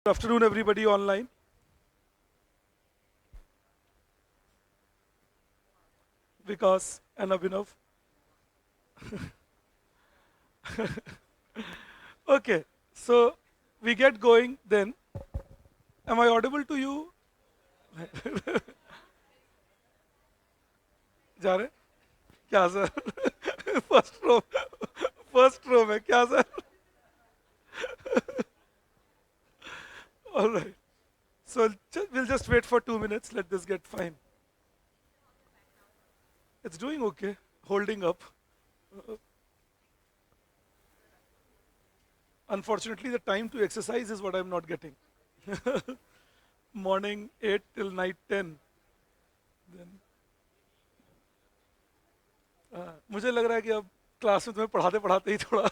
Good afternoon, everybody online. Vikas and Abhinav. Okay, so we get going then. Am I audible to you? जा रहे? क्या sir? First row first row में क्या sir? All right. So we'll just wait for 2 minutes. Let this get fine. It's doing okay. Holding up. Unfortunately, the time to exercise is what I'm not getting. Morning 8 till night 10. Then मुझे लग रहा है कि अब class में तुम्हें पढ़ाते पढ़ाते ही थोड़ा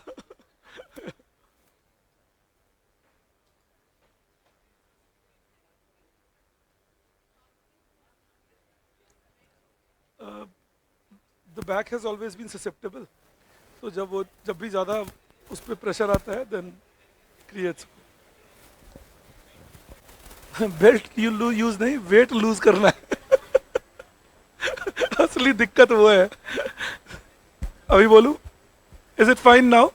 the back has always been susceptible. तो जब भी ज़्यादा उस पर प्रेशर आता है देन क्रिएट्स. बेल्ट यूज नहीं, वेट लूज करना है. असली दिक्कत वो है. अभी बोलूं? Is it fine now?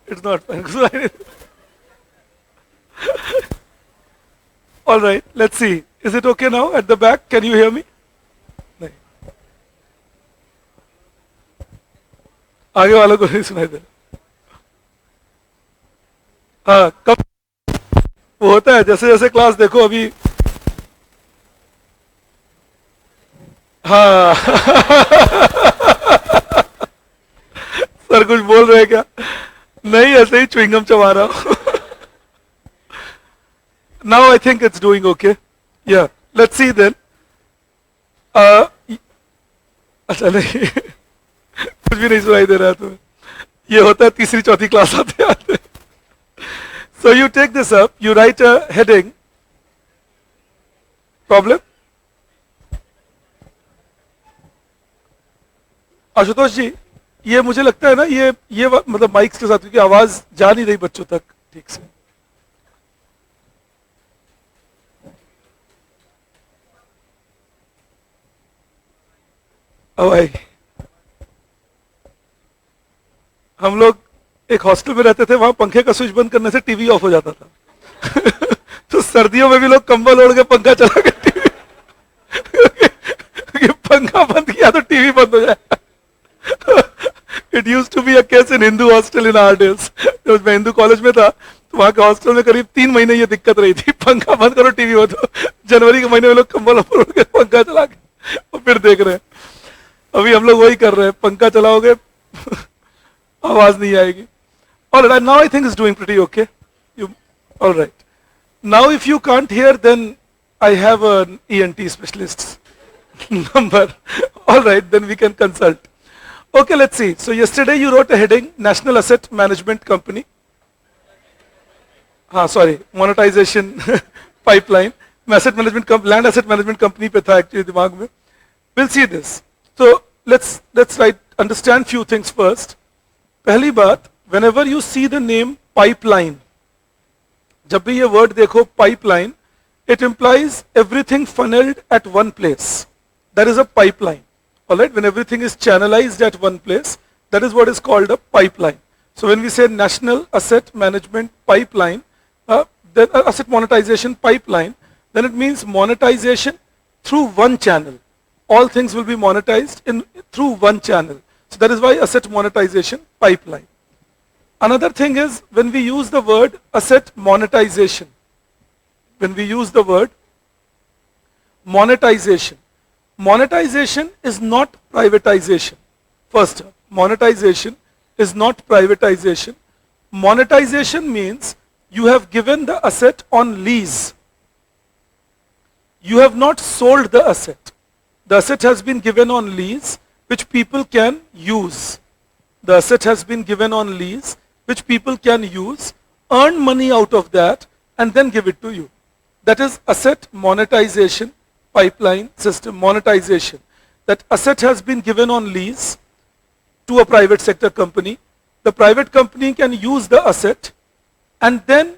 It's not fine. All right, let's see. Is it okay now at the back? Can you hear me? नहीं, आगे वालों को नहीं सुनाई दे रहा. हाँ, कब वो होता है जैसे जैसे क्लास देखो अभी. हाँ. सर कुछ बोल रहे हैं क्या? नहीं, ऐसे ही च्युइंगम चबा रहा हूँ. Now I think it's doing okay. या लेट्स सी देन. अच्छा नहीं, कुछ भी नहीं सुनाई दे रहा है तुम्हें. ये होता है तीसरी चौथी क्लास आते आते. So you take this up, you write a heading. Problem? Ashutosh जी, ये मुझे लगता है ना, ये मतलब माइक्स के साथ, क्योंकि आवाज जा नहीं रही बच्चों तक ठीक से. अब भाई, हम लोग एक हॉस्टल में रहते थे, वहां पंखे का स्विच बंद करने से टीवी ऑफ हो जाता था. तो सर्दियों में भी लोग कंबल ओढ़ के पंखा चला के टीवी. पंखा बंद किया तो टीवी बंद हो जाए. It use to be a case in Hindu hostel in our days. जब मैं हिंदू कॉलेज में था तो वहां के हॉस्टल में करीब 3 महीने ये दिक्कत रही थी. पंखा बंद करो टीवी बंद हो. जनवरी के महीने में लोग कंबल ओढ़ के पंखा चला के और फिर देख रहे हैं. अभी हम लोग वही कर रहे हैं, पंखा चलाओगे आवाज नहीं आएगी. All right, now I think it's doing pretty okay. All right. Now if you can't hear, then I have an ENT specialist number. All right, then we can consult. Okay, let's see. So yesterday you wrote a heading, National Asset Management Company. Sorry, monetization pipeline. Asset management land asset management company पे था actually दिमाग में. We'll see this. So let's understand few things first. पहली बात, whenever you see the name pipeline, जब भी ये word देखो pipeline, it implies everything funneled at one place. That is a pipeline. All right, when everything is channelized at one place, that is what is called a pipeline. So when we say National Asset Management Pipeline, then asset monetization pipeline, then it means monetization through one channel. All things will be monetized through one channel. So that is why asset monetization pipeline. Another thing is when we use the word asset monetization, when we use the word monetization, monetization is not privatization. First, monetization is not privatization. Monetization means you have given the asset on lease. You have not sold the asset. The asset has been given on lease, which people can use. The asset has been given on lease, which people can use, earn money out of that, and then give it to you. That is asset monetization pipeline system, monetization. That asset has been given on lease to a private sector company. The private company can use the asset and then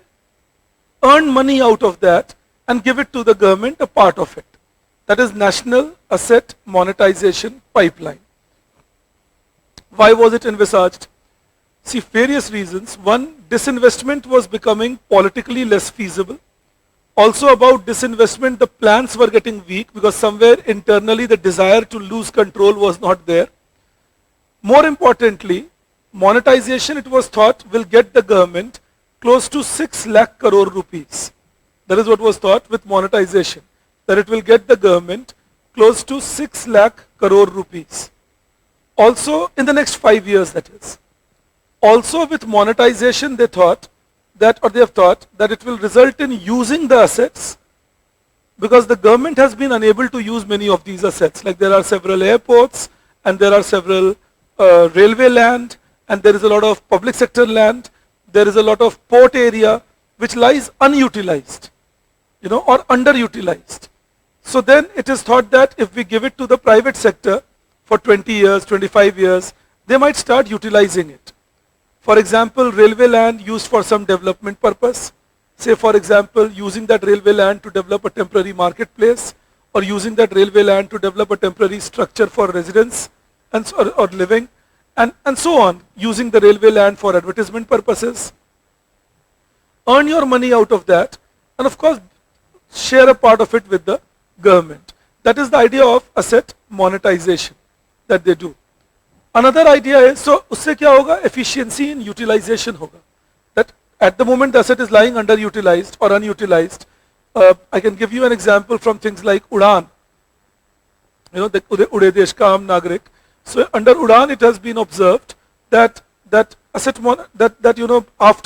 earn money out of that and give it to the government, a part of it. That is National Asset Monetization Pipeline. Why was it envisaged? See, various reasons. One, disinvestment was becoming politically less feasible. Also about disinvestment, the plans were getting weak because somewhere internally the desire to lose control was not there. More importantly, monetization, it was thought, will get the government close to 6 lakh crore rupees. That is what was thought with monetization, that it will get the government close to 6 lakh crore rupees. Also in the next 5 years, that is. Also with monetization, they thought that, or they have thought that it will result in using the assets, because the government has been unable to use many of these assets. Like there are several airports and there are several railway land, and there is a lot of public sector land, there is a lot of port area which lies unutilized, or underutilized. So then it is thought that if we give it to the private sector for 20 years, 25 years, they might start utilizing it. For example, railway land used for some development purpose. Say for example, using that railway land to develop a temporary marketplace, or using that railway land to develop a temporary structure for residents and or living, and so on, using the railway land for advertisement purposes. Earn your money out of that, and of course share a part of it with the government. That is the idea of asset monetization that they do. Another idea is, so usse kya hoga? Efficiency in utilization hoga. That at the moment the asset is lying underutilized or unutilized. I can give you an example from things like Udaan. The Ude Desh Ka Aam Nagarik. So under Udaan it has been observed that after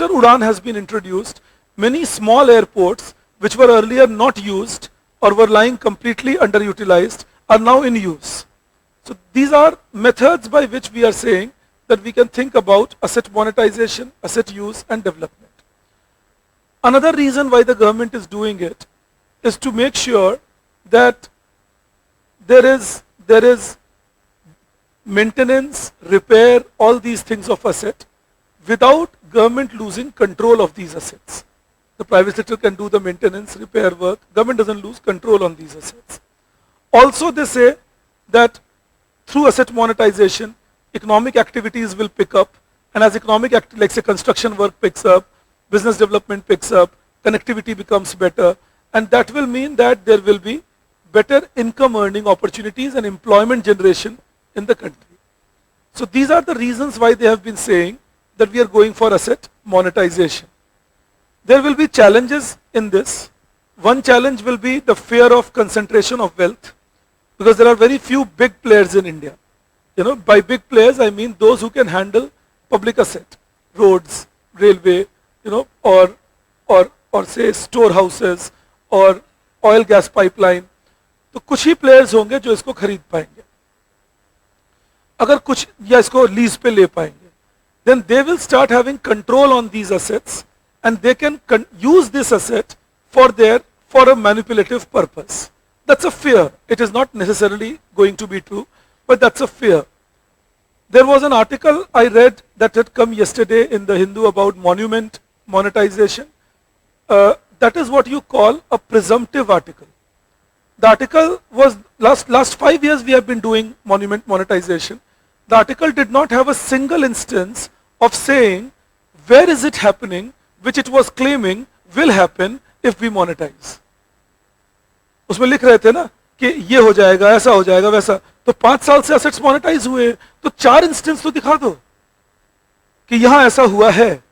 Udaan has been introduced, many small airports which were earlier not used or were lying completely underutilized are now in use. So these are methods by which we are saying that we can think about asset monetization, asset use and development. Another reason why the government is doing it is to make sure that there is maintenance, repair, all these things of asset without government losing control of these assets. The private sector can do the maintenance, repair work. Government doesn't lose control on these assets. Also they say that through asset monetization, economic activities will pick up, and as economic like say construction work picks up, business development picks up, connectivity becomes better, and that will mean that there will be better income earning opportunities and employment generation in the country. So these are the reasons why they have been saying that we are going for asset monetization. There will be challenges in this. One challenge will be the fear of concentration of wealth, because there are very few big players in India. By big players I mean those who can handle public asset, roads, railway, or say storehouses or oil gas pipeline. तो कुछ ही players होंगे जो इसको खरीद पाएंगे. अगर कुछ या इसको लीज पे ले पाएंगे, then they will start having control on these assets and they can use this asset for a manipulative purpose. That's a fear. It is not necessarily going to be true, but that's a fear. There was an article I read that had come yesterday in the Hindu about monument monetization. That is what you call a presumptive article. The article was, last 5 years we have been doing monument monetization. The article did not have a single instance of saying where is it happening, which it was claiming will happen if we monetize. उसमें लिख रहे थे ना कि ये हो जाएगा, ऐसा हो जाएगा, वैसा. तो 5 साल से असेट्स मोनेटाइज हुए, तो 4 इंस्टेंस तो दिखा दो कि यहां ऐसा हुआ है.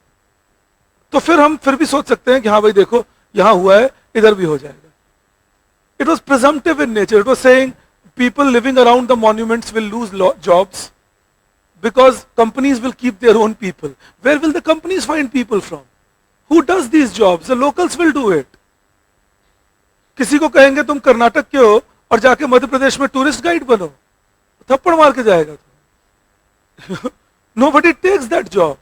तो फिर हम फिर भी सोच सकते हैं कि हाँ भाई देखो यहां हुआ है, इधर भी हो जाएगा. It was presumptive in nature. It was saying people living around the monuments will lose jobs because companies will keep their own people. Where will the companies find people from? Who does these jobs? The locals will do it. किसी को कहेंगे तुम कर्नाटक के हो और जाके मध्य प्रदेश में tourist guide बनो, थप्पड़ मार के जाएगा तुम. Nobody takes that job.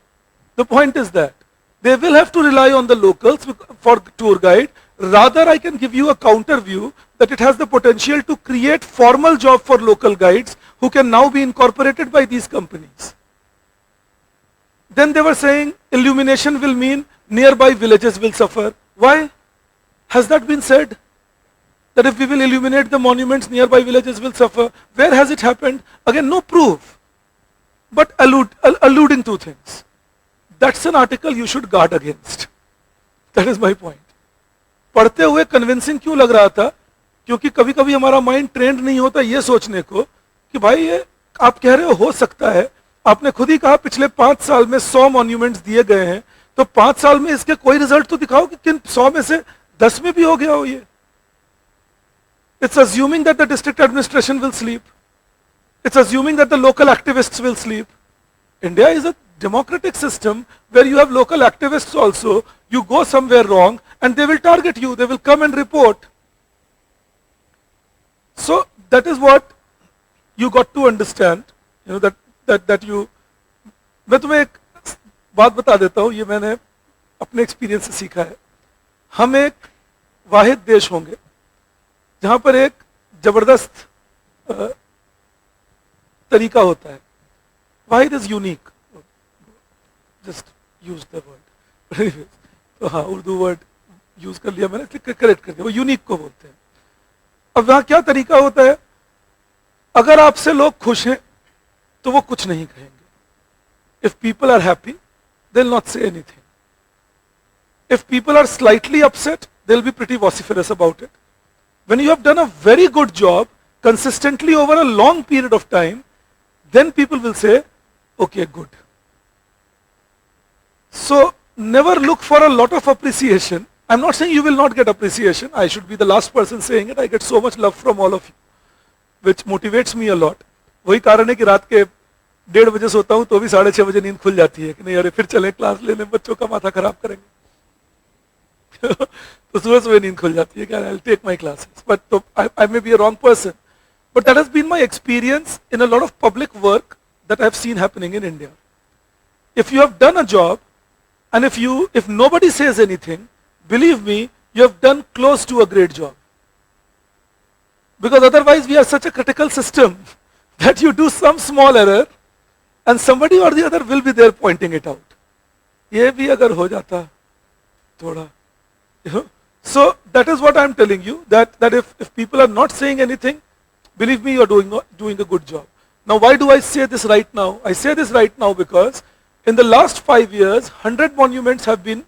The point is that they will have to rely on the locals for tour guide. Rather, I can give you a counter view that it has the potential to create formal job for local guides who can now be incorporated by these companies. Then they were saying illumination will mean nearby villages will suffer. Why? Has that been said? That if we will illuminate the monuments, nearby villages will suffer. Where has it happened? Again, no proof, but alluding to things. That's an article you should guard against. That is my point. पढ़ते हुए convincing क्यों लग रहा था? क्योंकि कभी कभी हमारा माइंड ट्रेंड नहीं होता ये सोचने को कि भाई ये आप कह रहे हो सकता है, आपने खुद ही कहा पिछले 5 साल में 100 मॉन्यूमेंट्स दिए गए हैं, तो 5 साल में इसके कोई रिजल्ट तो दिखाओ कि किन 100 में से 10 में भी हो गया हो ये. It's assuming that the district administration will sleep. It's assuming that the local activists will sleep. India is a democratic system where you have local activists also. You go somewhere wrong and they will target you. They will come and report. So that is what you got to understand. You know that you. मैं तुम्हें एक बात बता देता हूँ, ये मैंने अपने एक्सपीरियंस से सीखा है. हम एक वाहिद देश होंगे जहां पर एक जबरदस्त तरीका होता है. वाहिद is unique, just use the word. तो हाँ, उर्दू वर्ड यूज कर लिया मैंने, करेक्ट कर दिया. वो यूनिक को बोलते हैं. अब वहां क्या तरीका होता है? अगर आपसे लोग खुश हैं तो वो कुछ नहीं कहेंगे. If people are happy they will not say anything. If people are slightly upset they will be pretty vociferous about it. When you have done a very good job consistently over a long period of time, then people will say, okay, good. So never look for a lot of appreciation. I'm not saying you will not get appreciation. I should be the last person saying it. I get so much love from all of you, which motivates me a lot. वही कारण है कि रात के 1:30 बजे सोता हूँ तो भी 6:30 बजे नींद खुल जाती है कि नहीं अरे फिर चलें क्लास लेने, बच्चों का माथा खराब करेंगे. तो सुबह सुबह नींद खुल जाती है कि I'll take my classes. But I may be a wrong person. But that has been my experience in a lot of public work that I've seen happening in India. If you have done a job and if nobody says anything, believe me, you have done close to a great job. Because otherwise we are such a critical system that you do some small error and somebody or the other will be there pointing it out. ये भी अगर हो जाता थोड़ा, you know. So that is what I'm telling you, that if people are not saying anything, believe me, you're doing a good job. Now why do I say this right now? I say this right now because in the last 5 years, 100 monuments have been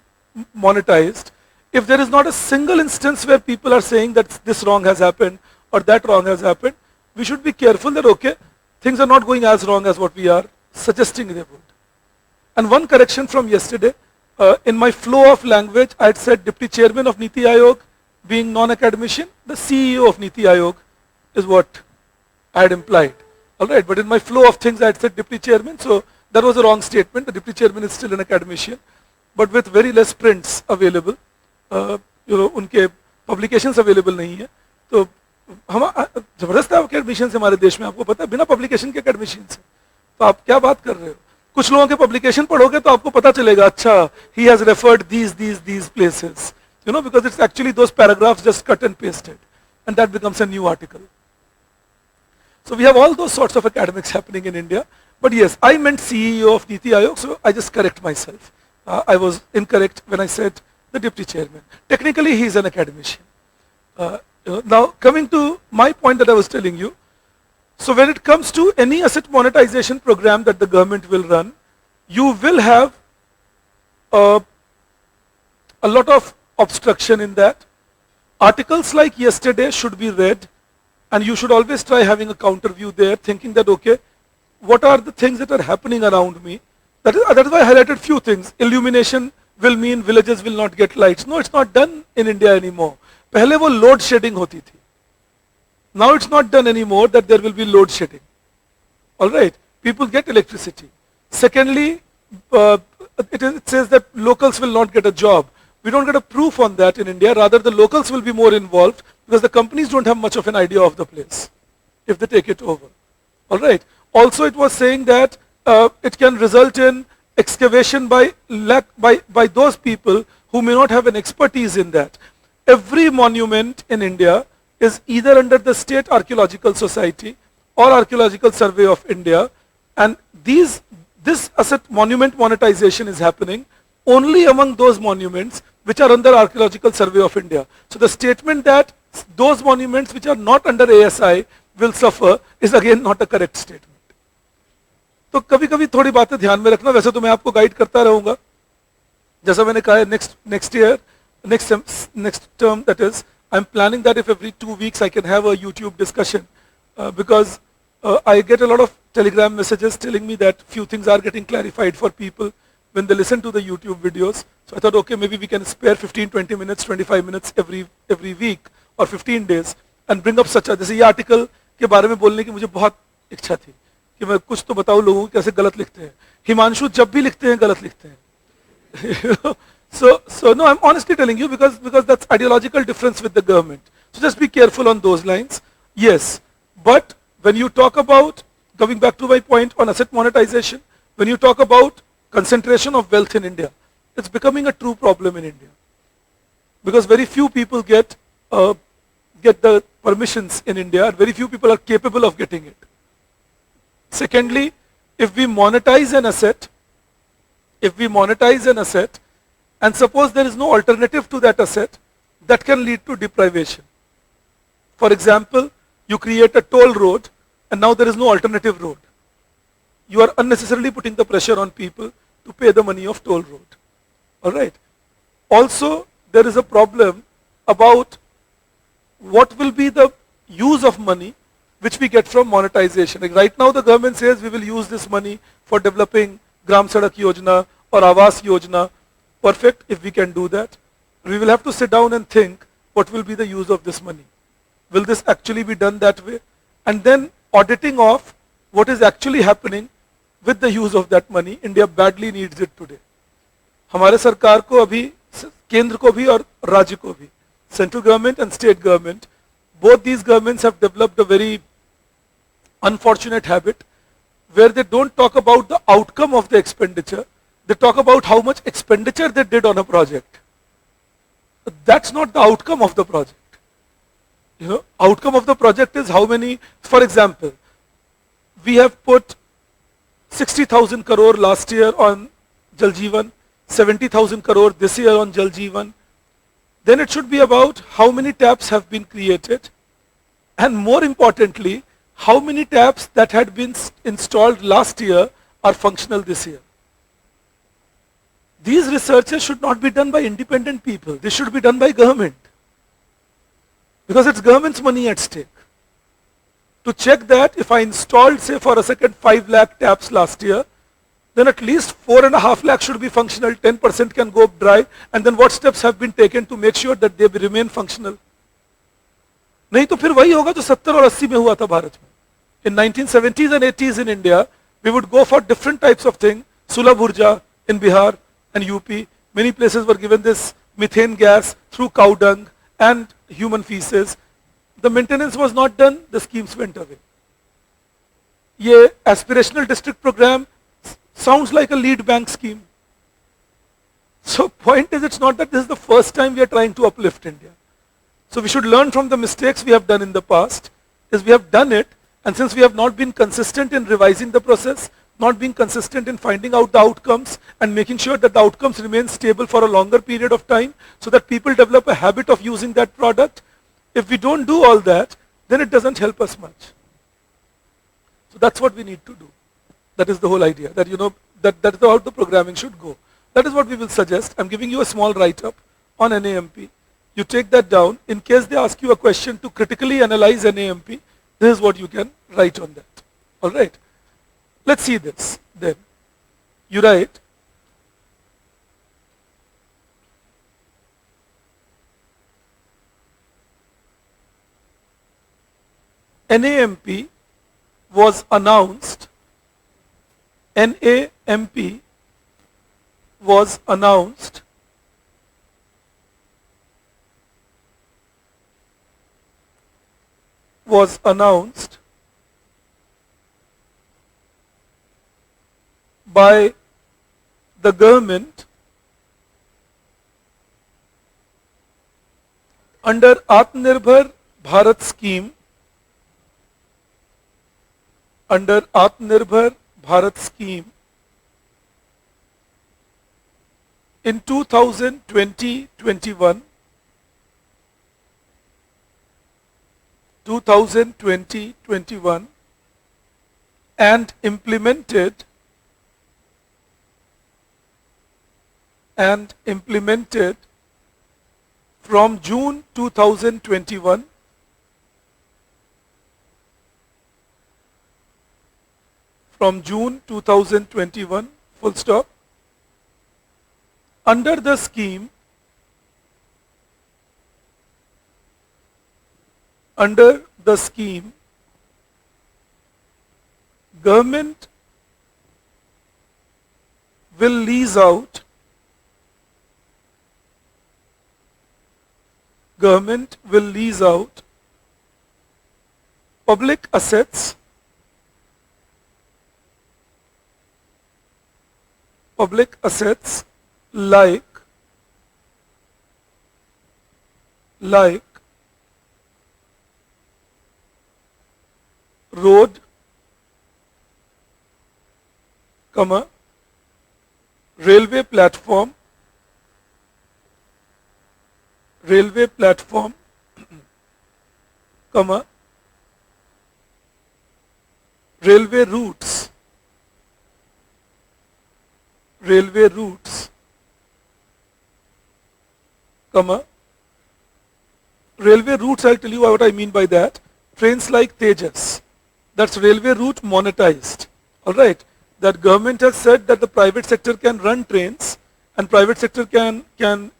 monetized. If there is not a single instance where people are saying that this wrong has happened or that wrong has happened, we should be careful that, okay, things are not going as wrong as what we are suggesting they would. And one correction from yesterday, in my flow of language, I had said Deputy Chairman of Niti Aayog being non-academician. The CEO of Niti Aayog is what I had implied. Alright, but in my flow of things, I had said Deputy Chairman, so that was a wrong statement. The Deputy Chairman is still an academician, but with very less prints available. उनके publications available नहीं है. तो हम जबरदस्त academicians हमारे देश में, आपको पता है, बिना publication के academicians हैं. तो आप क्या बात कर रहे हो? कुछ लोगों के पब्लिकेशन पढ़ोगे तो आपको पता चलेगा, अच्छा, he has referred these places, you know, because it's actually those paragraphs just cut and pasted, and that becomes a new article. So we have all those sorts of academics happening in India. But yes, I meant CEO of Niti Aayog, so I just correct myself. I was incorrect when I said the deputy chairman. Technically, he is an academician. Now, coming to my point that I was telling you, so when it comes to any asset monetization program that the government will run, you will have a lot of obstruction in that. Articles like yesterday should be read, and you should always try having a counter view there, thinking that, okay, what are the things that are happening around me? That is why I highlighted few things. Illumination will mean villages will not get lights. No, it's not done in India anymore. पहले वो load shedding होती थी. Now it's not done anymore that there will be load shedding. All right, people get electricity. Secondly, it says that locals will not get a job. We don't get a proof on that in India. Rather, the locals will be more involved because the companies don't have much of an idea of the place if they take it over. All right. Also, it was saying that it can result in excavation by those people who may not have an expertise in that. Every monument in India is either under the State Archaeological Society or Archaeological Survey of India, and this asset monument monetization is happening only among those monuments which are under Archaeological Survey of India. So the statement that those monuments which are not under ASI will suffer is again not a correct statement. तो कभी कभी थोड़ी बातें ध्यान में रखना, वैसे तो मैं आपको गाइड करता रहूंगा. जैसा मैंने कहा next term, that is, I'm planning that if every 2 weeks I can have a YouTube discussion, because I get a lot of Telegram messages telling me that few things are getting clarified for people when they listen to the YouTube videos. So I thought, okay, maybe we can spare 15, 20 minutes, 25 minutes every week or 15 days and bring up such a, जैसे ये article के बारे में बोलने की मुझे बहुत इच्छा थी कि मैं कुछ तो बताऊं लोगों को कैसे गलत लिखते हैं. हिमांशु जब भी लिखते हैं गलत लिखते हैं. So no, I'm honestly telling you because that's ideological difference with the government. So just be careful on those lines. Yes, but when you talk about, coming back to my point on asset monetization, when you talk about concentration of wealth in India, it's becoming a true problem in India because very few people get the permissions in India, and very few people are capable of getting it. Secondly, if we monetize an asset, and suppose there is no alternative to that asset, that can lead to deprivation. For example, you create a toll road and now there is no alternative road. You are unnecessarily putting the pressure on people to pay the money of toll road. Alright. Also, there is a problem about what will be the use of money which we get from monetization. Like right now the government says we will use this money for developing Gram Sadak Yojana or Awas Yojana. Perfect, if we can do that. We will have to sit down and think what will be the use of this money. Will this actually be done that way? And then auditing of what is actually happening with the use of that money. India badly needs it today. हमारे सरकार को अभी, केंद्र को भी और राज्य को भी, central government and state government, both these governments have developed a very unfortunate habit where they don't talk about the outcome of the expenditure. They talk about how much expenditure they did on a project. That's not the outcome of the project. You know, outcome of the project is how many, for example, we have put 60,000 crore last year on Jal Jeevan, 70,000 crore this year on Jal Jeevan. Then it should be about how many taps have been created, and more importantly, how many taps that had been installed last year are functional this year. These researches should not be done by independent people. This should be done by government. Because it's government's money at stake. To check that if I installed, say for a second, 5 lakh taps last year, then at least 4.5 lakh should be functional, 10% can go dry, and then what steps have been taken to make sure that they remain functional. नहीं तो फिर वही होगा जो 70 और 80 में हुआ था भारत में. In 1970s and 80s in India, we would go for different types of things. Sulabh Urja in Bihar and UP, many places were given this methane gas through cow dung and human feces. The maintenance was not done, the schemes went away. Ye aspirational district program sounds like a lead bank scheme. So point is, it's not that this is the first time we are trying to uplift India. So we should learn from the mistakes we have done in the past, is we have done it, and since we have not been consistent in revising the process, not being consistent in finding out the outcomes and making sure that the outcomes remain stable for a longer period of time so that people develop a habit of using that product. If we don't do all that, then it doesn't help us much. So that's what we need to do. That is the whole idea, that that is how the programming should go. That is what we will suggest. I'm giving you a small write-up on NAMP. You take that down. In case they ask you a question to critically analyze NAMP, this is what you can write on that. All right. Let's see this then. You write, NAMP was announced, NAMP was announced by the government under Atmanirbhar Bharat scheme, under Atmanirbhar Bharat scheme in 2020-21, 2020-21, and implemented from June 2021 full stop, under the scheme government will lease out public assets like road, railway platform, railway routes, railway routes, I'll tell you what I mean by that. Trains like Tejas, that's railway route monetized. Alright, that government has said that the private sector can run trains and private sector can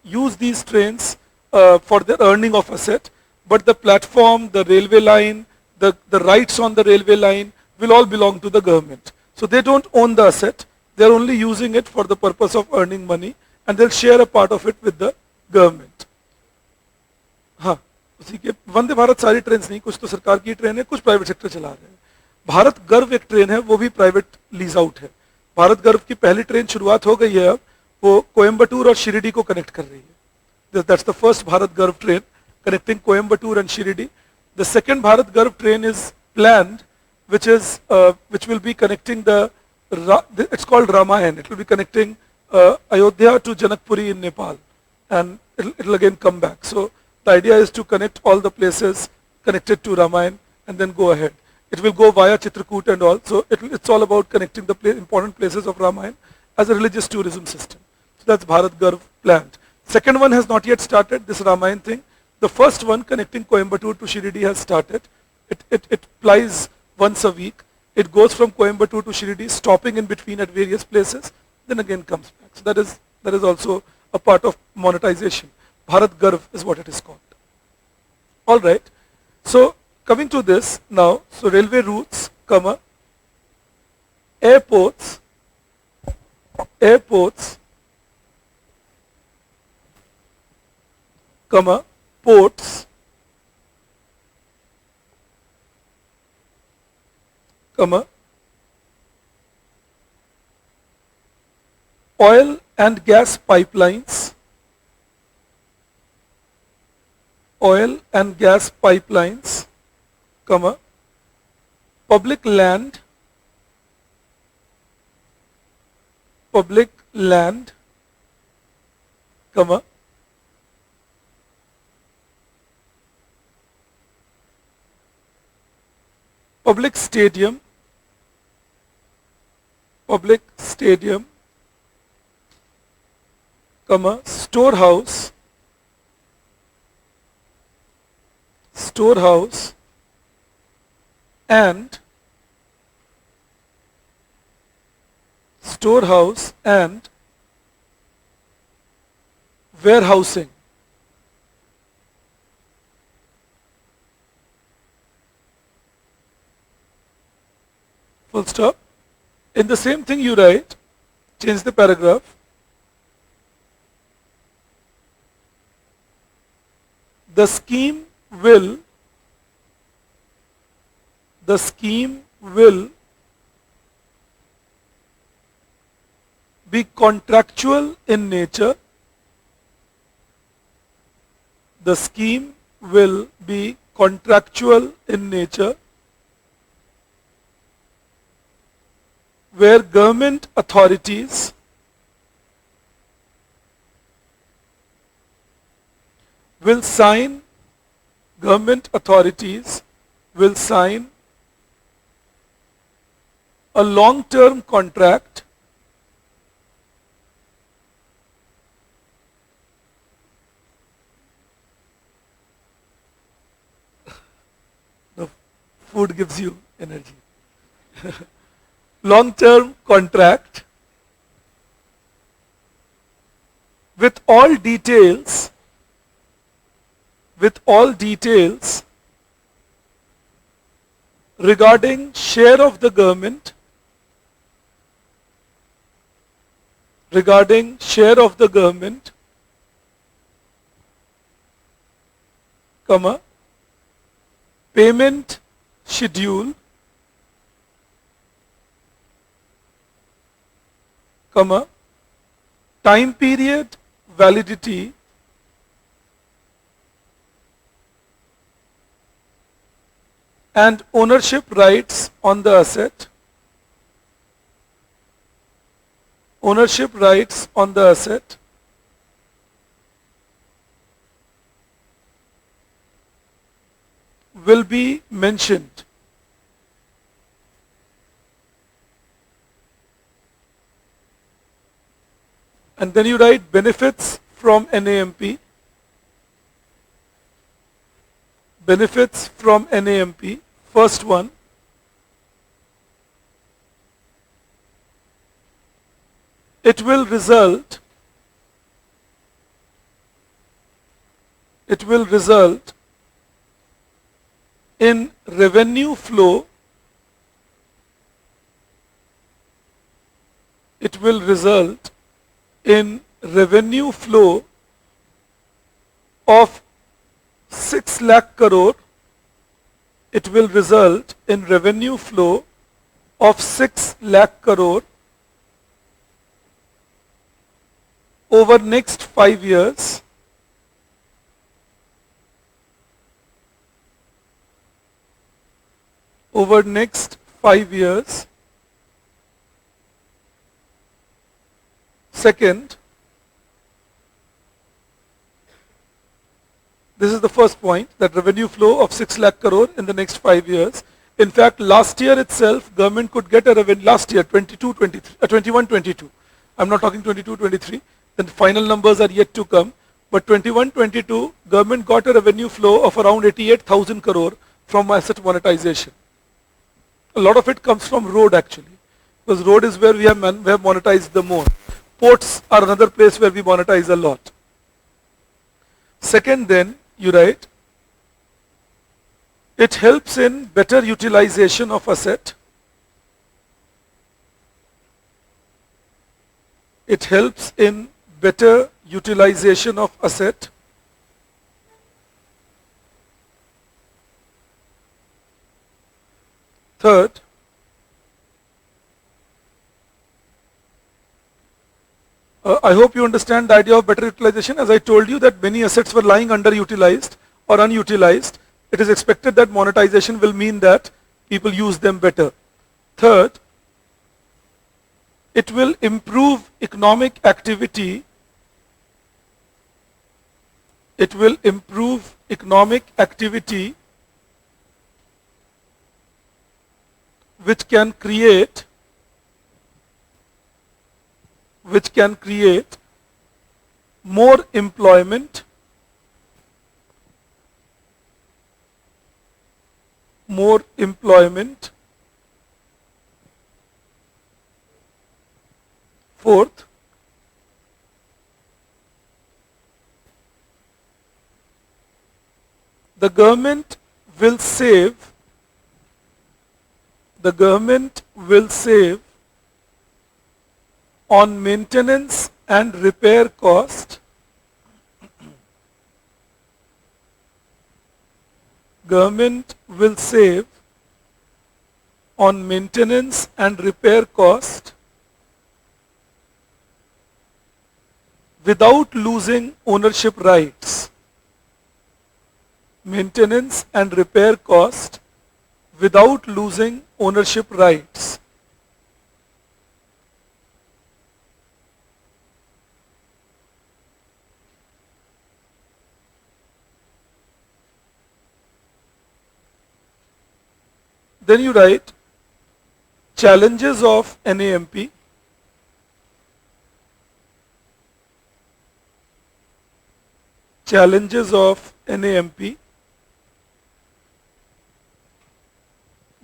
use these trains for the earning of asset, but the platform, the railway line, the rights on the railway line will all belong to the government. So they don't own the asset, they're only using it for the purpose of earning money and they'll share a part of it with the government. हाँ, उसी के वंदे भारत सारी train नहीं, कुछ तो सरकार की train है, कुछ प्राइवेट सेक्टर चला रहे हैं. भारत गर्व एक ट्रेन है, वो भी प्राइवेट लीज आउट है. भारत गर्व की पहली ट्रेन शुरुआत हो गई है अब, वो कोयम्बटूर और शिरडी को कनेक्ट कर रही है. That's the first Bharat Garv train connecting Coimbatore and Shirdi. The second Bharat Garv train is planned, which will be connecting it's called Ramayan. It will be connecting Ayodhya to Janakpuri in Nepal, and it'll again come back. So the idea is to connect all the places connected to Ramayan and then go ahead. It will go via Chitrakoot and all. So it's all about connecting the important places of Ramayan as a religious tourism system. So that's Bharat Garv planned. Second one has not yet started, this Ramayan thing. The first one connecting Coimbatore to Shirdi has started. It plies once a week. It goes from Coimbatore to Shirdi, stopping in between at various places, then again comes back. So that is also a part of monetization. Bharat Garv is what it is called. All right. So coming to this now, so railway routes, airports, ports, oil and gas pipelines, public land, public stadium, storehouse, and warehousing. Full stop. In the same thing you write, change the paragraph. The scheme will be contractual in nature. The scheme will be contractual in nature, where government authorities will sign, government authorities will sign a long-term contract the food gives you energy. Long-term contract with all details regarding share of the government, comma, payment schedule, comma, time period validity, and ownership rights on the asset, will be mentioned. And then you write benefits from NAMP, first one, it will result in revenue flow, of 6 lakh crore, over next 5 years, Second, this is the first point, that revenue flow of 6 lakh crore in the next 5 years. In fact, last year itself, government could get a revenue, last year, 21-22. I'm not talking 22-23. The final numbers are yet to come. But 21-22, government got a revenue flow of around 88,000 crore from asset monetization. A lot of it comes from road actually, because road is where we have monetized the more. Ports are another place where we monetize a lot. Second, then you write, it helps in better utilization of asset. Third, I hope you understand the idea of better utilization. As I told you that many assets were lying underutilized or unutilized. It is expected that monetization will mean that people use them better. Third, it will improve economic activity. Which can create more employment, Fourth, the government will save on maintenance and repair cost. Government will save on maintenance and repair cost without losing ownership rights. Maintenance and repair cost without losing ownership rights. Then you write challenges of NAMP. Challenges of NAMP.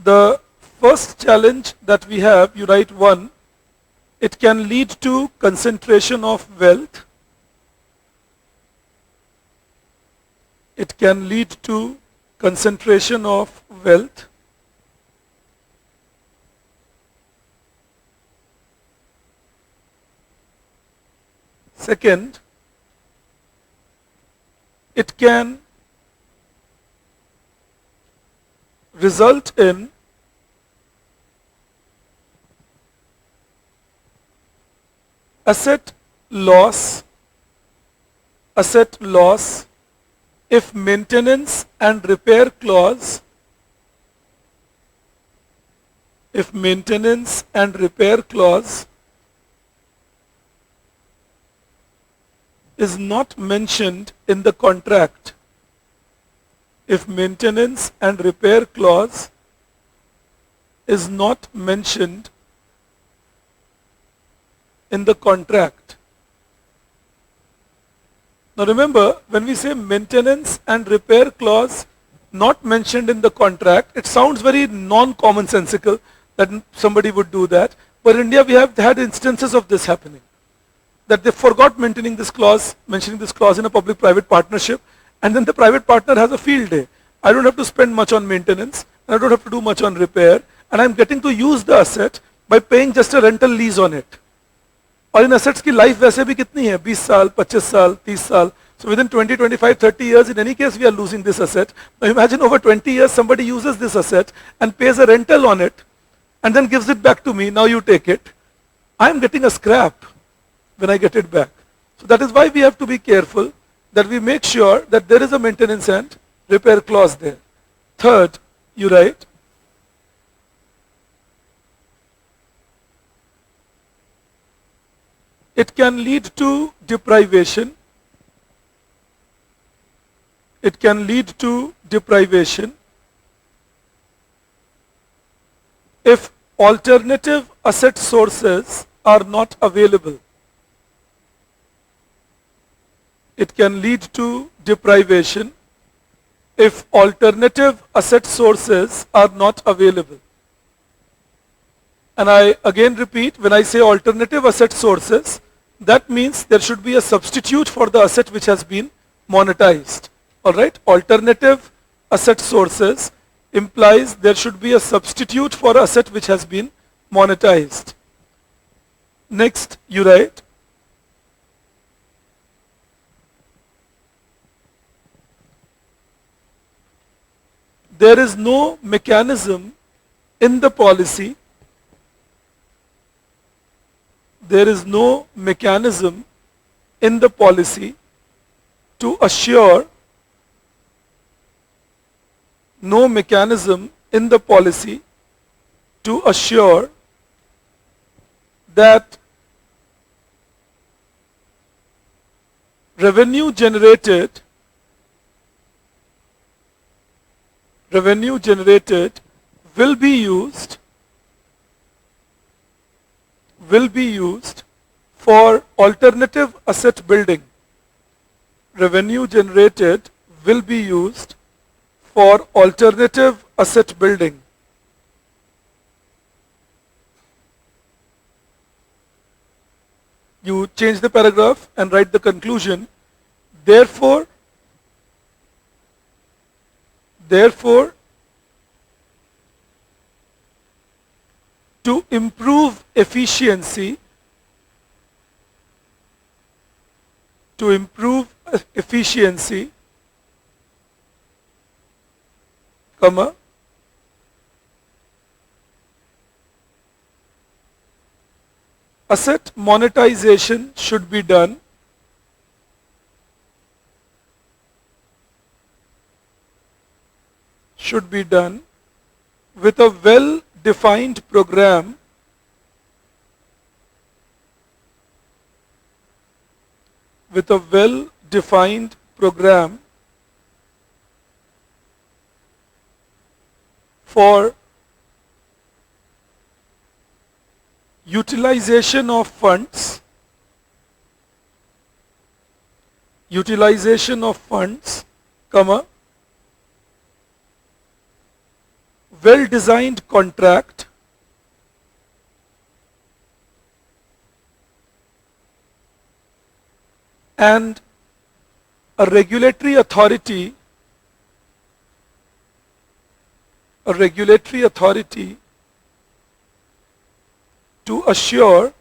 The first challenge that we have, you write 1, it can lead to concentration of wealth. It can lead to concentration of wealth. Second, it can result in asset loss if maintenance and repair clause is not mentioned in the contract. If maintenance and repair clause is not mentioned in the contract. Now remember, when we say maintenance and repair clause not mentioned in the contract, it sounds very non-commonsensical that somebody would do that. But in India we have had instances of this happening, that they forgot mentioning this clause in a public-private partnership, and then the private partner has a field day. I don't have to spend much on maintenance, and I don't have to do much on repair, and I'm getting to use the asset by paying just a rental lease on it. और इन assets की life वैसे भी कितनी है, 20 साल, 25 साल, 30 साल. So within 20, 25, 30 years, in any case, we are losing this asset. Now imagine over 20 years, somebody uses this asset and pays a rental on it, and then gives it back to me. Now you take it. I'm getting a scrap when I get it back. So that is why we have to be careful that we make sure that there is a maintenance and repair clause there. Third, you write it can lead to deprivation. It can lead to deprivation if alternative asset sources are not available. It can lead to deprivation if alternative asset sources are not available. And I again repeat, when I say alternative asset sources, that means there should be a substitute for the asset which has been monetized. Alright, alternative asset sources implies there should be a substitute for asset which has been monetized. Next, you write there is no mechanism in the policy. There is no mechanism in the policy to assure that revenue generated will be used for alternative asset building. Revenue generated will be used for alternative asset building. You change the paragraph and write the conclusion. Therefore, to improve efficiency, comma, asset monetization should be done with a well-defined program for utilization of funds, comma, well-designed contract and a regulatory authority to assure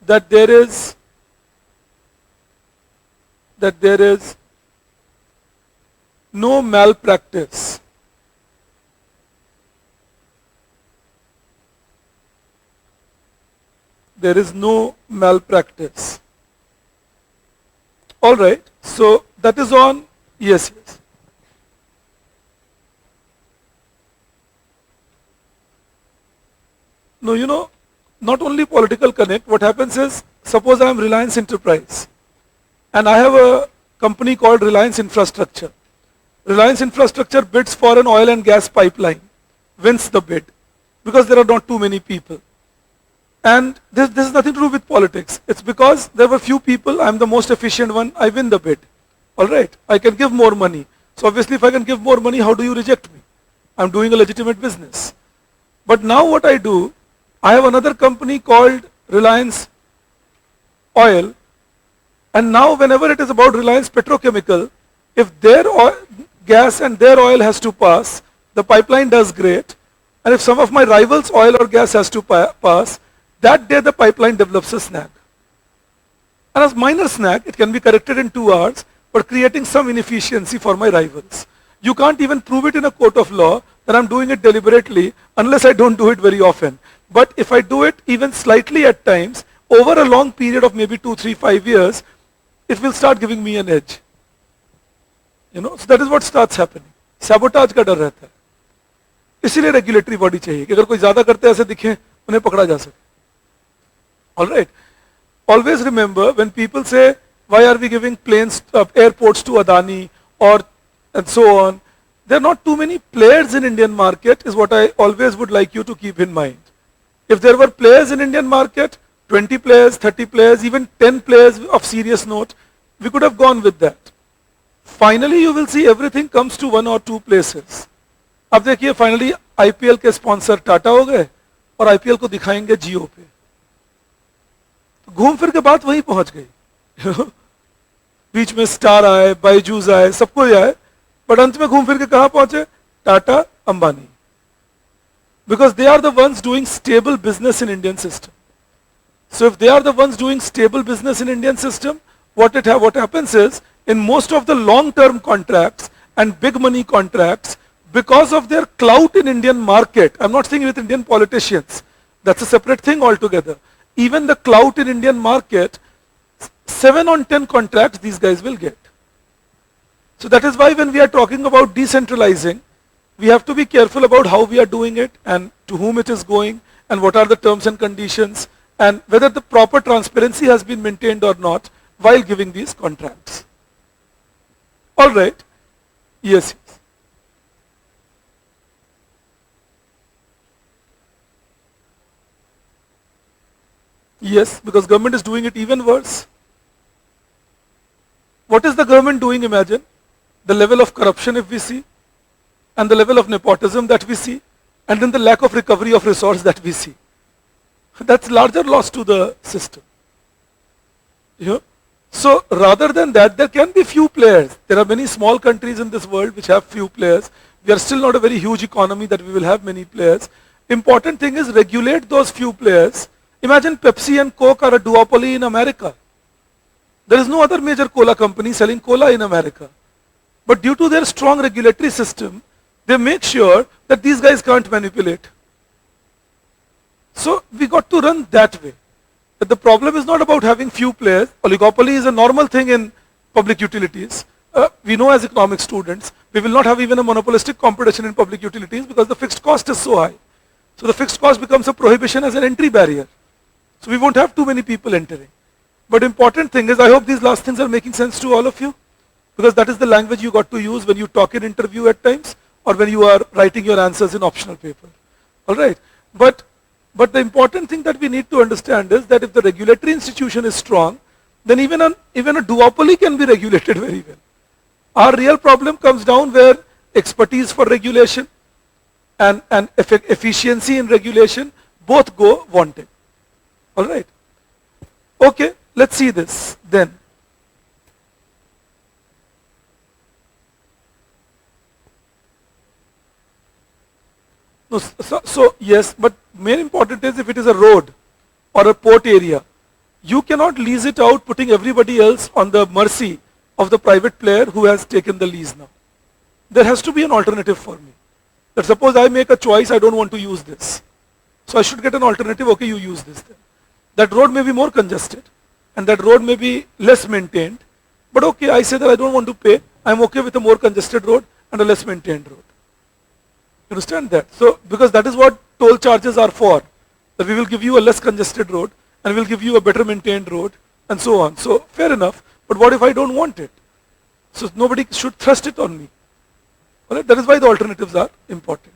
that there is no malpractice. There is no malpractice. All right. So that is on. Yes. No, not only political connect. What happens is, suppose I am Reliance Enterprise and I have a company called Reliance Infrastructure. Reliance Infrastructure bids for an oil and gas pipeline, wins the bid because there are not too many people. And this has nothing to do with politics. It's because there were few people, I'm the most efficient one, I win the bid. All right, I can give more money. So obviously if I can give more money, how do you reject me? I'm doing a legitimate business. But now what I do, I have another company called Reliance Oil, and now whenever it is about Reliance Petrochemical, if their gas and their oil has to pass, the pipeline does great. And if some of my rivals' oil or gas has to pass, that day the pipeline develops a snag. And as minor snag, it can be corrected in 2 hours, but creating some inefficiency for my rivals. You can't even prove it in a court of law that I'm doing it deliberately unless I don't do it very often. But if I do it even slightly at times, over a long period of maybe 2, 3, 5 years, it will start giving me an edge. So that is what starts happening. Sabotage का डर रहता है. इसीलिए regulatory body चाहिए कि अगर कोई ज़्यादा करते ऐसे दिखे, उन्हें पकड़ा जा सके. All right. Always remember when people say, why are we giving airports to Adani and so on, there are not too many players in Indian market is what I always would like you to keep in mind. If there were players in Indian market, 20 players, 30 players, even 10 players of serious note, we could have gone with that. Finally, you will see everything comes to 1 or 2 places. अब देखिए finally IPL के sponsor Tata हो गए और IPL को दिखाएंगे जियो पे. घूम फिर के बात वहीं पहुंच गई. बीच में स्टार आए, बायजूस आए, सब कोई आए, बट अंत में घूम फिर के कहां पहुंचे? Tata, Ambani. Because they are the ones doing stable business in Indian system. So if they are the ones doing stable business in Indian system, what happens is, in most of the long-term contracts and big money contracts, because of their clout in Indian market, I'm not saying with Indian politicians, that's a separate thing altogether. Even the clout in Indian market, 7 on 10 contracts these guys will get. So that is why when we are talking about decentralizing, we have to be careful about how we are doing it and to whom it is going and what are the terms and conditions and whether the proper transparency has been maintained or not while giving these contracts. All right. Yes. Yes, because government is doing it even worse. What is the government doing, imagine? The level of corruption if we see, and the level of nepotism that we see, and then the lack of recovery of resource that we see. That's larger loss to the system. So rather than that, there can be few players. There are many small countries in this world which have few players. We are still not a very huge economy that we will have many players. Important thing is regulate those few players. Imagine Pepsi and Coke are a duopoly in America. There is no other major cola company selling cola in America. But due to their strong regulatory system, they make sure that these guys can't manipulate. So we got to run that way. But the problem is not about having few players. Oligopoly is a normal thing in public utilities. We know as economic students, we will not have even a monopolistic competition in public utilities because the fixed cost is so high. So the fixed cost becomes a prohibition as an entry barrier. So we won't have too many people entering. But important thing is, I hope these last things are making sense to all of you, because that is the language you got to use when you talk in interview at times. or when you are writing your answers in optional paper. All right. But the important thing that we need to understand is that if the regulatory institution is strong, then even a duopoly can be regulated very well. Our real problem comes down where expertise for regulation and efficiency in regulation both go wanting. All right. Okay, let's see this then. No, so yes, but main important is if it is a road or a port area, you cannot lease it out putting everybody else on the mercy of the private player who has taken the lease now. There has to be an alternative for me. That suppose I make a choice, I don't want to use this. So I should get an alternative, okay, you use this then. That road may be more congested and that road may be less maintained, but okay, I say that I don't want to pay, I'm okay with a more congested road and a less maintained road. You understand that? So, because that is what toll charges are for, that we will give you a less congested road and we'll give you a better maintained road and so on. So, fair enough, but what if I don't want it? So, nobody should thrust it on me. All right? That is why the alternatives are important.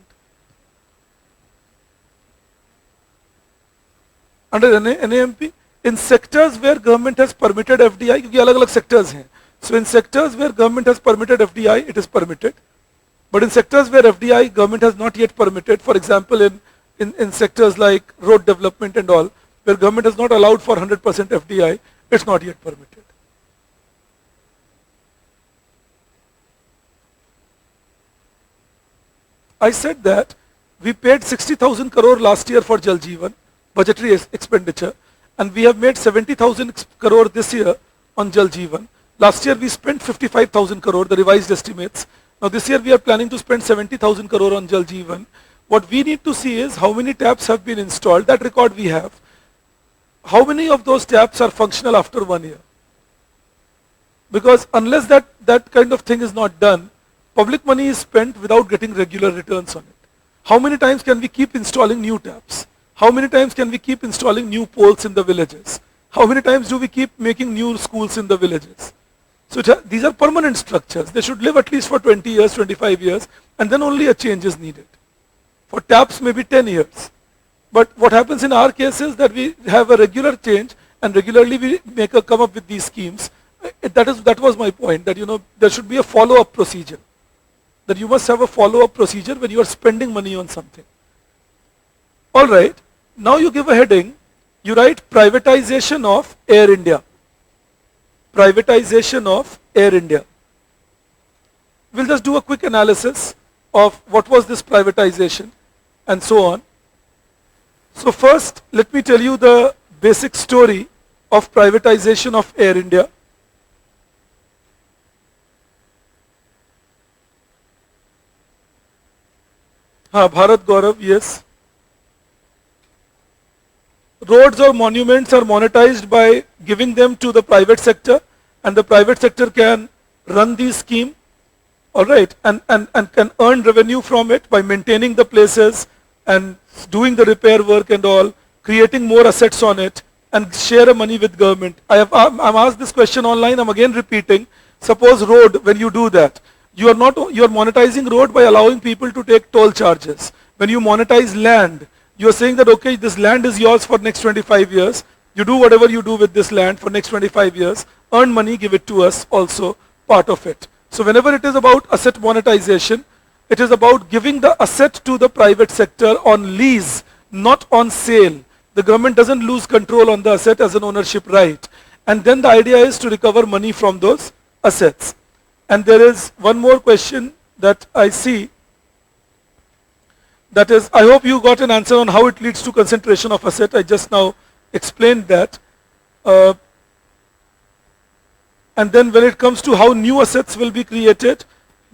Under NAMP, in sectors where government has permitted FDI, क्योंकि अलग-अलग sectors हैं. So, in sectors where government has permitted FDI, it is permitted. But in sectors where FDI government has not yet permitted, for example, in sectors like road development and all, where government has not allowed for 100% FDI, it's not yet permitted. I said that we paid 60,000 crore last year for Jal Jeevan, budgetary expenditure, and we have made 70,000 crore this year on Jal Jeevan. Last year we spent 55,000 crore, the revised estimates. Now this year we are planning to spend 70,000 crore on Jal Jeevan. What we need to see is how many taps have been installed, that record we have. How many of those taps are functional after 1 year? Because unless that kind of thing is not done, public money is spent without getting regular returns on it. How many times can we keep installing new taps? How many times can we keep installing new poles in the villages? How many times do we keep making new schools in the villages? So these are permanent structures. They should live at least for 20 years, 25 years, and then only a change is needed. For taps, maybe 10 years. But what happens in our case is that we have a regular change, and regularly we come up with these schemes. That was my point, that there should be a follow-up procedure. That you must have a follow-up procedure when you are spending money on something. All right. Now you give a heading. You write privatization of Air India. Privatization of Air India. We'll just do a quick analysis of what was this privatization and so on. So first, let me tell you the basic story of privatization of Air India. Bharat Gaurav, yes. Roads or monuments are monetized by giving them to the private sector, and the private sector can run the scheme, all right, and can earn revenue from it by maintaining the places and doing the repair work and all, creating more assets on it, and share money with government. I'm asked this question online, I'm again repeating. Suppose road, when you do that, you are monetizing road by allowing people to take toll charges. When you monetize land, you are saying that, okay, this land is yours for next 25 years. You do whatever you do with this land for next 25 years. Earn money, give it to us also, part of it. So whenever it is about asset monetization, it is about giving the asset to the private sector on lease, not on sale. The government doesn't lose control on the asset as an ownership right. And then the idea is to recover money from those assets. And there is one more question that I see. That is, I hope you got an answer on how it leads to concentration of asset. I just now explained that. And then when it comes to how new assets will be created,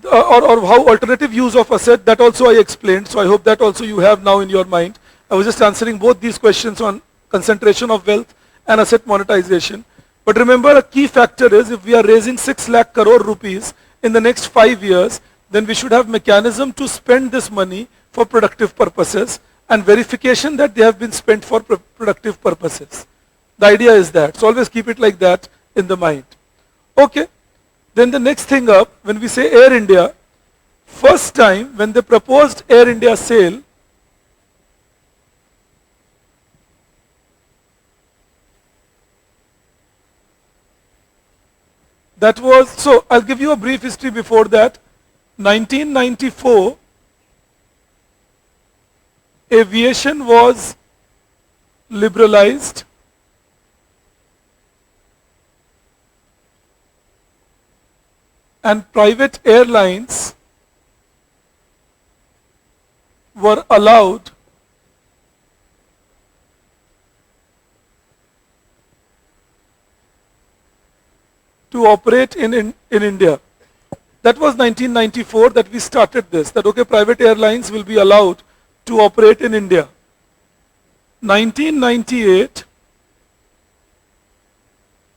or how alternative use of asset, that also I explained. So I hope that also you have now in your mind. I was just answering both these questions on concentration of wealth and asset monetization. But remember, a key factor is if we are raising 6 lakh crore rupees in the next 5 years, then we should have mechanism to spend this money for productive purposes and verification that they have been spent for productive purposes. The idea is that. So always keep it like that in the mind. Okay. Then the next thing up, when we say Air India, first time when they proposed Air India sale, that was, so I'll give you a brief history before that. 1994, aviation was liberalized. And private airlines were allowed to operate in India. That was 1994 that we started this, that okay, private airlines will be allowed to operate in India. 1998,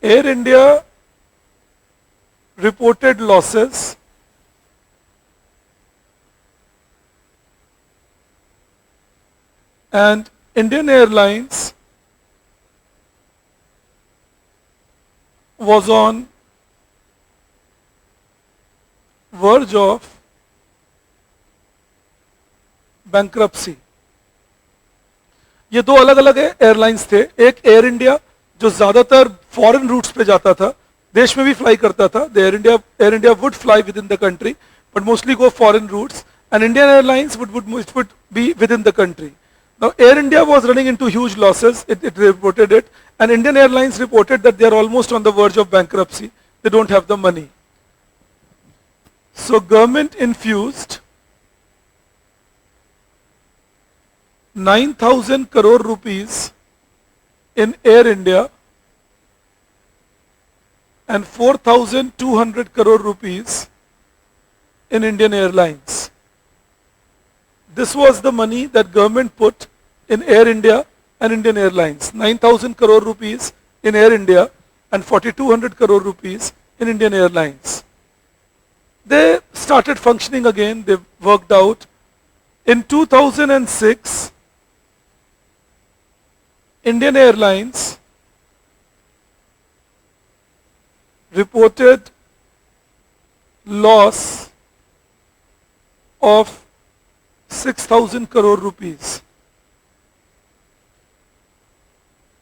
Air India reported losses and Indian Airlines was on verge of bankruptcy. ये दो अलग अलग airlines थे, एक air India जो ज्यादातर foreign roots पे जाता था, देश में भी फ्लाई करता था, air India would fly within the country but mostly go foreign routes, and Indian airlines would be within the country. Now Air India was running into huge losses, it reported it, and Indian Airlines reported that they are almost on the verge of bankruptcy, they don't have the money. So government infused 9,000 crore rupees in Air India and 4,200 crore rupees in Indian Airlines. This was the money that government put in Air India and Indian Airlines. 9,000 crore rupees in Air India and 4,200 crore rupees in Indian Airlines. They started functioning again, they worked out. In 2006, Indian Airlines reported loss of 6,000 crore rupees.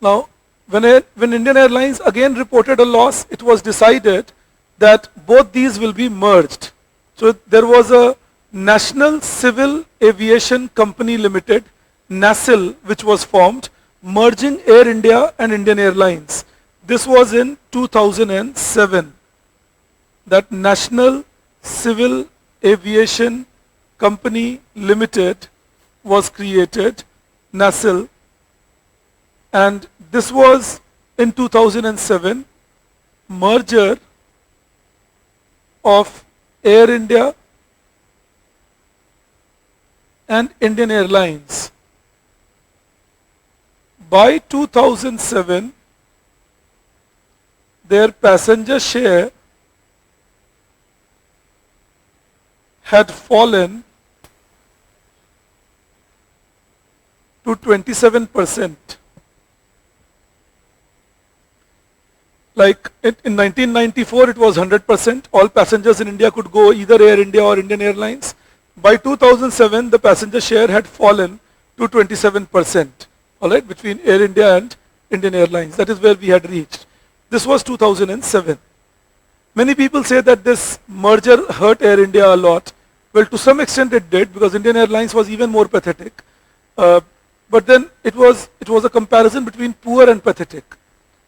Now, when Indian Airlines again reported a loss, it was decided that both these will be merged. So there was a National Civil Aviation Company Limited, NACIL, which was formed, merging Air India and Indian Airlines. This was in 2007. That National Civil Aviation Company Limited was created, NACIL, and this was in 2007, merger of Air India and Indian Airlines. By 2007, their passenger share had fallen to 27%. Like in 1994, it was 100%. All passengers in India could go either Air India or Indian Airlines. By 2007, the passenger share had fallen to 27%. All right, between Air India and Indian Airlines. That is where we had reached. This was 2007. Many people say that this merger hurt Air India a lot. Well, to some extent it did, because Indian Airlines was even more pathetic. But then it was a comparison between poor and pathetic.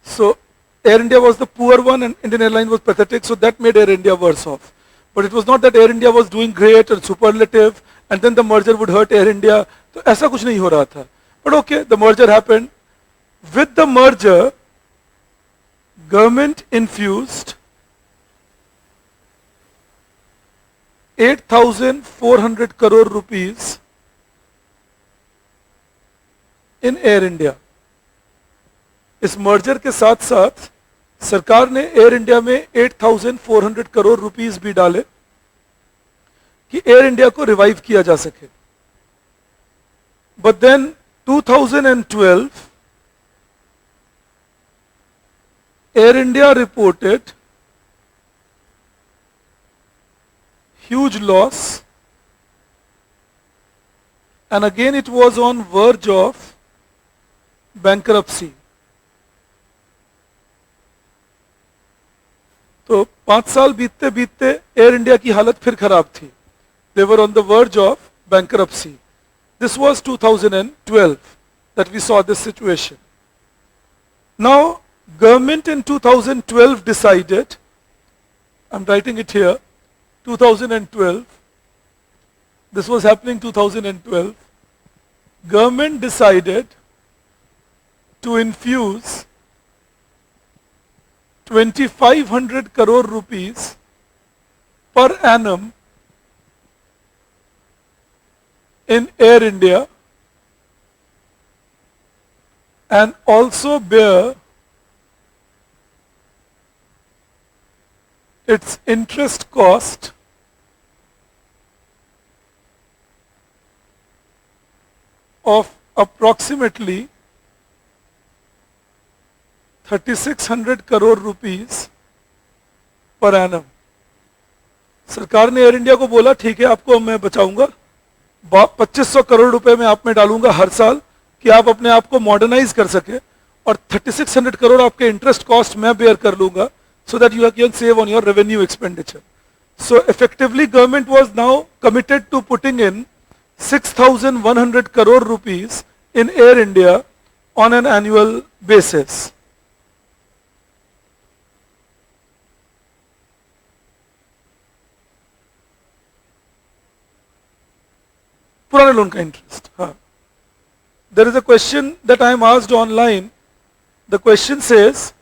So Air India was the poor one and Indian Airlines was pathetic, so that made Air India worse off. But it was not that Air India was doing great and superlative and then the merger would hurt Air India. So ऐसा कुछ नहीं हो रहा था. But okay, the merger happened. With the merger, government infused 8,400 crore rupees in Air India. इस merger के साथ साथ सरकार ने एयर इंडिया में 8,400 करोड़ रुपीस भी डाले कि एयर इंडिया को रिवाइव किया जा सके. But then 2012 air India reported huge loss and again it was on verge of bankruptcy. तो 5 साल बीतते बीतते एयर इंडिया की हालत फिर खराब थी. They were on the verge of bankruptcy. This was 2012 that we saw this situation. Now, government in 2012 decided, I'm writing it here, 2012, this was happening 2012, government decided to infuse 2500 crore rupees per annum in Air India and also bear its interest cost of approximately 3600 crore rupees per annum. सरकार ने air India को बोला ठीक है आपको मैं बचाऊंगा, 2500 करोड़ रुपए मैं आप में डालूंगा हर साल कि आप अपने आप को मॉडर्नाइज कर सके, और 3600 करोड़ आपके इंटरेस्ट कॉस्ट मैं बेयर कर लूंगा, so that you can save on your revenue expenditure. So effectively government was now committed to putting in 6100 crore rupees in Air India on an annual basis. पुराने loan का interest. हाँ. There is a question that I am asked online. The question says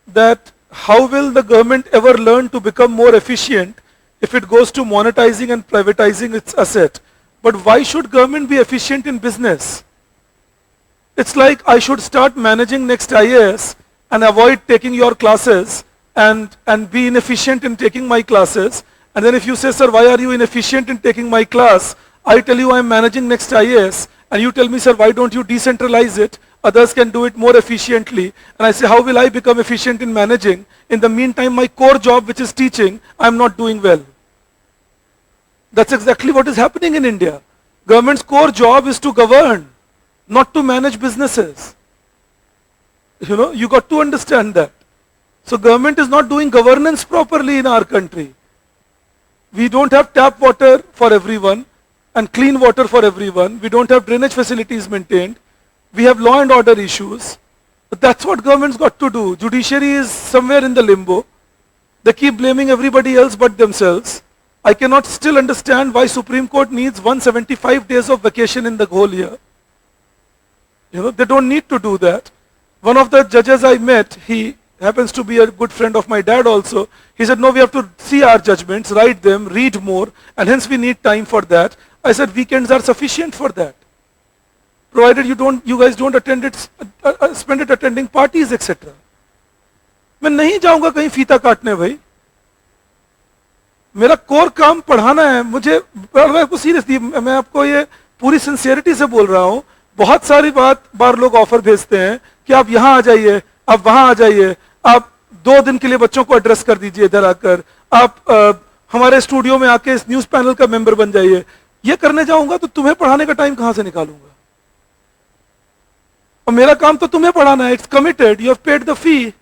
that how will the government ever learn to become more efficient if it goes to monetizing and privatizing its asset? But why should government be efficient in business? It's like I should start managing next IAS and avoid taking your classes and be inefficient in taking my classes. And then if you say, sir, why are you inefficient in taking my class? I tell you I am managing next IAS, and you tell me, sir, why don't you decentralize it? Others can do it more efficiently. And I say, how will I become efficient in managing? In the meantime, my core job, which is teaching, I'm not doing well. That's exactly what is happening in India. Government's core job is to govern, not to manage businesses. You know, you got to understand that. So government is not doing governance properly in our country. We don't have tap water for everyone and clean water for everyone. We don't have drainage facilities maintained. We have law and order issues. But that's what government's got to do. Judiciary is somewhere in the limbo. They keep blaming everybody else but themselves. I cannot still understand why Supreme Court needs 175 days of vacation in the whole year. You know, they don't need to do that. One of the judges I met, he happens to be a good friend of my dad also. He said, no, we have to see our judgments, write them, read more, and hence we need time for that. I said, weekends are sufficient for that. Provided you guys don't attend it, spend it attending parties, etc. मैं नहीं जाऊंगा कहीं फीता काटने भाई. मेरा core काम पढ़ाना है. मुझे आपको सीरियसली मैं आपको ये पूरी सिंसियरिटी से बोल रहा हूं. बहुत सारी बार लोग ऑफर भेजते हैं कि आप यहां आ जाइए, आप वहां आ जाइए, आप 2 दिन के लिए बच्चों को एड्रेस कर दीजिए इधर आकर, आप हमारे स्टूडियो में आके इस न्यूज पैनल का मेंबर बन जाइए. ये करने जाऊंगा तो तुम्हें पढ़ाने का टाइम कहां से निकालूंगा? और मेरा काम तो तुम्हें पढ़ाना है. It's committed, you have paid the fee.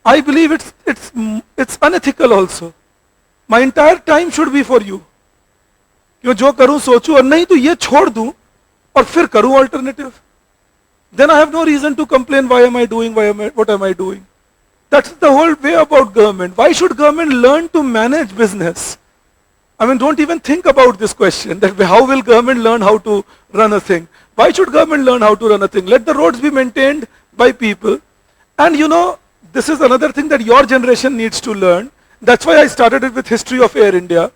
I believe it's unethical also. My entire time should be for you. क्यों जो करूं सोचूं और नहीं तो ये छोड़ दूं और फिर करूं alternative. Then I have no reason to complain. Why am I doing? What am I doing? That's the whole way about government. Why should government learn to manage business? I mean, don't even think about this question. That how will government learn how to run a thing? Why should government learn how to run a thing? Let the roads be maintained by people. And you know, this is another thing that your generation needs to learn. That's why I started it with history of Air India.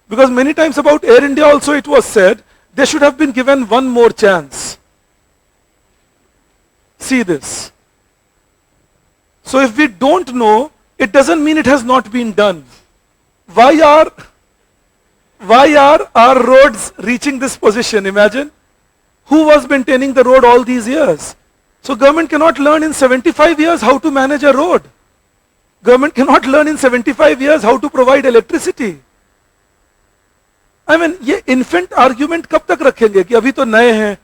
Because many times about Air India also it was said, they should have been given one more chance. See this. So if we don't know, it doesn't mean it has not been done. Why are our roads reaching this position? Imagine. Who was maintaining the road all these years? So government cannot learn in 75 years how to manage a road. Government cannot learn in 75 years how to provide electricity. I mean, ये infant argument कब तक रखेंगे कि अभी तो नए हैं.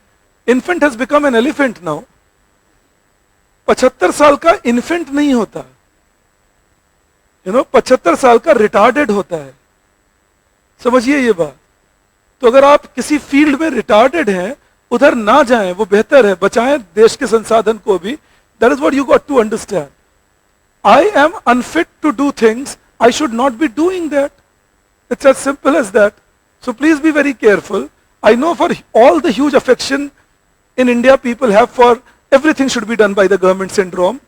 Infant has become an elephant now. 75 साल का इन्फेंट नहीं होता, 75 साल का रिटार्डेड होता है. समझिए ये बात. तो अगर आप किसी फील्ड में रिटार्डेड हैं, उधर ना जाएं, वो बेहतर है. बचाएं देश के संसाधन को भी. That is what you got to understand. I am unfit to do things, I should not be doing that. It's as simple as that. So please be very careful. I know for all the huge affection in India people have for everything should be done by the government syndrome.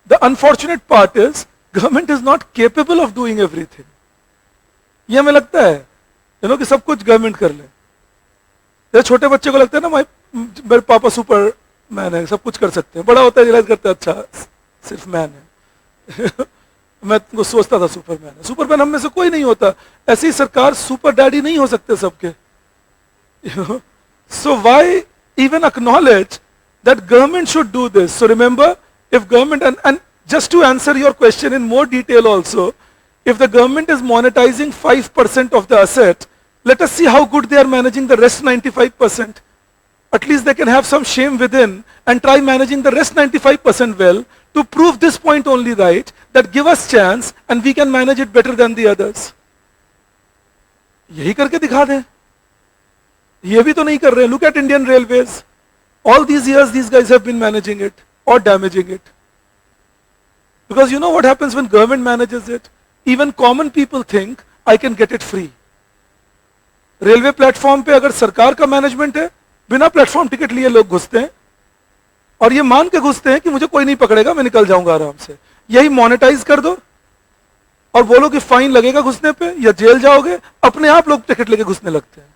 The unfortunate part is government is not capable of doing everything. ये हमें लगता है कि सब कुछ government कर ले. जैसे छोटे बच्चे को लगता है ना मेरे पापा सुपर मैन है, सब कुछ कर सकते हैं. बड़ा होता है रियलाइज करता है अच्छा सिर्फ मैन है. मैं तुमको सोचता था सुपरमैन है. सुपरमैन हम में से कोई नहीं होता. ऐसी ही सरकार सुपर डैडी नहीं हो सकते सबके. So why even acknowledge that government should do this? So remember, if government, and just to answer your question in more detail also, if the government is monetizing 5% of the asset, let us see how good they are managing the rest 95%. At least they can have some shame within and try managing the rest 95% well to prove this point only right, that give us chance and we can manage it better than the others. यही करके दिखा दें. ये भी तो नहीं कर रहे. Look at Indian Railways. All these years these guys have been managing it or damaging it. Because you know what happens when government manages it? Even common people think I can get it free. Railway platform पे अगर सरकार का management है, बिना platform ticket लिए लोग घुसते हैं और ये मान के घुसते हैं कि मुझे कोई नहीं पकड़ेगा, मैं निकल जाऊंगा आराम से. यही मोनेटाइज कर दो और बोलो कि फाइन लगेगा घुसने पे या जेल जाओगे, अपने आप लोग टिकट लेके घुसने लगते हैं.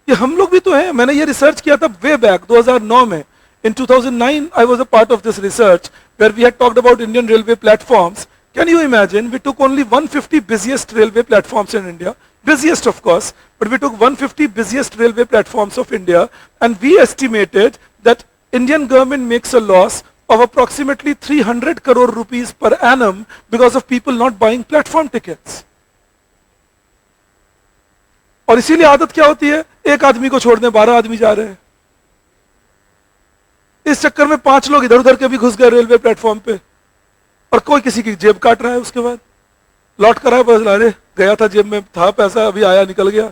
ये हम लोग भी तो हैं. मैंने ये रिसर्च किया था वे बैक 2009 में. In 2009 I was a part of this research where we had talked about Indian railway platforms. Can you imagine? We took only 150 busiest railway platforms in India. Busiest of course, but we took 150 busiest railway platforms of India and we estimated that Indian government makes a loss of approximately 300 crore rupees per annum because of people not buying platform tickets. और इसीलिए आदत क्या होती है, एक आदमी को छोड़ने 12 आदमी जा रहे हैं. इस चक्कर में 5 लोग इधर उधर के भी घुस गए रेलवे प्लेटफॉर्म पे और कोई किसी की जेब काट रहा है. उसके बाद लौट कर आया, बस अरे गया था जेब में था पैसा, अभी आया निकल गया.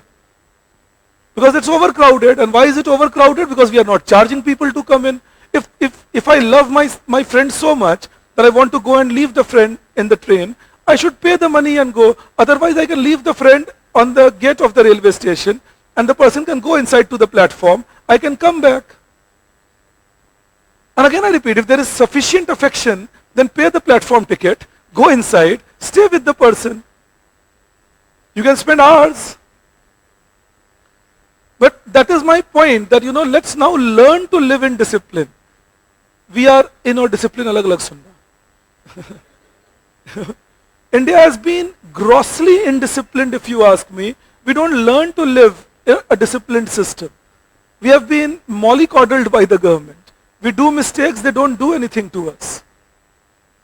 Because it's overcrowded. And why is it overcrowded? Because we are not charging people to come in. If I love my friend so much that I want to go and leave the friend in the train, I should pay the money and go. Otherwise I can leave the friend on the gate of the railway station and the person can go inside to the platform. I can come back. And again I repeat, if there is sufficient affection, then pay the platform ticket, go inside, stay with the person. You can spend hours. But that is my point, that let's now learn to live in discipline. We are discipline alag-alag sunna. India has been grossly indisciplined, if you ask me. We don't learn to live a disciplined system. We have been mollycoddled by the government. We do mistakes, they don't do anything to us.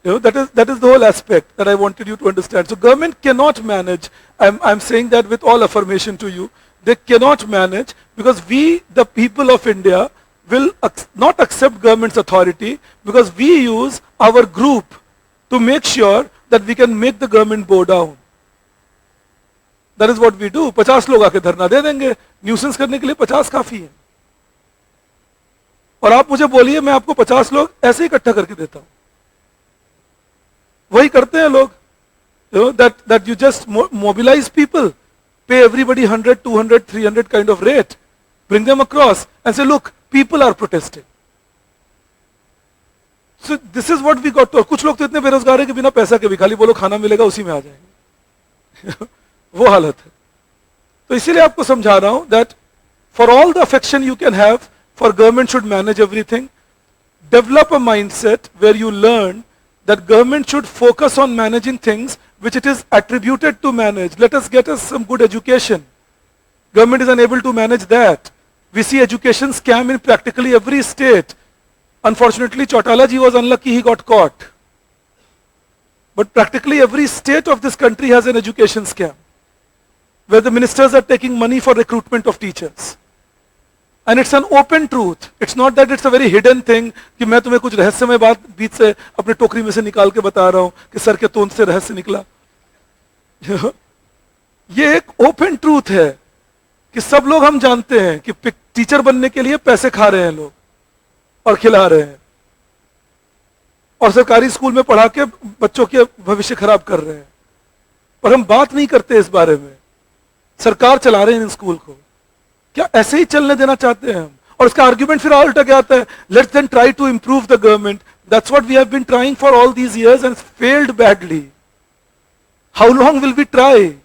That is the whole aspect that I wanted you to understand. So government cannot manage. I'm saying that with all affirmation to you. They cannot manage because we, the people of India, will not accept government's authority because we use our group to make sure that we can make the government bow down. That is what we do. 50 लोग आके धरना दे देंगे. Nuisance करने के लिए 50 काफी है. और आप मुझे बोलिए मैं आपको 50 लोग ऐसे ही इकट्ठा करके देता हूं. वही करते हैं लोग. That you just mobilize people, pay everybody 100, 200, 300 kind of rate, bring them across and say, look, people are protesting. So this is what we got to. कुछ लोग तो इतने बेरोजगार है कि बिना पैसा के भी खाली बोलो खाना मिलेगा उसी में आ जाएंगे. वो हालत है. तो इसीलिए आपको समझा रहा हूं that for all the affection you can have for government should manage everything, develop a mindset where you learn that government should focus on managing things which it is attributed to manage. Let us get us some good education. Government is unable to manage that. We see education scam in practically every state. Unfortunately, Chautala ji was unlucky, he got caught. But practically every state of this country has an education scam. where the ministers are taking money for recruitment of teachers. And it's an open truth. It's not that it's a very hidden thing कि मैं तुम्हें कुछ रहस्यमय बात बीच से अपने टोकरी में से निकाल के बता रहा हूं कि सर के तोंद से रहस्य निकला. ये एक ओपन ट्रूथ है कि सब लोग हम जानते हैं कि टीचर बनने के लिए पैसे खा रहे हैं लोग और खिला रहे हैं और सरकारी स्कूल में पढ़ा के बच्चों के भविष्य खराब कर रहे हैं. पर हम बात नहीं करते इस बारे में. सरकार चला रहे हैं इन स्कूल को. क्या ऐसे ही चलने देना चाहते हैं हम? और इसका आर्ग्यूमेंट फिर उल्टा क्या आता है? Let's then try to improve the government. That's what we have been trying for all these years and failed badly. How long will we try?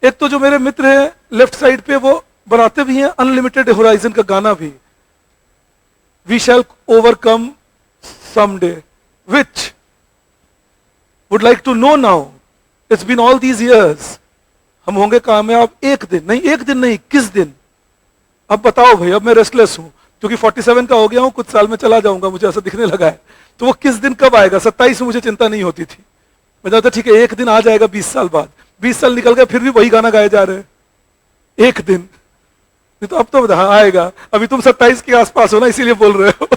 एक तो जो मेरे मित्र हैं लेफ्ट साइड पे वो बनाते भी हैं अनलिमिटेड होराइजन का गाना भी. We shall overcome someday, which would like to know now. It's been all these years. हम होंगे कामयाब एक दिन नहीं, किस दिन? अब बताओ भाई. अब मैं रेस्टलेस हूं क्योंकि 47 का हो गया हूं, कुछ साल में चला जाऊंगा, मुझे ऐसा दिखने लगा है. तो वो किस दिन कब आएगा? 27 में मुझे चिंता नहीं होती थी. मैं जानता ठीक है एक दिन आ जाएगा 20 साल बाद. 20 साल निकल गए फिर भी वही गाना गाए जा रहे हैं. एक दिन नहीं तो अब तो आएगा. अभी तुम 27 के आसपास हो ना, इसीलिए बोल रहे हो.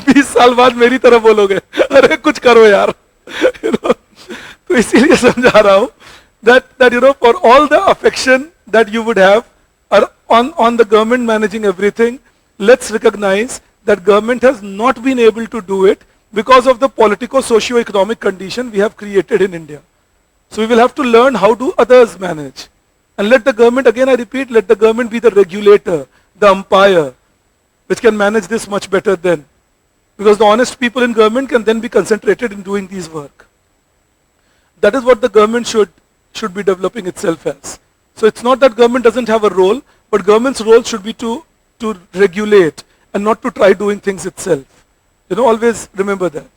20 साल बाद मेरी तरह बोलोगे अरे कुछ करो यार. तो इसीलिए समझा रहा हूं that you know, for all the affection that you would have on the government managing everything, let's recognize that government has not been able to do it because of the politico-socio-economic condition we have created in India. So we will have to learn how do others manage. And let the government, again I repeat, let the government be the regulator, the umpire, which can manage this much better than. Because the honest people in government can then be concentrated in doing these work. That is what the government should be developing itself as. So it's not that government doesn't have a role, but government's role should be to regulate and not to try doing things itself. You know, always remember that.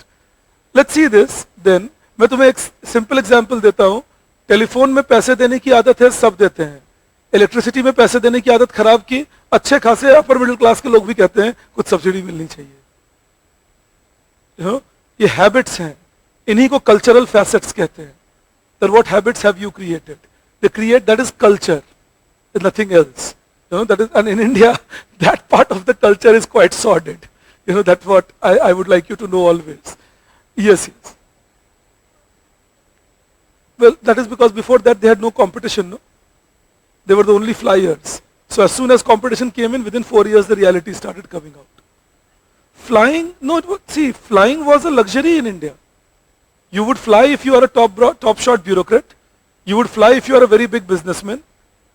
Let's see this then. मैं तुम्हें एक simple example देता हूं. Telephone में पैसे देने की आदत है, सब देते हैं. इलेक्ट्रिसिटी में पैसे देने की आदत खराब की, अच्छे खासे अपर मिडिल क्लास के लोग भी कहते हैं कुछ सब्सिडी मिलनी चाहिए. ये हैबिट्स हैं, इन्हीं को कल्चरल फैसेट्स कहते हैं. Then what habits have you created? They create, that is culture, nothing else. That is, and in India, that part of the culture is quite sordid. That's what I would like you to know always. Yes. Well, that is because before that they had no competition, no? They were the only flyers. So as soon as competition came in, within 4 years the reality started coming out. Flying, flying was a luxury in India. You would fly if you are a top-shot bureaucrat. You would fly if you are a very big businessman.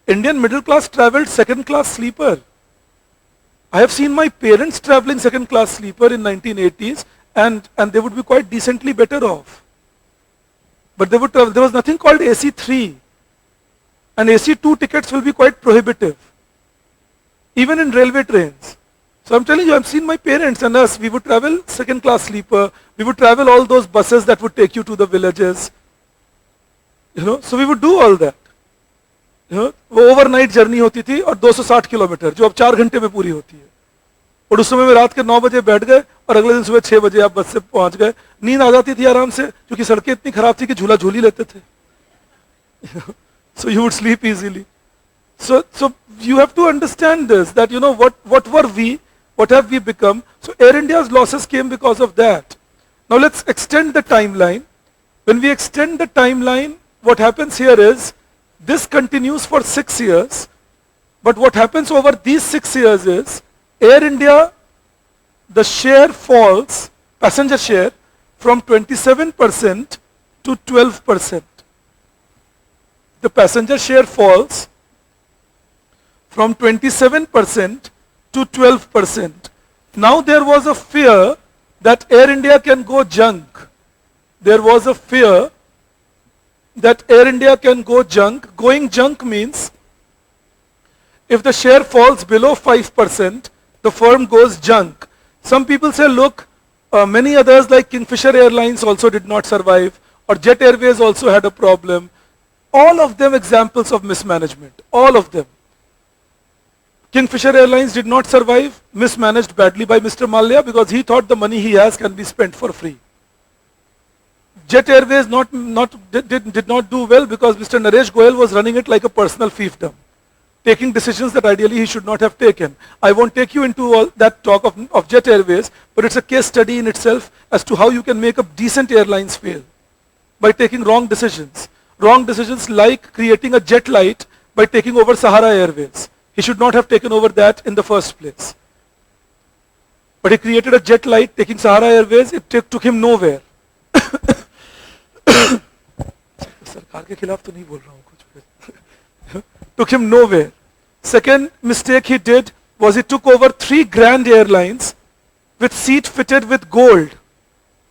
Indian middle class traveled second class sleeper. I have seen my parents traveling second class sleeper in 1980s and they would be quite decently better off. But they would travel. There was nothing called AC3. And AC2 tickets will be quite prohibitive. Even in railway trains. So I'm telling you, I've seen my parents and us, we would travel second class sleeper, we would travel all those buses that would take you to the villages. So we would do all that. वो overnight journey होती थी और 260 kilometre जो अब 4 घंटे में पूरी होती है. और उस समय में रात के 9 बजे बैठ गए और अगले दिन सुबह 6 बजे आप बस से पहुंच गए. नींद आ जाती थी आराम से क्योंकि सड़कें इतनी खराब थी कि झूला झूल ही लेते थे. So you would sleep easily. So you have to understand this, that what were we, what have we become. So Air India's losses came because of that. Now let's extend the timeline. When we extend the timeline, what happens here is this continues for 6 years. But what happens over these 6 years is Air India, the share falls, passenger share, from 27% to 12%. The passenger share falls from 27% to 12%. Now there was a fear that Air India can go junk. There was a fear that Air India can go junk. Going junk means if the share falls below 5%, the firm goes junk. Some people say, look, many others like Kingfisher Airlines also did not survive, or Jet Airways also had a problem. All of them examples of mismanagement, all of them. Kingfisher Airlines did not survive, mismanaged badly by Mr. Malia because he thought the money he has can be spent for free. Jet Airways did not do well because Mr. Naresh Goyal was running it like a personal fiefdom, taking decisions that ideally he should not have taken. I won't take you into all that talk of Jet Airways, but it's a case study in itself as to how you can make a decent airlines fail by taking wrong decisions. Wrong decisions like creating a jet light by taking over Sahara Airways. He should not have taken over that in the first place. But he created a jet light taking Sahara Airways. It took him nowhere. सरकार के खिलाफ तो नहीं बोल रहा हूँ कुछ. Took him nowhere. Second mistake he did was he took over 3 grand airlines with seat fitted with gold.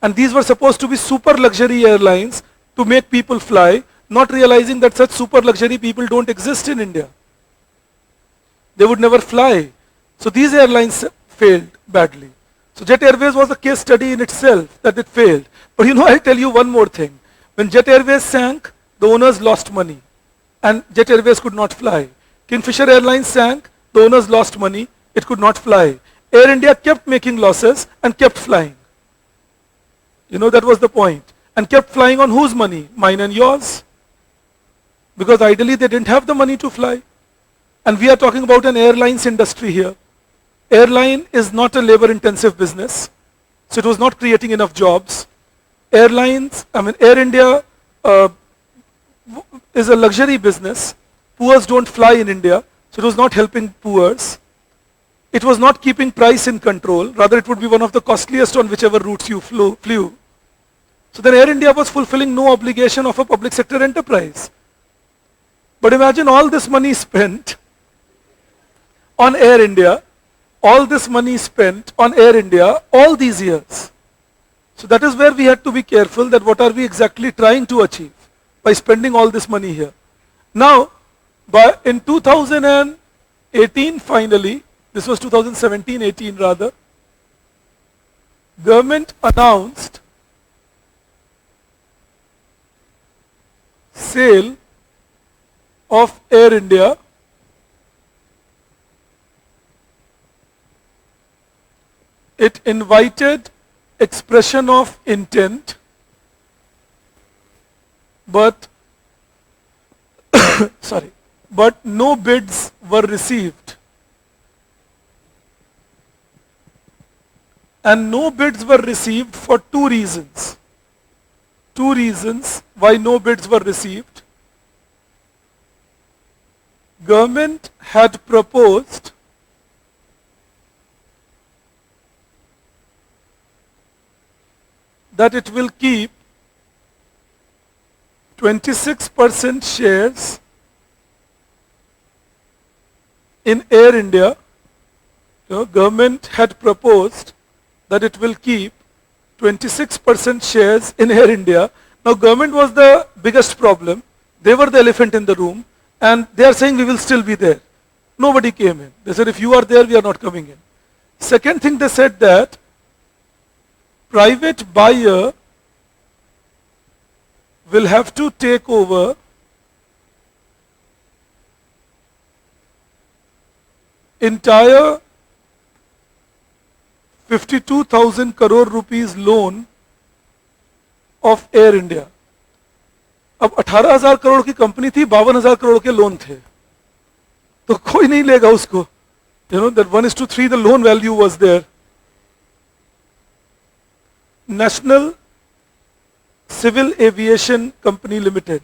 And these were supposed to be super luxury airlines to make people fly, not realizing that such super luxury people don't exist in India. They would never fly. So these airlines failed badly. So Jet Airways was a case study in itself that it failed. But you know, I'll tell you one more thing. When Jet Airways sank, the owners lost money and Jet Airways could not fly. Kingfisher Airlines sank, the owners lost money, it could not fly. Air India kept making losses and kept flying. You know, that was the point. And kept flying on whose money? Mine and yours. Because ideally they didn't have the money to fly. And we are talking about an airlines industry here. Airline is not a labor intensive business. So it was not creating enough jobs. Airlines, Air India is a luxury business. Poors don't fly in India. So it was not helping poors. It was not keeping price in control. Rather it would be one of the costliest on whichever routes you flew. So then Air India was fulfilling no obligation of a public sector enterprise. But imagine all this money spent on Air India, all this money spent on Air India all these years. So that is where we had to be careful that what are we exactly trying to achieve by spending all this money here. Now, in 2018 finally, this was 2017-18 rather, government announced sale of Air India it invited expression of intent, but but no bids were received. And no bids were received for 2 reasons. 2 reasons why no bids were received. Government had proposed that it will keep 26% shares in Air India. Government had proposed that it will keep 26% shares in Air India. Now government was the biggest problem. They were the elephant in the room and they are saying we will still be there. Nobody came in. They said if you are there, we are not coming in. Second thing they said that private buyer will have to take over entire 52,000 crore rupees loan of Air India. अब 18,000 करोड़ की company थी, 52,000 करोड़ के loan थे, तो कोई नहीं लेगा उसको. You know that 1:3 the loan value was there. National Civil Aviation Company Limited.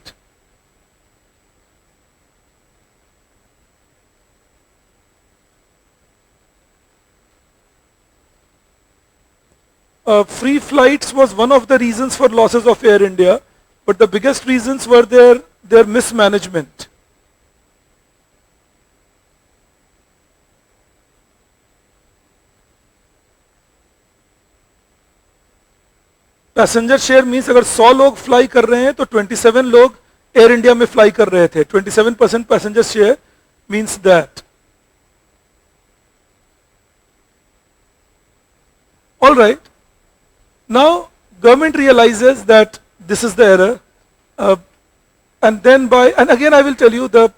Free flights was one of the reasons for losses of Air India, but the biggest reasons were their mismanagement. Passenger share means अगर 100 लोग fly कर रहे हैं तो 27 लोग air India में fly कर रहे थे. 27% passenger share means that. All right. Now government realizes that this is the error, and then and again I will tell you the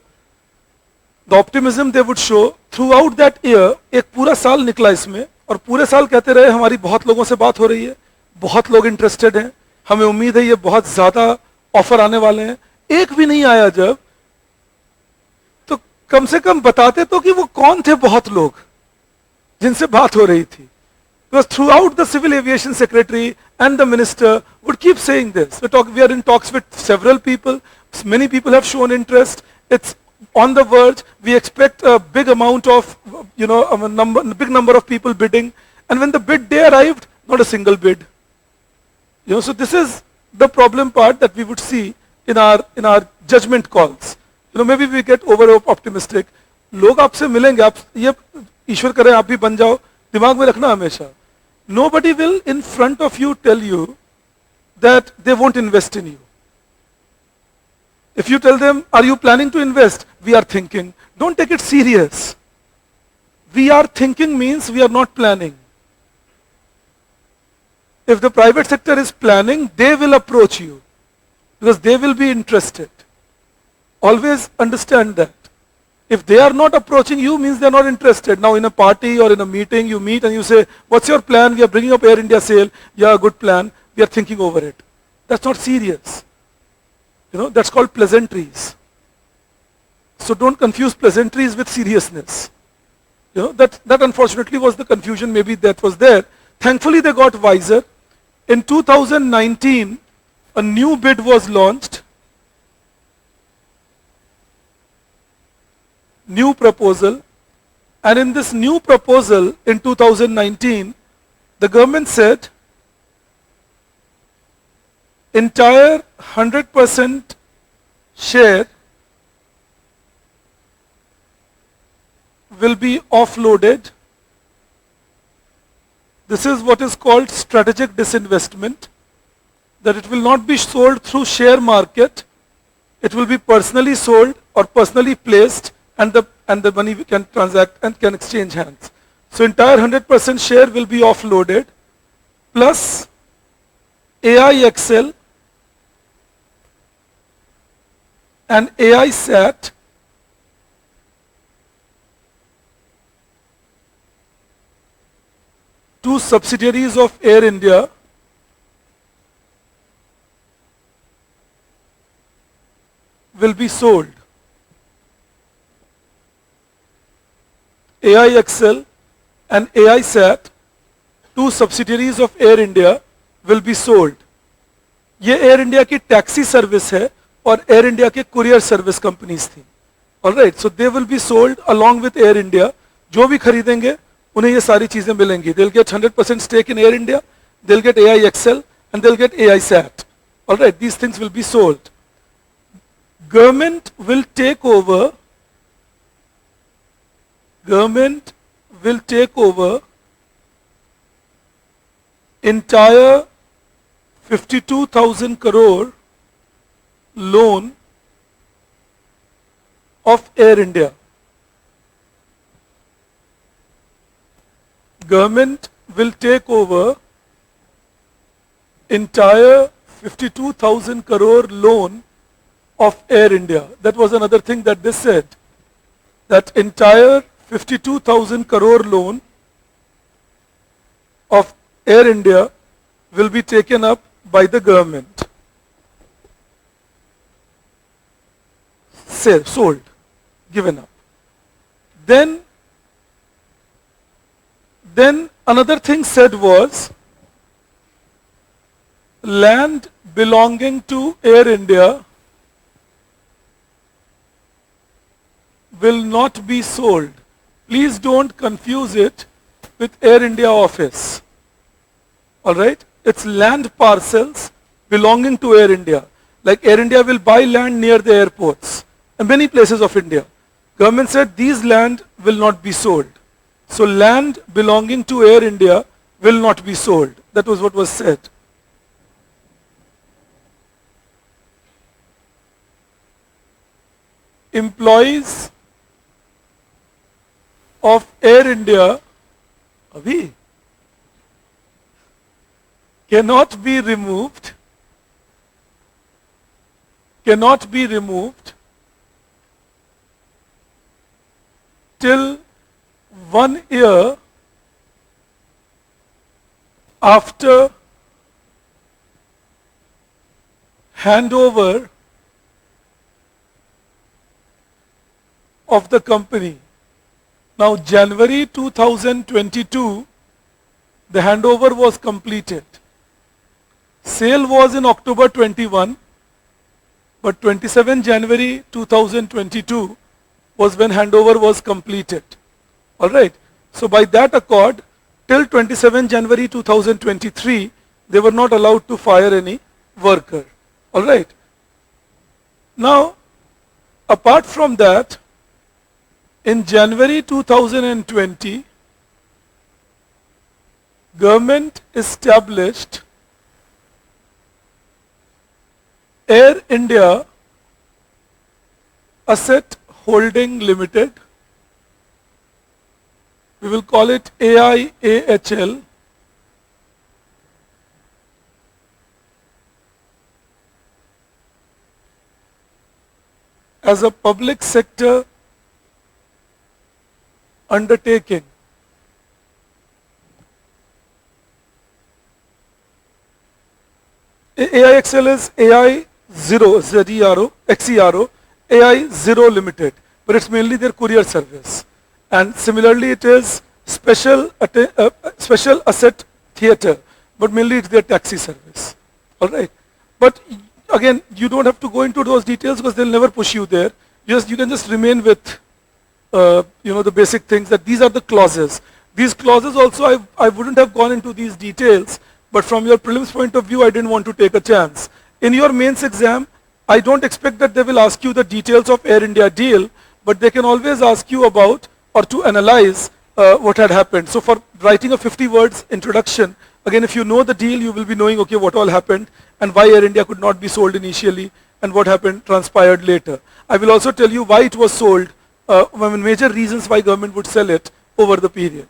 optimism they would show throughout that year. एक पूरा साल निकला इसमें और पूरे साल कहते रहे हमारी बहुत लोगों से बात हो रही है, बहुत लोग इंटरेस्टेड हैं, हमें उम्मीद है ये बहुत ज्यादा ऑफर आने वाले हैं, एक भी नहीं आया जब, तो कम से कम बताते तो कि वो कौन थे बहुत लोग जिनसे बात हो रही थी. Because throughout the civil aviation secretary and the minister would keep saying this. We are in talks with several people. Many people have shown interest. It's on the verge. We expect a big amount of, a big number of people bidding. And when the bid day arrived, not a single bid. So this is the problem part that we would see in our judgment calls. Maybe we get over optimistic. लोग आपसे मिलेंगे, आप ये ईश्वर करें आप भी बन जाओ, दिमाग में रखना हमेशा. Nobody will in front of you tell you that they won't invest in you. If you tell them, are you planning to invest? We are thinking. Don't take it serious. We are thinking means we are not planning. If the private sector is planning, they will approach you because they will be interested. Always understand that. If they are not approaching you, means they are not interested. Now in a party or in a meeting, you meet and you say, what's your plan? We are bringing up Air India sale. Yeah, good plan. We are thinking over it. That's not serious. That's called pleasantries. So don't confuse pleasantries with seriousness. That unfortunately was the confusion maybe that was there. Thankfully they got wiser. In 2019, a new bid was launched. New proposal, and in this new proposal in 2019, the government said entire 100% share will be offloaded. This is what is called strategic disinvestment, that it will not be sold through share market, it will be personally sold or personally placed, and the money we can transact and can exchange hands. So entire 100% share will be offloaded, plus AIXL and AISAT two subsidiaries of Air India will be sold. AIXL and AISAT, two subsidiaries of Air India, will be sold. ये Air India की taxi service है और Air India के courier service companies थी. Alright, so they will be sold along with Air India. जो भी खरीदेंगे उन्हें ये सारी चीजें मिलेंगी. They'll get 100% stake in Air India, they'll get AIXL and they'll get AISAT. Alright, these things will be sold. Government will take over entire 52,000 crore loan of Air India. Government will take over entire 52,000 crore loan of Air India. That was another thing that they said, that entire 52,000 crore loan of Air India will be taken up by the government. Sold, given up. Then another thing said was, land belonging to Air India will not be sold. Please don't confuse it with Air India office. Alright? It's land parcels belonging to Air India. Like Air India will buy land near the airports and many places of India. Government said these land will not be sold. So land belonging to Air India will not be sold. That was what was said. Employees of Air India cannot be removed till 1 year after handover of the company. Now January 2022, the handover was completed. Sale was in October 21, but 27 January 2022 was when handover was completed. Alright, so by that accord, till 27 January 2023, they were not allowed to fire any worker. Alright. Now, apart from that, in January 2020, government established Air India Asset Holding Limited. We will call it AIAHL. As a public sector undertaking. AIXL is XERO, AI Zero Limited, but it's mainly their courier service. And similarly, it is special asset theater, but mainly it's their taxi service. All right. But again, you don't have to go into those details because they'll never push you there. You can just remain with the basic things that these are the clauses. These clauses also, I wouldn't have gone into these details, but from your prelims point of view, I didn't want to take a chance. In your mains exam, I don't expect that they will ask you the details of Air India deal, but they can always ask you about or to analyze what had happened. So for writing a 50 words introduction, again, if you know the deal, you will be knowing, okay, what all happened and why Air India could not be sold initially and what happened transpired later. I will also tell you why it was sold, major reasons why government would sell it over the period.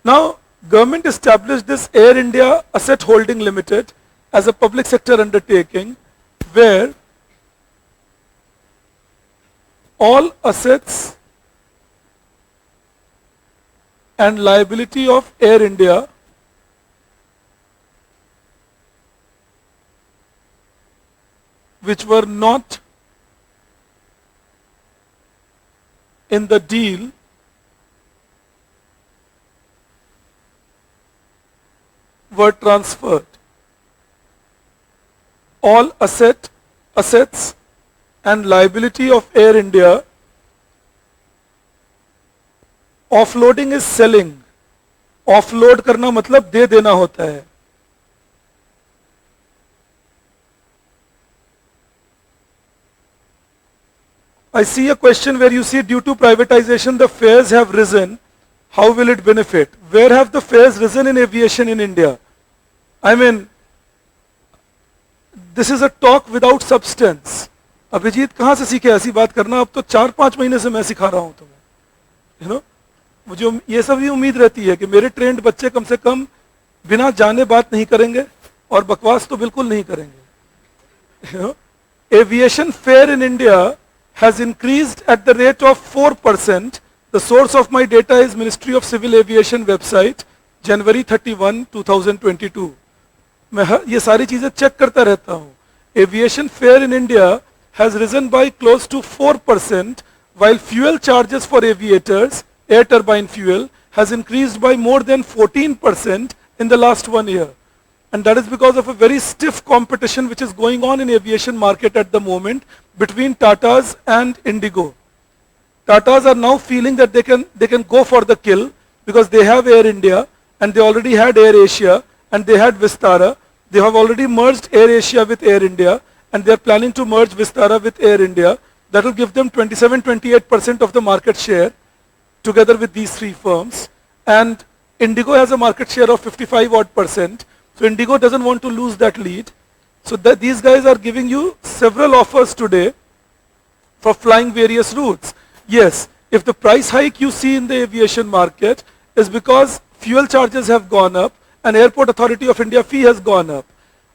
Now, government established this Air India Asset Holding Limited as a public sector undertaking where all assets and liability of Air India which were not in the deal were transferred. All assets and liability of Air India. Offloading is selling. Offload करना मतलब दे देना होता है. I see a question where you see due to privatization the fares have risen. How will it benefit? Where have the fares risen in aviation in India? I mean, this is a talk without substance. Abhijit कहाँ से सीखे ऐसी बात करना? अब तो 4-5 महीने से मैं सिखा रहा हूँ तुम्हें. मुझे ये सब भी उम्मीद रहती है कि मेरे ट्रेंड बच्चे कम से कम बिना जाने बात नहीं करेंगे और बकवास तो बिल्कुल नहीं करेंगे. Aviation fare in India has increased at the rate of 4%. The source of my data is Ministry of Civil Aviation website, January 31, 2022. मैं ये सारी चीजें चेक करता रहता हूँ. Aviation fare in India has risen by close to 4%, while fuel charges for aviators, air turbine fuel, has increased by more than 14% in the last 1 year. And that is because of a very stiff competition which is going on in aviation market at the moment between Tatas and Indigo. Tatas are now feeling that they can go for the kill because they have Air India and they already had Air Asia and they had Vistara. They have already merged Air Asia with Air India and they are planning to merge Vistara with Air India. That will give them 27-28% of the market share together with these three firms. And Indigo has a market share of 55%. So Indigo doesn't want to lose that lead. So these guys are giving you several offers today for flying various routes. Yes, if the price hike you see in the aviation market is because fuel charges have gone up and Airport Authority of India fee has gone up.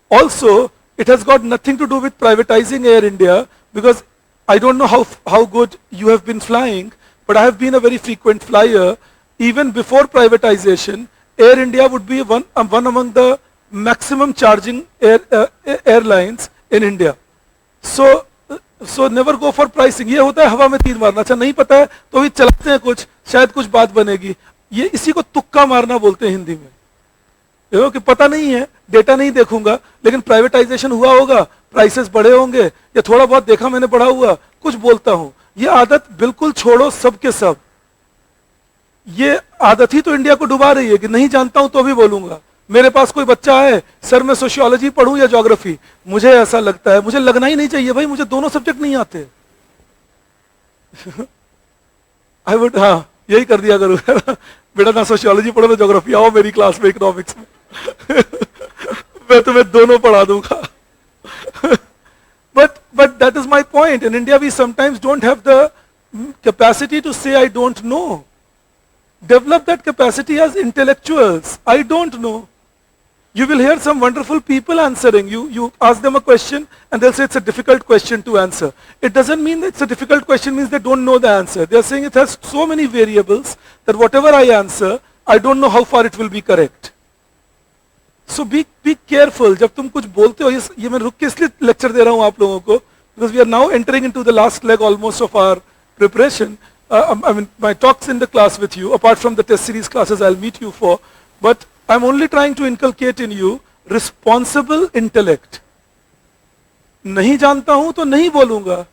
Also, it has got nothing to do with privatizing Air India because I don't know how good you have been flying, but I have been a very frequent flyer. Even before privatization, Air India would be one among the maximum charging airlines in India. So never go for pricing. ये होता है हवा में तीर मारना, अच्छा नहीं पता है तो भी चलाते हैं कुछ, शायद कुछ बात बनेगी, ये इसी को तुक्का मारना बोलते हैं हिंदी में। देखो कि पता नहीं है, डेटा नहीं देखूंगा, लेकिन प्राइवेटाइजेशन हुआ होगा, प्राइसेस बढ़े होंगे, या थोड़ा बहुत देखा मैंने बढ़ा हुआ, कुछ बोलता हूं। ये आदत बिल्कुल छोड़ो, सब के सब। ये आदत ही तो इंडिया को डुबा रही है कि नहीं जानता हूं तो भी बोलूंगा। मेरे पास कोई बच्चा है, सर मैं सोशियोलॉजी पढ़ूं या ज्योग्राफी, मुझे ऐसा लगता है, मुझे लगना ही नहीं चाहिए भाई, मुझे दोनों सब्जेक्ट नहीं आते। आई वुड, हाँ यही कर दिया करूँ बेटा ना सोशियोलॉजी पढ़ो ना ज्योग्राफी, आओ मेरी क्लास में इकोनॉमिक्स में मैं तुम्हें दोनों पढ़ा दूंगा। but that is my point. In India we sometimes don't have the capacity to say I don't know. Develop that capacity as intellectuals. I don't know. You will hear some wonderful people answering. You ask them a question and they'll say it's a difficult question to answer. It doesn't mean that it's a difficult question means they don't know the answer. They're saying it has so many variables that whatever I answer, I don't know how far it will be correct. So be careful. जब तुम कुछ बोलते हो, ये मैं रुक के इसलिए लेक्चर दे रहा हूँ आप लोगों को, because we are now entering into the last leg almost of our preparation. I mean, my talks in the class with you, apart from the test series classes I'll meet you for, but I'm only trying to inculcate in you responsible intellect. नहीं जानता हूं तो नहीं बोलूंगा,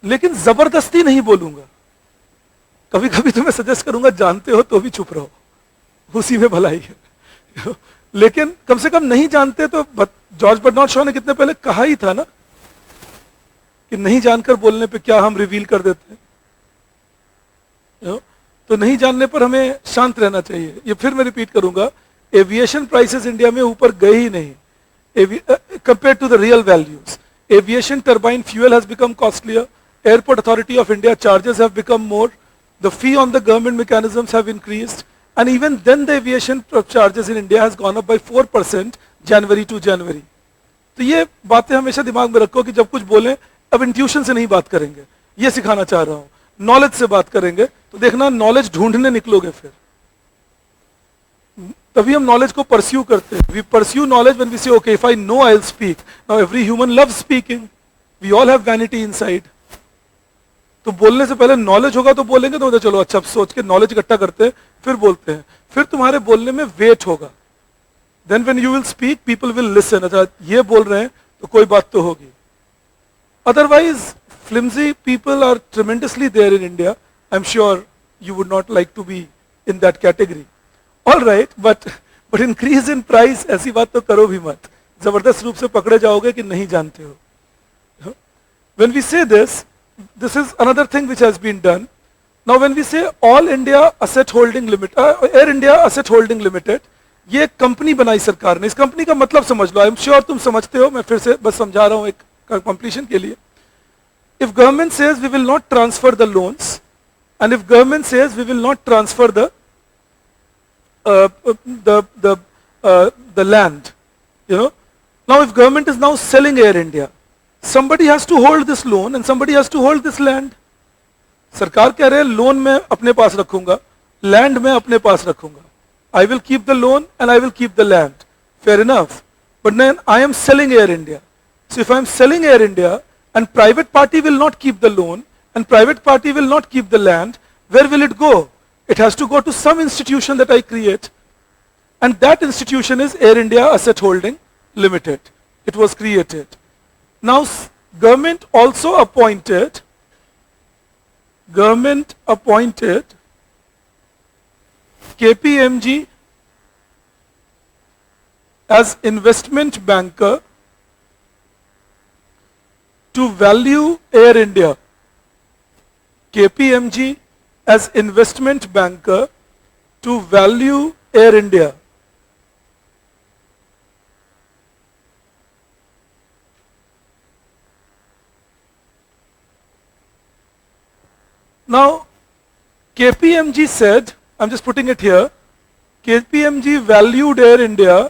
लेकिन जबरदस्ती नहीं बोलूंगा। कभी कभी तुम्हें सजेस्ट करूंगा जानते हो तो भी चुप रहो, उसी में भलाई है। लेकिन कम से कम नहीं जानते तो, जॉर्ज बर्नार्ड शॉ ने कितने पहले कहा ही था ना कि नहीं जानकर बोलने पे क्या हम रिवील कर देते हैं। तो नहीं जानने पर हमें शांत रहना चाहिए। ये फिर मैं रिपीट करूंगा, एविएशन प्राइसेस इंडिया में ऊपर गए ही नहीं compare to the real values. Aviation turbine fuel has become costlier, airport authority of India charges have become more, the fee on the government mechanisms have increased, and even then the aviation charges in India has gone up by 4% January to January. तो ये बातें हमेशा दिमाग में रखो कि जब कुछ बोलें, अब इंट्यूशन से नहीं बात करेंगे, ये सिखाना चाह रहा हूं, नॉलेज से बात करेंगे। तो देखना नॉलेज ढूंढने निकलोगे, फिर तभी हम नॉलेज को परस्यू करते हैं। We pursue knowledge when we say okay if I know I will speak. Now every human loves speaking, we all have vanity inside. तो बोलने से पहले नॉलेज होगा तो बोलेंगे, तो चलो अच्छा सोच के नॉलेज इकट्ठा करते हैं फिर बोलते हैं, फिर तुम्हारे बोलने में वेट होगा। Then when you will speak people will listen, अच्छा ये बोल रहे हैं तो कोई बात तो होगी। Otherwise flimsy people are tremendously there in India. I am sure you would not like to be in that category. All right, but increase in price ऐसी बात तो करो भी मत, जबरदस्त रूप से पकड़े जाओगे कि नहीं जानते हो। व्हेन वी से this is another thing which has been done. Now when we say All India Asset Holding Limited, Air India Asset Holding Limited, ये एक कंपनी बनाई सरकार ने। इस कंपनी का मतलब समझ लो, आई एम श्योर तुम समझते हो, मैं फिर से बस समझा रहा हूं एक कंप्लीशन के लिए। If government says we will not transfer the loans, and if government says we will not transfer the land, you know, now if government is now selling Air India, somebody has to hold this loan and somebody has to hold this land. सरकार कह रहे हैं loan मैं अपने पास रखूंगा, land मैं अपने पास रखूंगा। I will keep the loan and I will keep the land. Fair enough. But then I am selling Air India. So if I am selling Air India and private party will not keep the loan and private party will not keep the land, where will it go? It has to go to some institution that I create. And that institution is Air India Asset Holding Limited. It was created. Now government also appointed KPMG as investment banker to value Air India. KPMG as investment banker to value Air India. Now, KPMG said, I'm just putting it here, KPMG valued Air India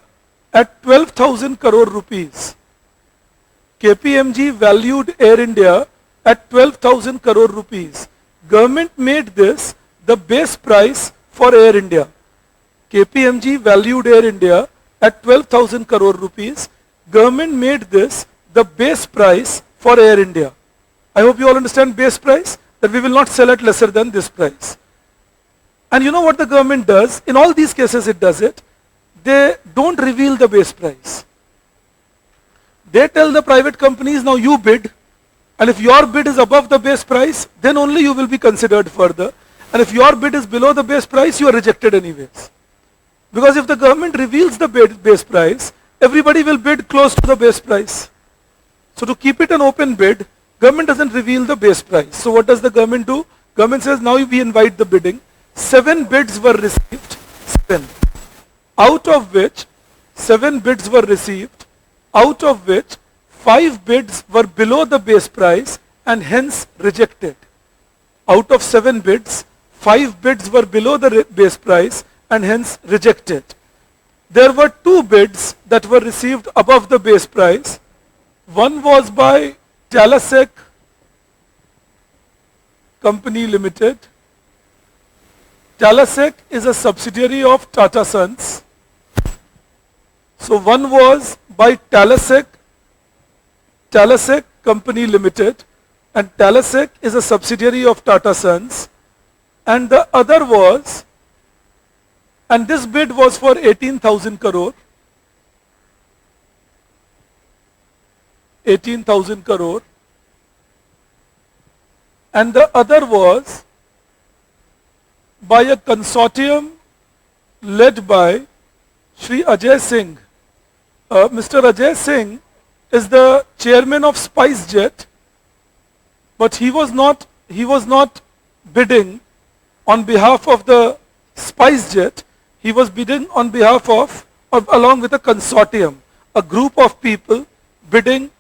at 12,000 crore rupees. KPMG valued Air India at 12,000 crore rupees. Government made this the base price for Air India. KPMG valued Air India at 12,000 crore rupees. Government made this the base price for Air India. I hope you all understand base price, that we will not sell at lesser than this price. And you know what the government does? In all these cases it does it. They don't reveal the base price. They tell the private companies, now you bid, and if your bid is above the base price, then only you will be considered further. And if your bid is below the base price, you are rejected anyways. Because if the government reveals the base price, everybody will bid close to the base price. So to keep it an open bid, government doesn't reveal the base price. So what does the government do? Government says, now we invite the bidding. 7 bids were received. 7. Out of which 7 bids were received, out of which 5 bids were below the base price and hence rejected. Out of 7 bids, 5 bids were below the base price and hence rejected. There were 2 bids that were received above the base price. One was by Temasek Company Limited. Temasek is a subsidiary of Tata Sons. So one was by Temasek Company Limited, and Temasek is a subsidiary of Tata Sons, and the other was, and this bid was for 18,000 crore. 18,000 crore. And the other was by a consortium led by Shri Ajay Singh. Mr. Ajay Singh is the chairman of SpiceJet, but he was not bidding on behalf of the SpiceJet. He was bidding on behalf of along with a consortium, a group of people bidding,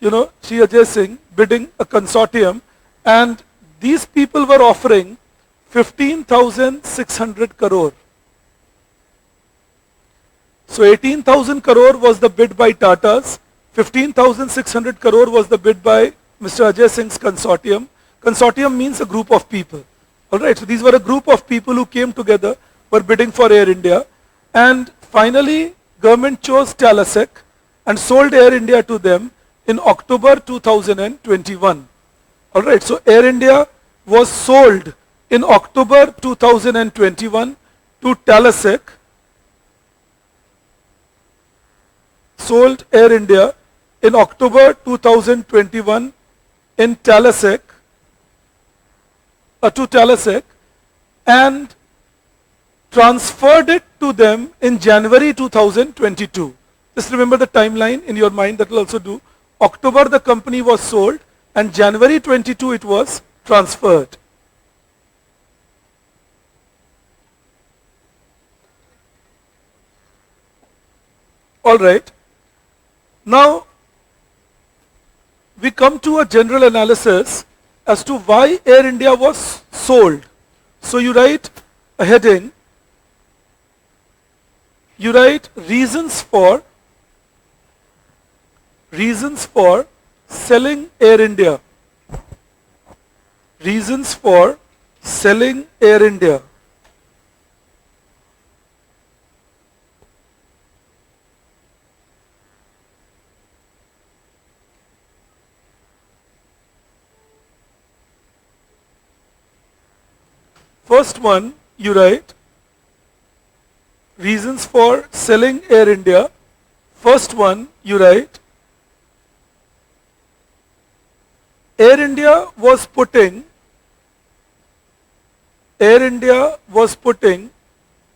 Shri Ajay Singh bidding a consortium, and these people were offering 15,600 crore. So 18,000 crore was the bid by Tata's, 15,600 crore was the bid by Mr. Ajay Singh's consortium. Consortium means a group of people. Alright, so these were a group of people who came together, were bidding for Air India, and finally government chose Temasek and sold Air India to them in October 2021. Alright, so Air India was sold in October 2021 to Temasek. Sold Air India in October 2021 in Temasek, to Temasek, and transferred it to them in January 2022. Just remember the timeline in your mind, that will also do. October the company was sold and January 22 it was transferred. Alright. Now, we come to a general analysis as to why Air India was sold. So you write a heading, you write reasons for selling Air India. Reasons for selling Air India. First one, you write reasons for selling Air India. First one, you write Air India was putting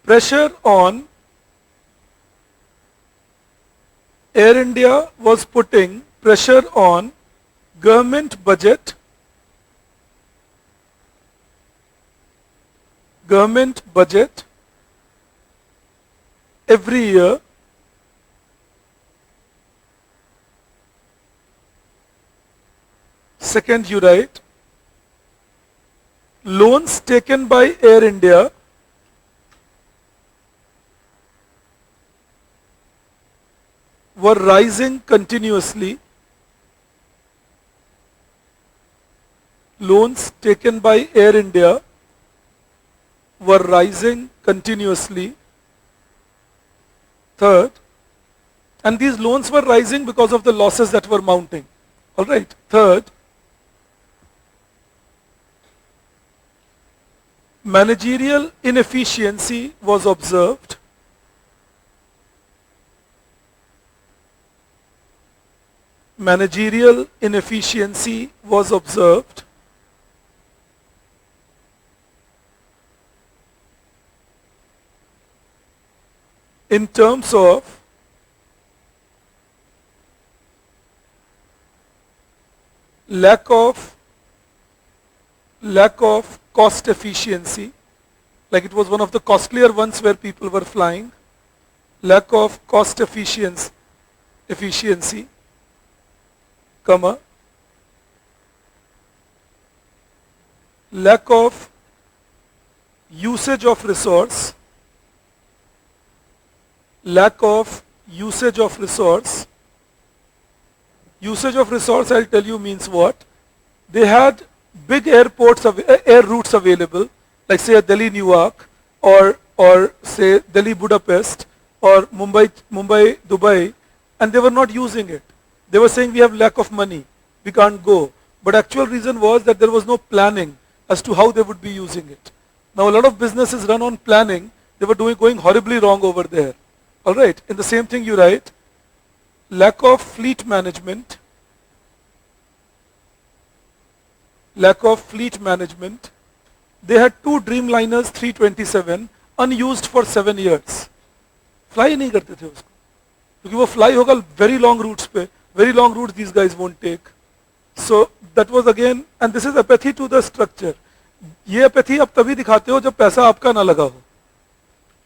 pressure on government budget every year. Second, you write loans taken by Air India were rising continuously. Loans taken by Air India were rising continuously. Third, And these loans were rising because of the losses that were mounting. All right. Third, managerial inefficiency was observed. Managerial inefficiency was observed. In terms of lack of cost efficiency, like it was one of the costlier ones where people were flying. Lack of cost efficiency, comma, lack of usage of resource, lack of usage of resource. Usage of resource, I'll tell you, means what? They had big airports, air routes available, like say a Delhi Newark, or say Delhi Budapest, or Mumbai Dubai, and they were not using it. They were saying we have lack of money, we can't go. But actual reason was that there was no planning as to how they would be using it. Now a lot of businesses run on planning. They were going horribly wrong over there. All right. In the same thing you write, lack of fleet management. Lack of fleet management. They had 2 Dreamliners 327 unused for 7 years. Fly नहीं करते थे उसको, क्योंकि वो fly होगा very long routes पे. Very long routes these guys won't take. So that was again, and this is apathy to the structure. ये apathy आप तभी दिखाते हो जब पैसा आपका ना लगा हो.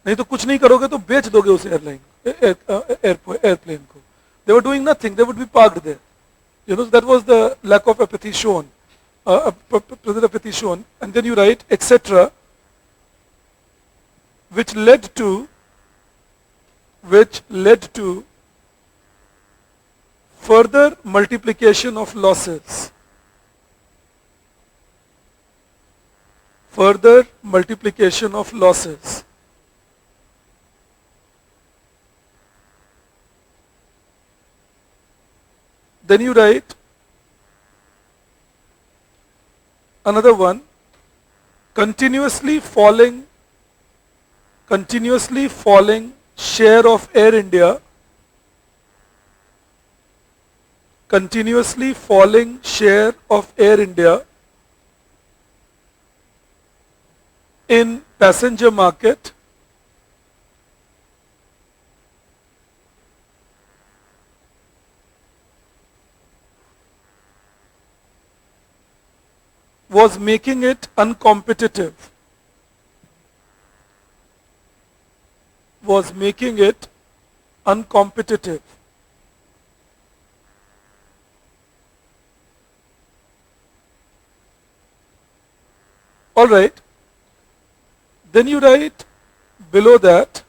नहीं तो कुछ नहीं करोगे तो बेच दोगे उस airplane को. They were doing nothing. They would be parked there. You know, that was the lack of apathy shown. Present apathy shown. And then you write, etc., which led to further multiplication of losses. Further multiplication of losses. Then you write another one, continuously falling share of Air India, continuously falling share of Air India in passenger market was making it uncompetitive. Was making it uncompetitive. All right. Then you write below that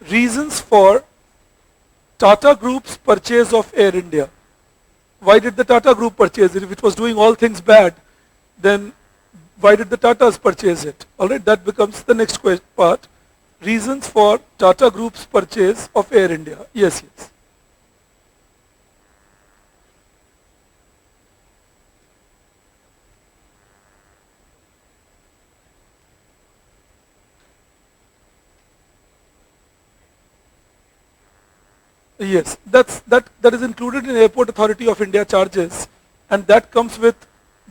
reasons for Tata Group's purchase of Air India. Why did the Tata Group purchase it? If it was doing all things bad, then why did the Tatas purchase it? All right, that becomes the next part. Reasons for Tata Group's purchase of Air India. Yes, yes. Yes, that is included in Airport Authority of India charges, and that comes with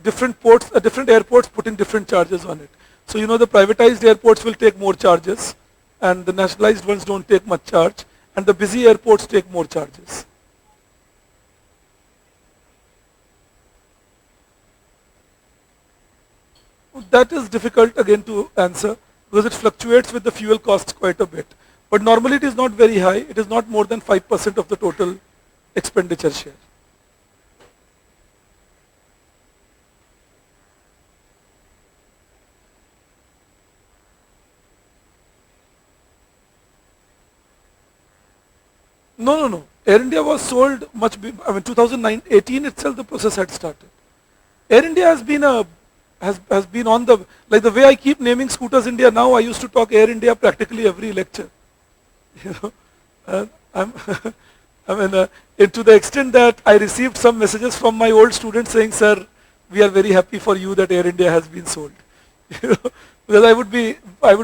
different ports, different airports putting different charges on it. So you know the privatized airports will take more charges, and the nationalized ones don't take much charge, and the busy airports take more charges. That is difficult again to answer because it fluctuates with the fuel costs quite a bit. But normally it is not very high. It is not more than 5% of the total expenditure share. No. Air India was sold much, 2018 itself the process had started. Air India has been on the way I keep naming Scooters India now, I used to talk Air India practically every lecture. You know, I'm, I mean, to the extent that I received some messages from my old students saying, "Sir, we are very happy for you that Air India has been sold." You know, because I would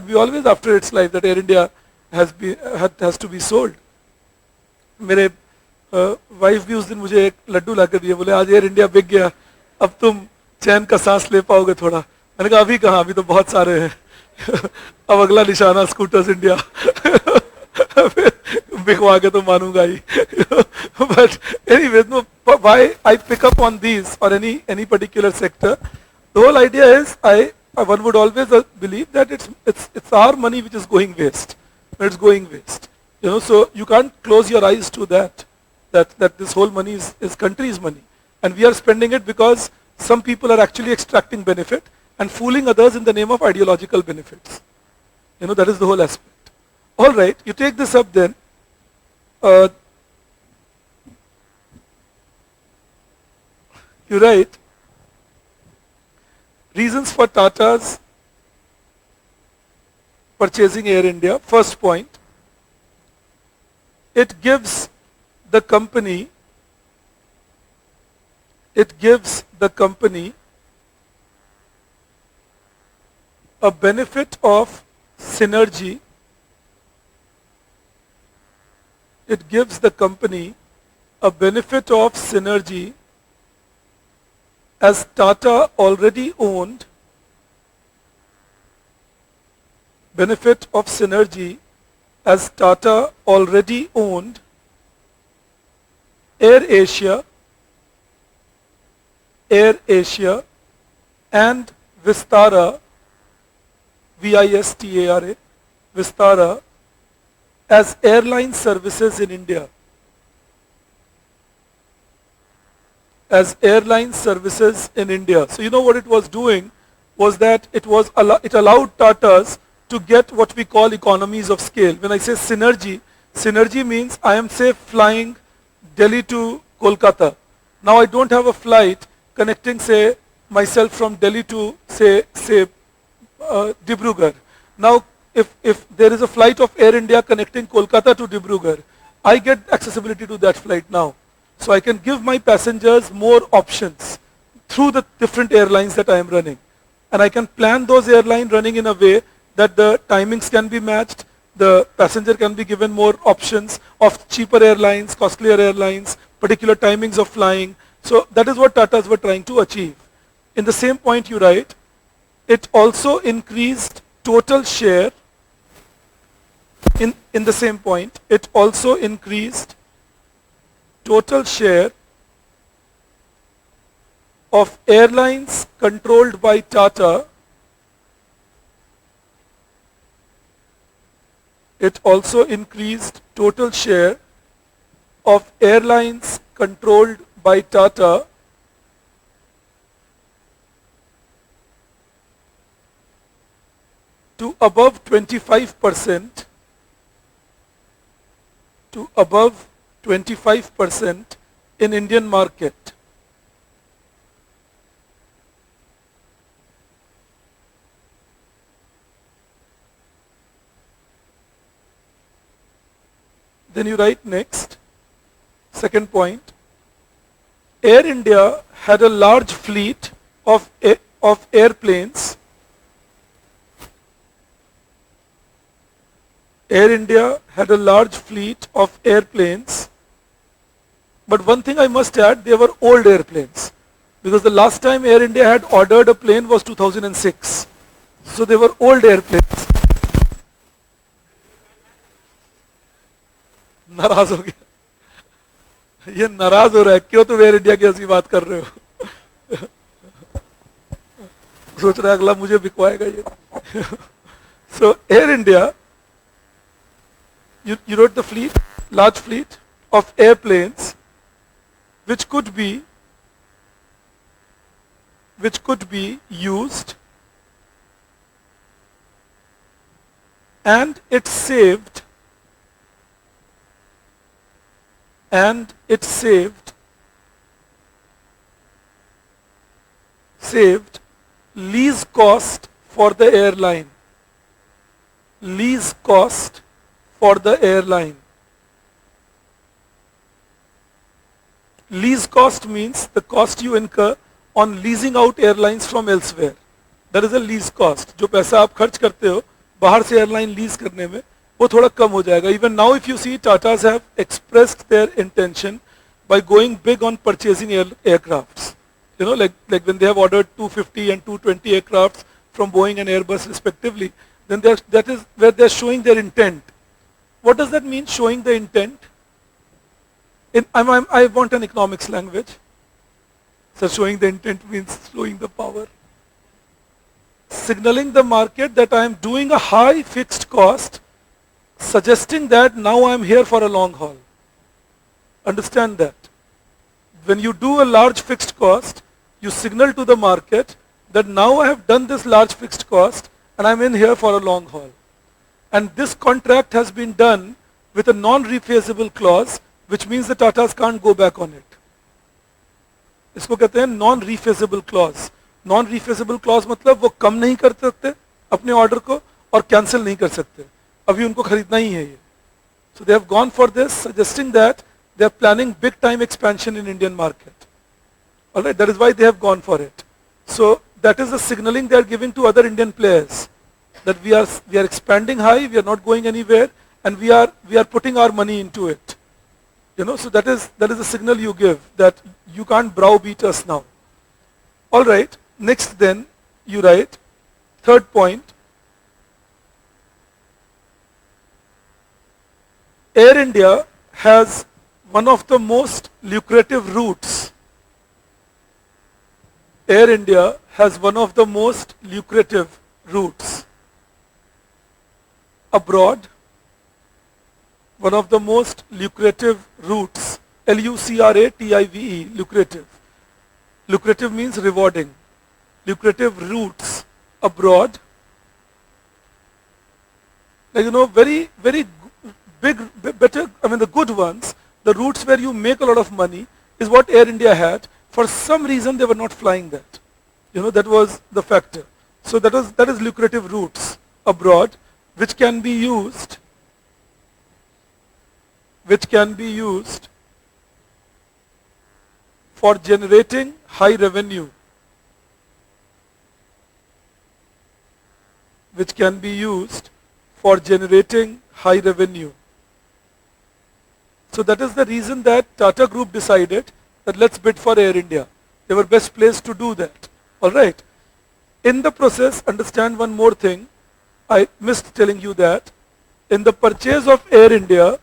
be always after its life that Air India has to be sold. मेरे wife भी उस दिन मुझे एक लड्डू ला कर दिए, बोले आज एयर इंडिया बिक गया, अब तुम चैन का सांस ले पाओगे थोड़ा। मैंने कहा अभी कहाँ, अभी तो बहुत सारे हैं। अब अगला निशाना स्कूटर्स इंडिया। बिकवा के तो मानूंगा ही। But anyway, no, why I pick up on these or any particular sector? The whole idea is one would always believe that it's our money which is going waste. It's going waste. You know, so you can't close your eyes to that this whole money is country's money, and we are spending it because some people are actually extracting benefit and fooling others in the name of ideological benefits. You know, that is the whole aspect. All right, you take this up then. You write reasons for Tata's purchasing Air India. First point, it gives the company a benefit of synergy. It gives the company a benefit of synergy as Tata already owned benefit of synergy as Tata already owned Air Asia and Vistara, Vistara, Vistara as airline services in India. As airline services in India. So you know what it was doing was that it allowed Tatas to get what we call economies of scale. When I say synergy, synergy means I am say flying Delhi to Kolkata. Now I don't have a flight connecting say myself from Delhi to say Dibrugarh. Now if there is a flight of Air India connecting Kolkata to Dibrugarh, I get accessibility to that flight now. So I can give my passengers more options through the different airlines that I am running. And I can plan those airlines running in a way that the timings can be matched, the passenger can be given more options of cheaper airlines, costlier airlines, particular timings of flying. So that is what Tatas were trying to achieve. In the same point you write, it also increased total share, in the same point, it also increased total share of airlines controlled by Tata. It also increased total share of airlines controlled by Tata to above 25%, to above 25% in Indian market. Then you write next, second point, Air India had a large fleet of airplanes. Air India had a large fleet of airplanes, but one thing I must add, they were old airplanes, because the last time Air India had ordered a plane was 2006. So they were old airplanes. नाराज हो गया, ये नाराज हो रहा है, क्यों तुम एयर इंडिया की ऐसी बात कर रहे हो? सोच रहा है अगला मुझे बिकवाएगा ये. So Air India, you wrote the fleet, large fleet of airplanes which could be used, and it saved lease cost for the airline. Lease cost for the airline. Lease cost means the cost you incur on leasing out airlines from elsewhere. That is a lease cost. जो पैसा आप खर्च करते हो बाहर से airline lease करने में वो थोड़ा कम हो जाएगा. Even now if you see, Tatas have expressed their intention by going big on purchasing aircrafts. You know, like when they have ordered 250 and 220 aircrafts from Boeing and Airbus respectively, then that is where they are showing their intent. What does that mean, showing the intent? I want an economics language. So showing the intent means showing the power. Signaling the market that I am doing a high fixed cost, suggesting that now I am here for a long haul. Understand that. When you do a large fixed cost, you signal to the market that now I have done this large fixed cost and I'm in here for a long haul. And this contract has been done with a non-rephasable clause, which means the Tatas can't go back on it. इसको कहते हैं non-rephasable clause. Non-rephasable clause मतलब वो कम नहीं कर सकते अपने order को और कैंसिल नहीं कर सकते. अभी उनको खरीदना ही है ये. So they have gone for this, suggesting that they are planning big time expansion in Indian market. Alright, that is why they have gone for it. So that is the signaling they are giving to other Indian players that we are expanding high, we are not going anywhere, and we are putting our money into it. You know, so that is the signal you give that you can't browbeat us now. Alright, next then you write, third point, Air India has one of the most lucrative routes. Air India has one of the most lucrative routes abroad. One of the most lucrative routes. L-U-C-R-A-T-I-V-E, lucrative. Lucrative means rewarding. Lucrative routes abroad. Like, you know, very, very big, better, I mean the good ones, the routes where you make a lot of money is what Air India had. For some reason they were not flying that. You know, that was the factor. So that is lucrative routes abroad, which can be used for generating high revenue. Which can be used for generating high revenue. So that is the reason that Tata Group decided that let's bid for Air India. They were best placed to do that. Alright. In the process, understand one more thing. I missed telling you that. In the purchase of Air India,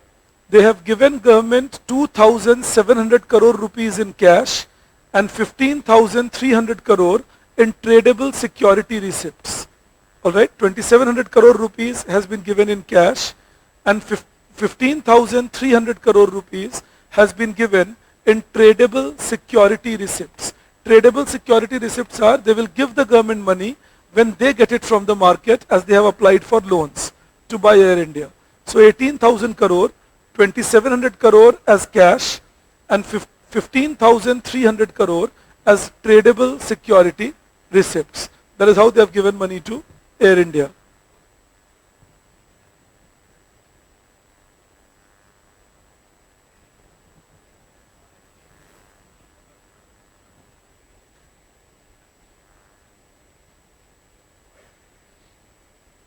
they have given government 2,700 crore rupees in cash and 15,300 crore in tradable security receipts. Alright, 2,700 crore rupees has been given in cash and 15,300 crore rupees has been given in tradable security receipts. Tradable security receipts are, they will give the government money when they get it from the market as they have applied for loans to buy Air India. So 18,000 crore, 2,700 crore as cash and 15,300 crore as tradable security receipts. That is how they have given money to Air India.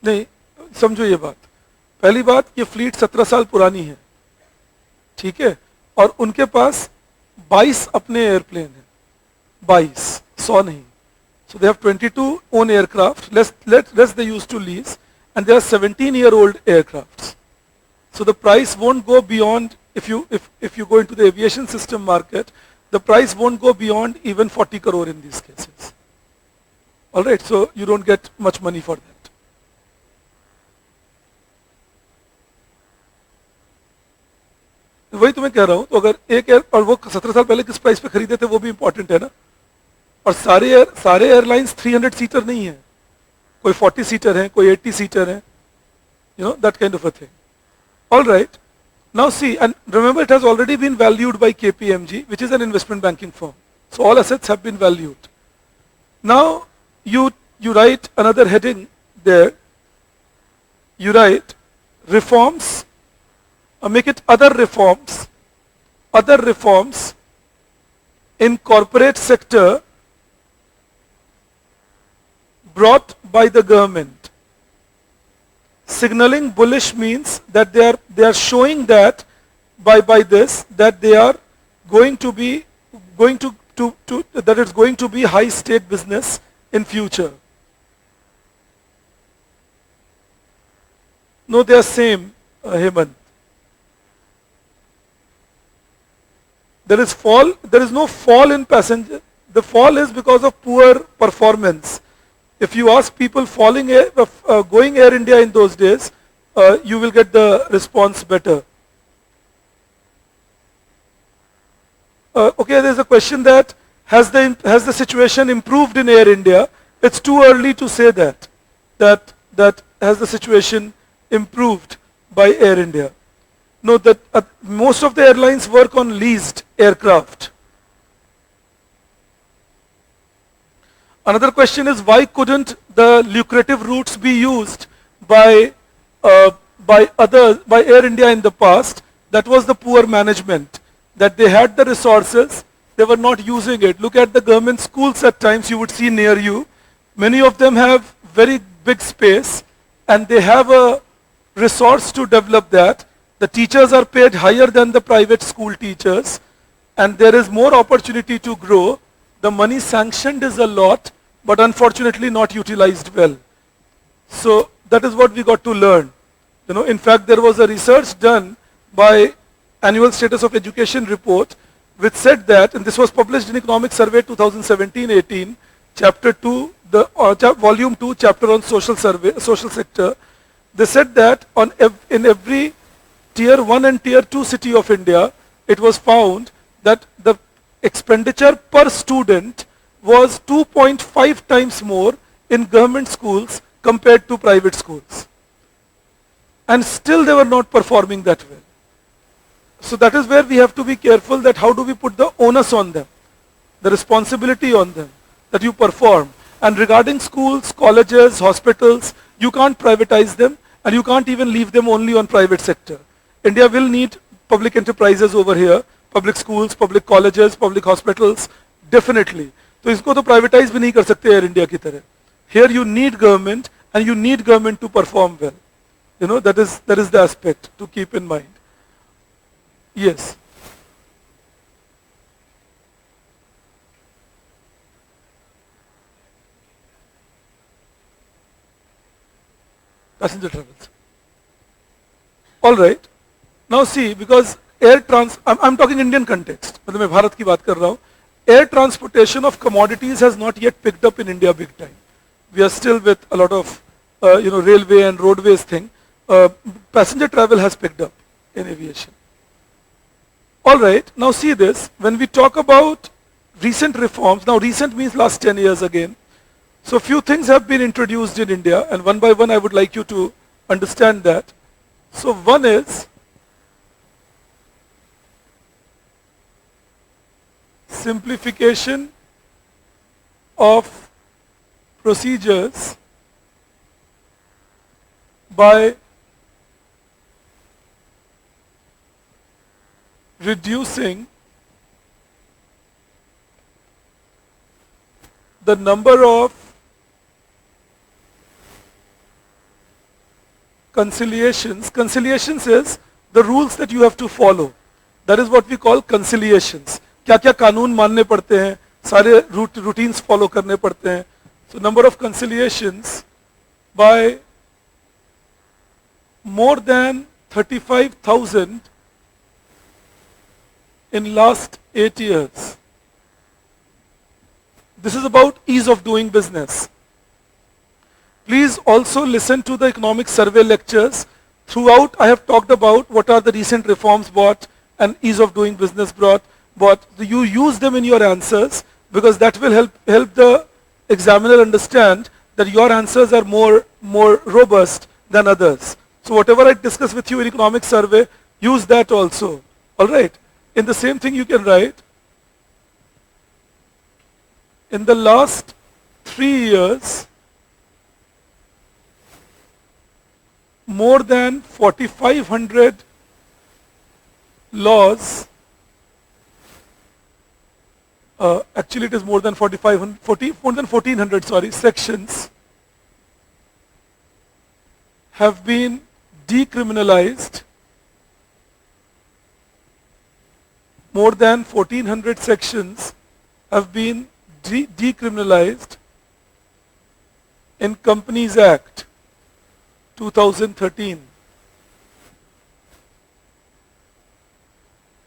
नहीं, समझो ये बात. पहली बात, ये fleet 17 साल पुरानी है, ठीक है, और उनके पास 22 अपने एयरप्लेन हैं, 22, 100 नहीं. So they have 22 own aircraft, less they used to lease, and they are 17-year-old aircrafts. So the price won't go beyond, if you go into the aviation system market, the price won't go beyond even 40 crore in these cases. Alright, so you don't get much money for that. वही तुम्हें कह रहा हूं, तो अगर एक air, और वो 17 साल पहले किस प्राइस पे खरीदे थे वो भी इंपॉर्टेंट है ना. और सारे एयरलाइंस 300 सीटर नहीं है, कोई 40 सीटर है, कोई 80 सीटर है, you know, that kind of a thing. All right, now see, and remember it has already been valued by KPMG, which is an investment banking firm. So all assets have been valued. Now you write another heading there. You write reforms make it other reforms in corporate sector brought by the government. Signaling bullish means that they are showing that by this that they are going to be that it's going to be high state business in future. No, they are same, Hemant. There is no fall in passenger. The fall is because of poor performance. If you ask people going Air India in those days, you will get the response better. Okay, there's a question that has the situation improved in Air India? It's too early to say that has the situation improved by Air India. No, that most of the airlines work on leased aircraft. Another question is, why couldn't the lucrative routes be used by Air India in the past? That was the poor management, that they had the resources, they were not using it. Look at the government schools at times you would see near you. Many of them have very big space and they have a resource to develop that. The teachers are paid higher than the private school teachers and there is more opportunity to grow. The money sanctioned is a lot, but unfortunately not utilized well. So that is what we got to learn. In fact, there was a research done by Annual Status of Education report, which said that, and this was published in Economic Survey 2017-18, Chapter 2, Volume 2, Chapter on Social Sector. They said that in every Tier 1 and Tier 2 city of India, it was found that the expenditure per student was 2.5 times more in government schools compared to private schools. And still they were not performing that well. So that is where we have to be careful that how do we put the onus on them, the responsibility on them, that you perform. And regarding schools, colleges, hospitals, you can't privatize them and you can't even leave them only on private sector. India will need public enterprises over here, public schools, public colleges, public hospitals, definitely. तो इसको तो privatise भी नहीं कर सकते air India की तरह. Here you need government and you need government to perform well. That is the aspect to keep in mind. Yes. Passenger travels. All right. Now see, because I'm talking Indian context. मतलब मैं भारत की बात कर रहा हूँ. Air transportation of commodities has not yet picked up in India big time. We are still with a lot of railway and roadways thing. Passenger travel has picked up in aviation. All right, now see this. When we talk about recent reforms, now recent means last 10 years again. So few things have been introduced in India and one by one I would like you to understand that. So one is simplification of procedures by reducing the number of conciliations. Conciliations is the rules that you have to follow. That is what we call conciliations. क्या क्या कानून मानने पड़ते हैं, सारे routines follow करने पड़ते हैं. So number of conciliations by more than 35,000 in last 8 years. This is about ease of doing business. Please also listen to the economic survey lectures. Throughout I have talked about what are the recent reforms brought and ease of doing business brought. But you use them in your answers because that will help the examiner understand that your answers are more robust than others. So whatever I discuss with you in economic survey, use that also. All right. In the same thing you can write, in the last 3 years, more than 4,500 laws, actually it is more than 1400, sorry, sections have been decriminalized. More than 1400 sections have been decriminalized in Companies Act 2013.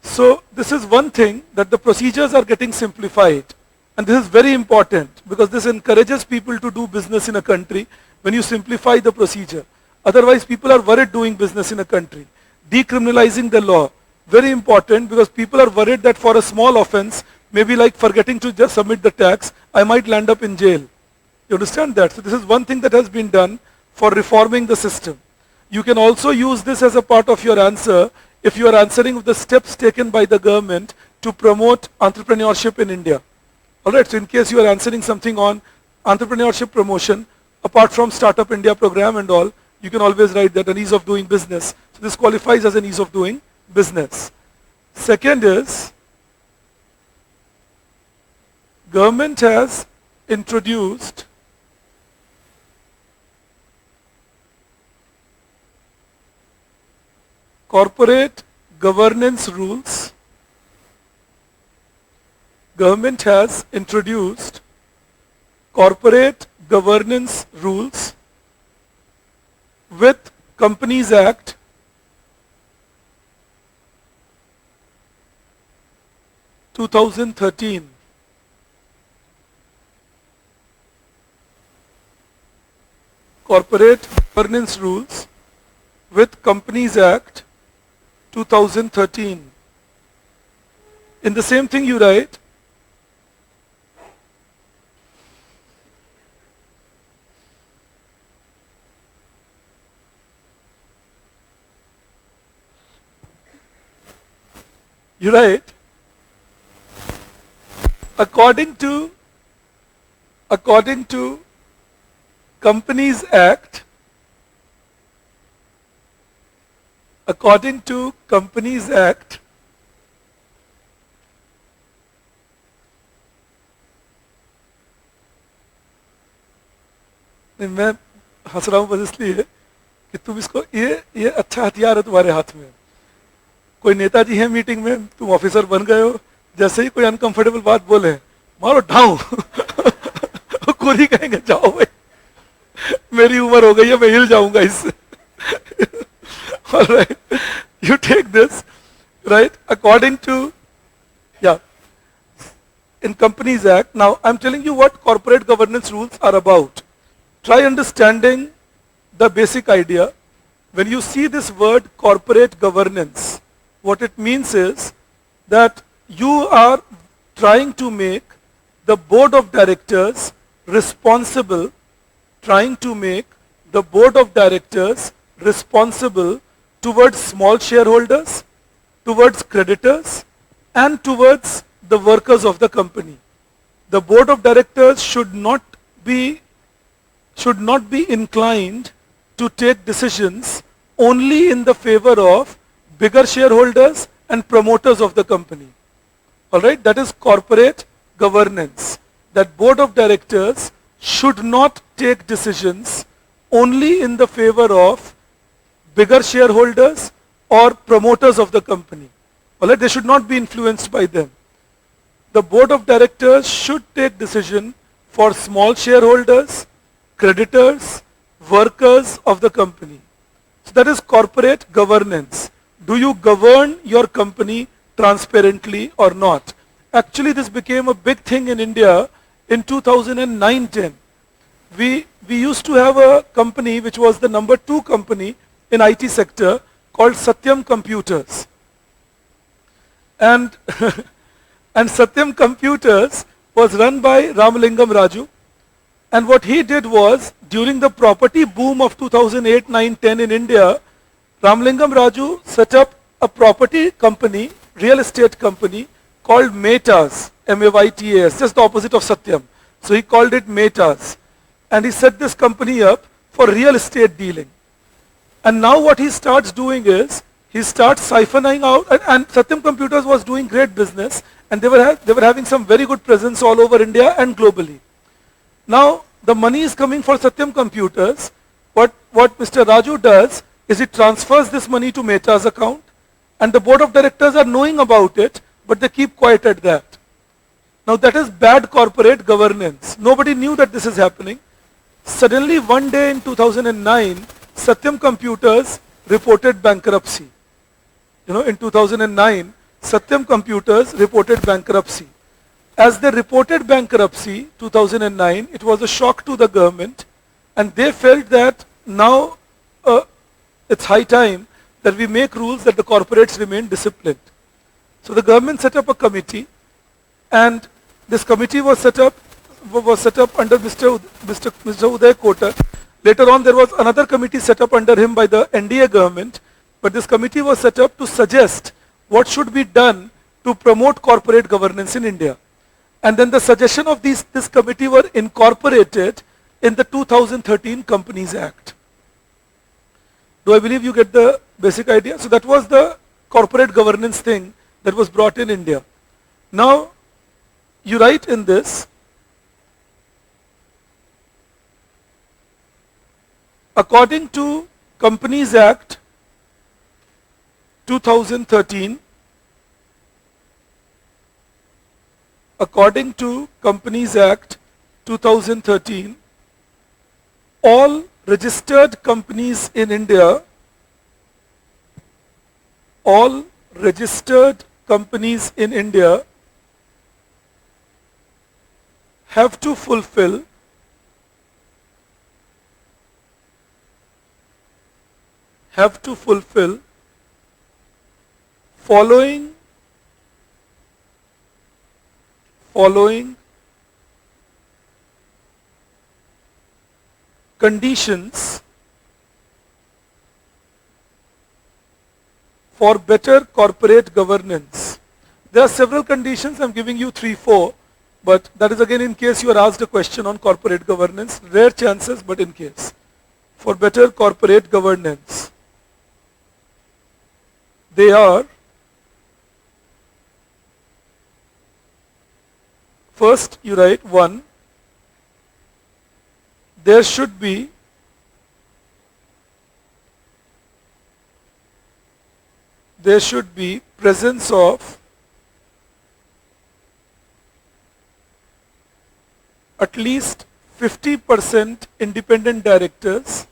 So this is one thing, that the procedures are getting simplified. And this is very important because this encourages people to do business in a country when you simplify the procedure. Otherwise, people are worried doing business in a country. Decriminalizing the law, very important, because people are worried that for a small offense, maybe like forgetting to just submit the tax, I might land up in jail. You understand that? So this is one thing that has been done for reforming the system. You can also use this as a part of your answer if you are answering with the steps taken by the government to promote entrepreneurship in India. Alright, so in case you are answering something on entrepreneurship promotion, apart from Startup India program and all, you can always write that an ease of doing business. So this qualifies as an ease of doing business. Second is, government has introduced corporate governance rules. Government has introduced corporate governance rules with Companies Act 2013. Corporate governance rules with Companies Act 2013. In the same thing you write, according to Companies Act, according to Companies Act, नहीं, मैं हंस रहा हूं बस इसलिए कि तुम इसको, ये अच्छा हथियार है तुम्हारे हाथ में. कोई नेताजी है मीटिंग में, तुम ऑफिसर बन गए हो, जैसे ही कोई अनकंफर्टेबल बात बोले, मारो ढाऊं. कोई कहेंगे जाओ भाई, मेरी उम्र हो गई है, मैं हिल जाऊंगा इससे. All right, you take this, right? According to, in Companies Act. Now, I'm telling you what corporate governance rules are about. Try understanding the basic idea. When you see this word corporate governance, what it means is that you are trying to make the board of directors responsible, towards small shareholders, towards creditors, and towards the workers of the company. The board of directors should not be inclined to take decisions only in the favor of bigger shareholders and promoters of the company. Alright, that is corporate governance. That board of directors should not take decisions only in the favor of bigger shareholders or promoters of the company. Alright, they should not be influenced by them. The board of directors should take decision for small shareholders, creditors, workers of the company. So that is corporate governance. Do you govern your company transparently or not? Actually, this became a big thing in India in 2009-10. We used to have a company which was the number 2 company in IT sector called Satyam Computers. And, and Satyam Computers was run by Ramalingam Raju. And what he did was, during the property boom of 2008, 9, 10 in India, Ramalingam Raju set up a property company, real estate company called Maytas, M-A-Y-T-A-S, just the opposite of Satyam. So he called it Maytas. And he set this company up for real estate dealing. And now what he starts doing is, he starts siphoning out, and Satyam Computers was doing great business, and they were having some very good presence all over India and globally. Now the money is coming for Satyam Computers. What Mr. Raju does is he transfers this money to Mehta's account, and the board of directors are knowing about it, but they keep quiet at that. Now that is bad corporate governance. Nobody knew that this is happening. Suddenly one day in 2009, Satyam Computers reported bankruptcy. In 2009, Satyam Computers reported bankruptcy. As they reported bankruptcy, 2009, it was a shock to the government, and they felt that now it's high time that we make rules that the corporates remain disciplined. So the government set up a committee, and this committee was set up under Mr. Uday Kotak. Later on, there was another committee set up under him by the NDA government, but this committee was set up to suggest what should be done to promote corporate governance in India. And then the suggestion of this committee were incorporated in the 2013 Companies Act. Do I believe you get the basic idea? So that was the corporate governance thing that was brought in India. Now, you write in this, according to Companies Act 2013, according to Companies Act 2013, all registered companies in India, all registered companies in India have to fulfill following conditions for better corporate governance. There are several conditions. I'm giving you 3-4, but that is again in case you are asked a question on corporate governance. Rare chances, but in case. For better corporate governance, they are: first, you write 1, there should be presence of at least 50% independent directors.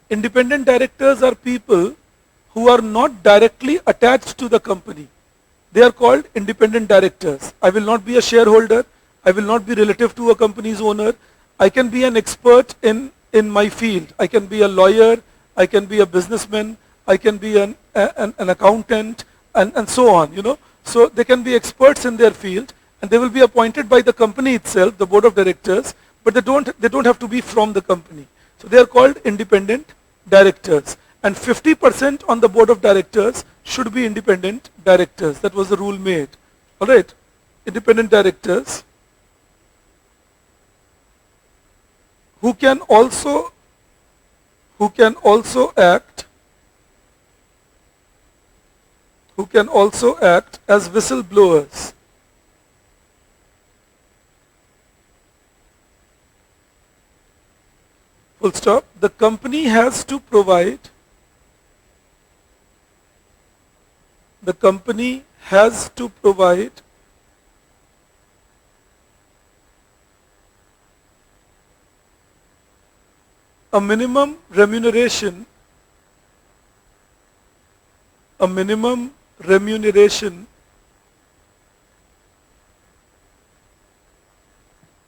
Independent directors are people who are not directly attached to the company. They are called independent directors. I will not be a shareholder. I will not be relative to a company's owner. I can be an expert in my field. I can be a lawyer. I can be a businessman. I can be an accountant, and so on. So they can be experts in their field, and they will be appointed by the company itself, the board of directors, but they don't have to be from the company. So they are called independent directors. And 50% on the board of directors should be independent directors. That was the rule made. All right, independent directors who can also act as whistleblowers. Full stop. The company has to provide a minimum remuneration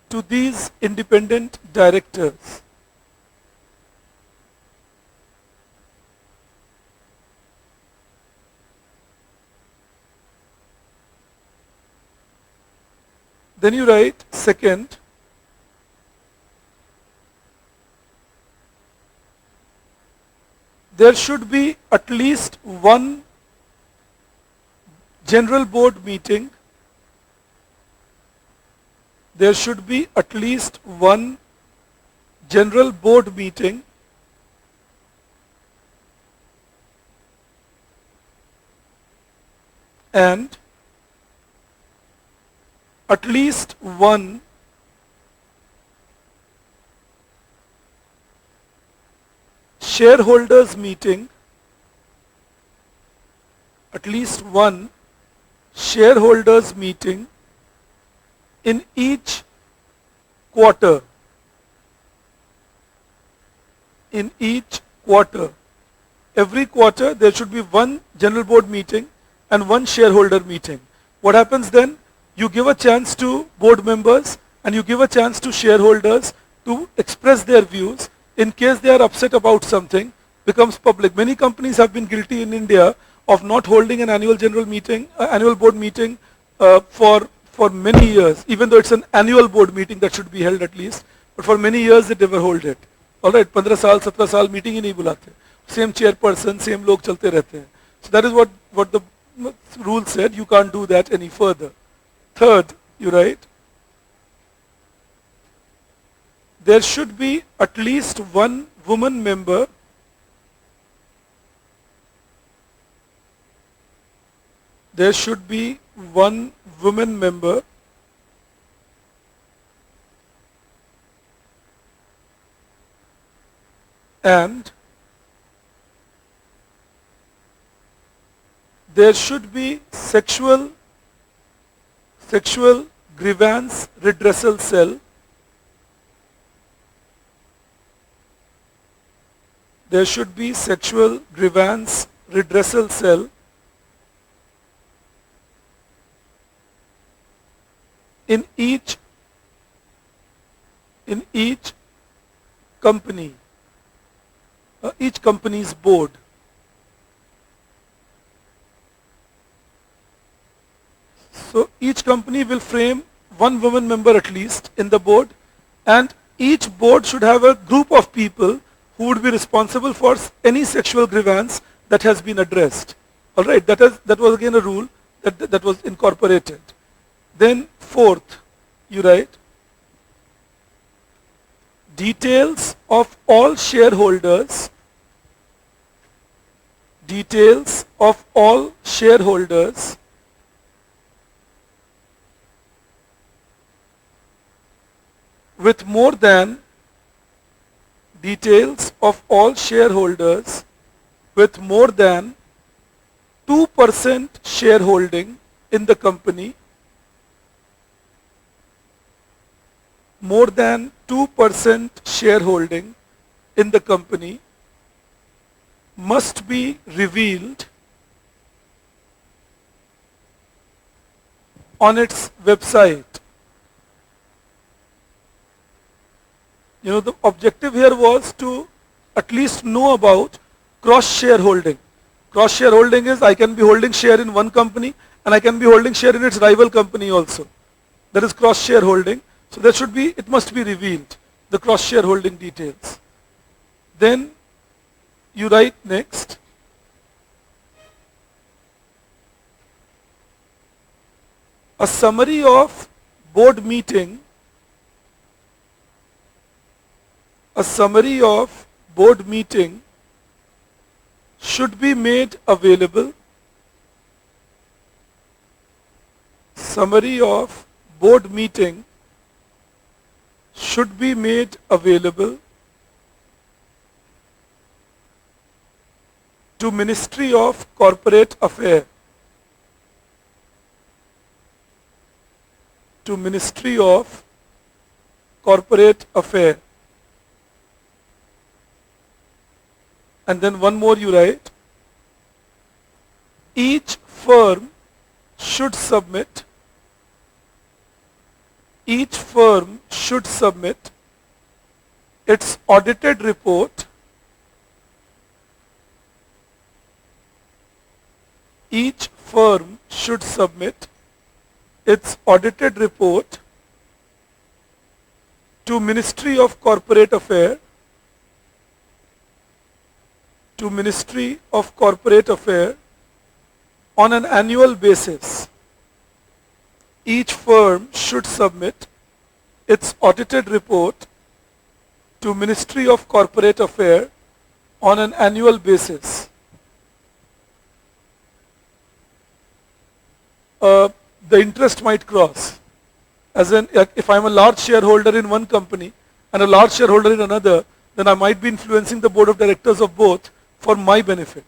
to these independent directors. Then you write, second, there should be at least one general board meeting. There should be at least one general board meeting and at least one shareholders meeting, at least one shareholders meeting in each quarter. In each quarter. Every quarter there should be one general board meeting and one shareholder meeting. What happens then? You give a chance to board members and you give a chance to shareholders to express their views in case they are upset about something, becomes public. Many companies have been guilty in India of not holding an annual general meeting, annual board meeting for many years, even though it's an annual board meeting that should be held at least, but for many years they never hold it. All right, 15 साल 17 साल meeting ही नहीं बुलाते, same chairperson, same लोग चलते रहते हैं. So that is what the rule said. You can't do that any further. Third, you write, there should be at least one woman member there should be one woman member and there should be sexual grievance redressal cell. There should be sexual grievance redressal cell in each company, each company's board. So each company will frame one woman member at least in the board, and each board should have a group of people who would be responsible for any sexual grievance that has been addressed. All right, that was again a rule that was incorporated. Then fourth, you write, details of all shareholders with more than 2% shareholding in the company, more than 2% shareholding in the company must be revealed on its website. You know, the objective here was to at least know about cross-shareholding. Cross-shareholding is I can be holding share in one company and I can be holding share in its rival company also. That is cross-shareholding. So there should be, it must be revealed, the cross-shareholding details. Then you write next, a summary of board meeting should be made available. Summary of board meeting should be made available to Ministry of Corporate Affairs. To Ministry of Corporate Affairs. And then one more you write, each firm should submit its audited report to Ministry of Corporate Affairs on an annual basis. Each firm should submit its audited report to Ministry of Corporate Affairs on an annual basis. the interest might cross. As in, like, if I'm a large shareholder in one company and a large shareholder in another, then I might be influencing the board of directors of both for my benefit.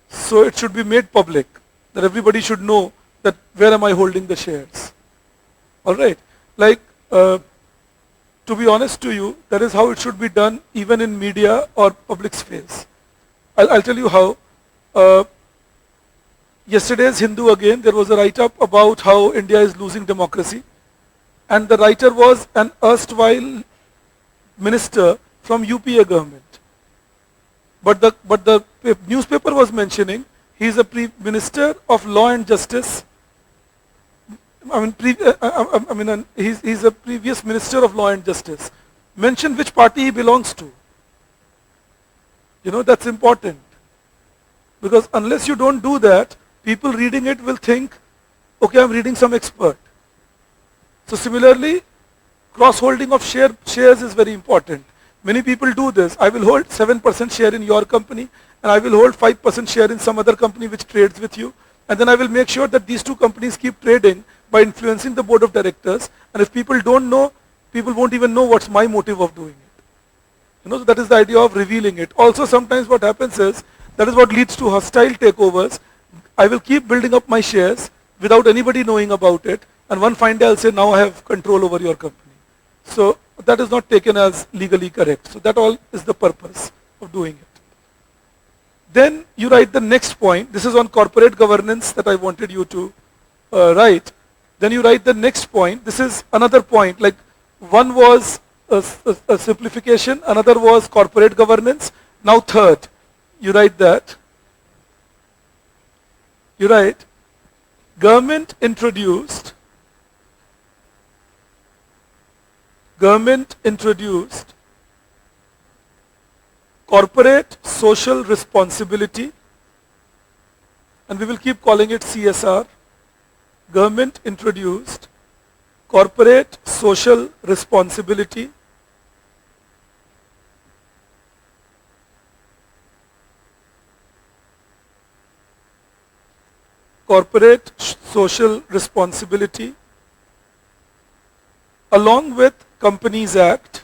So it should be made public, that everybody should know that where am I holding the shares. Alright, like to be honest to you, that is how it should be done even in media or public space. I'll tell you how. Yesterday's Hindu again, there was a write-up about how India is losing democracy. And the writer was an erstwhile minister from UPA government. But the newspaper was mentioning he is a minister of law and justice. He's a previous minister of law and justice. Mention which party he belongs to. You know, that's important. Because unless you don't do that, people reading it will think, okay, I'm reading some expert. So similarly, cross-holding of shares is very important. Many people do this. I will hold 7% share in your company and I will hold 5% share in some other company which trades with you. And then I will make sure that these two companies keep trading by influencing the board of directors. And if people don't know, people won't even know what's my motive of doing it. You know, so that is the idea of revealing it. Also, sometimes what happens is, that is what leads to hostile takeovers. I will keep building up my shares without anybody knowing about it. And one fine day I'll say, now I have control over your company. So that is not taken as legally correct. So that all is the purpose of doing it. Then you write the next point. This is on corporate governance that I wanted you to write. Then you write the next point. This is another point. Like one was a simplification, another was corporate governance. Now third, you write that. You write, government introduced corporate social responsibility, and we will keep calling it CSR. Government introduced corporate social responsibility along with Companies Act,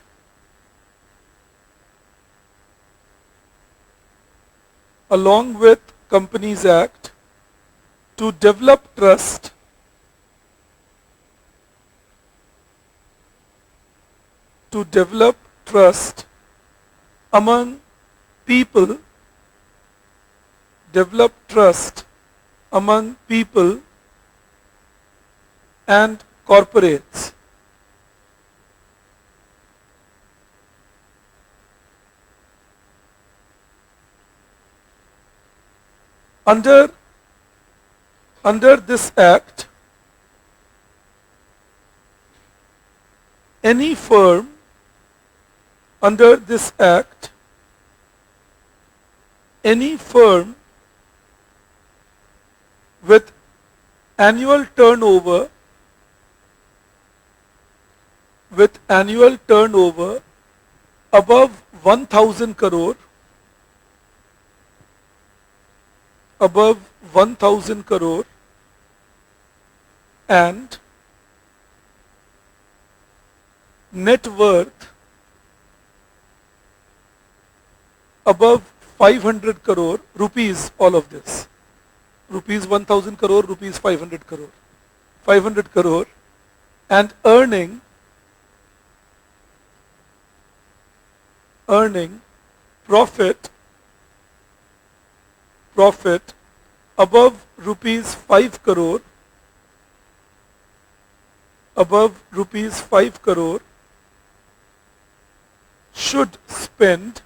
to develop trust among people and corporates. Under this act, any firm with annual turnover above 1,000 crore and net worth above 500 crore rupees, all of this. Rupees 1,000 crore, rupees 500 crore. 500 crore and earning profit above rupees 5 crore should spend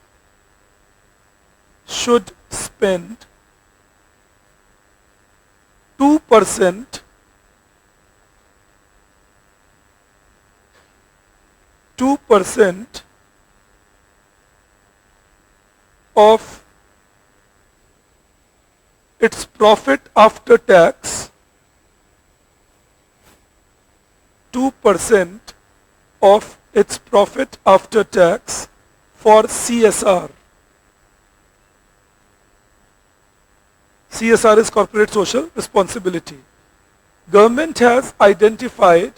2% of its profit after tax, 2% of its profit after tax for CSR. CSR is corporate social responsibility. Government has identified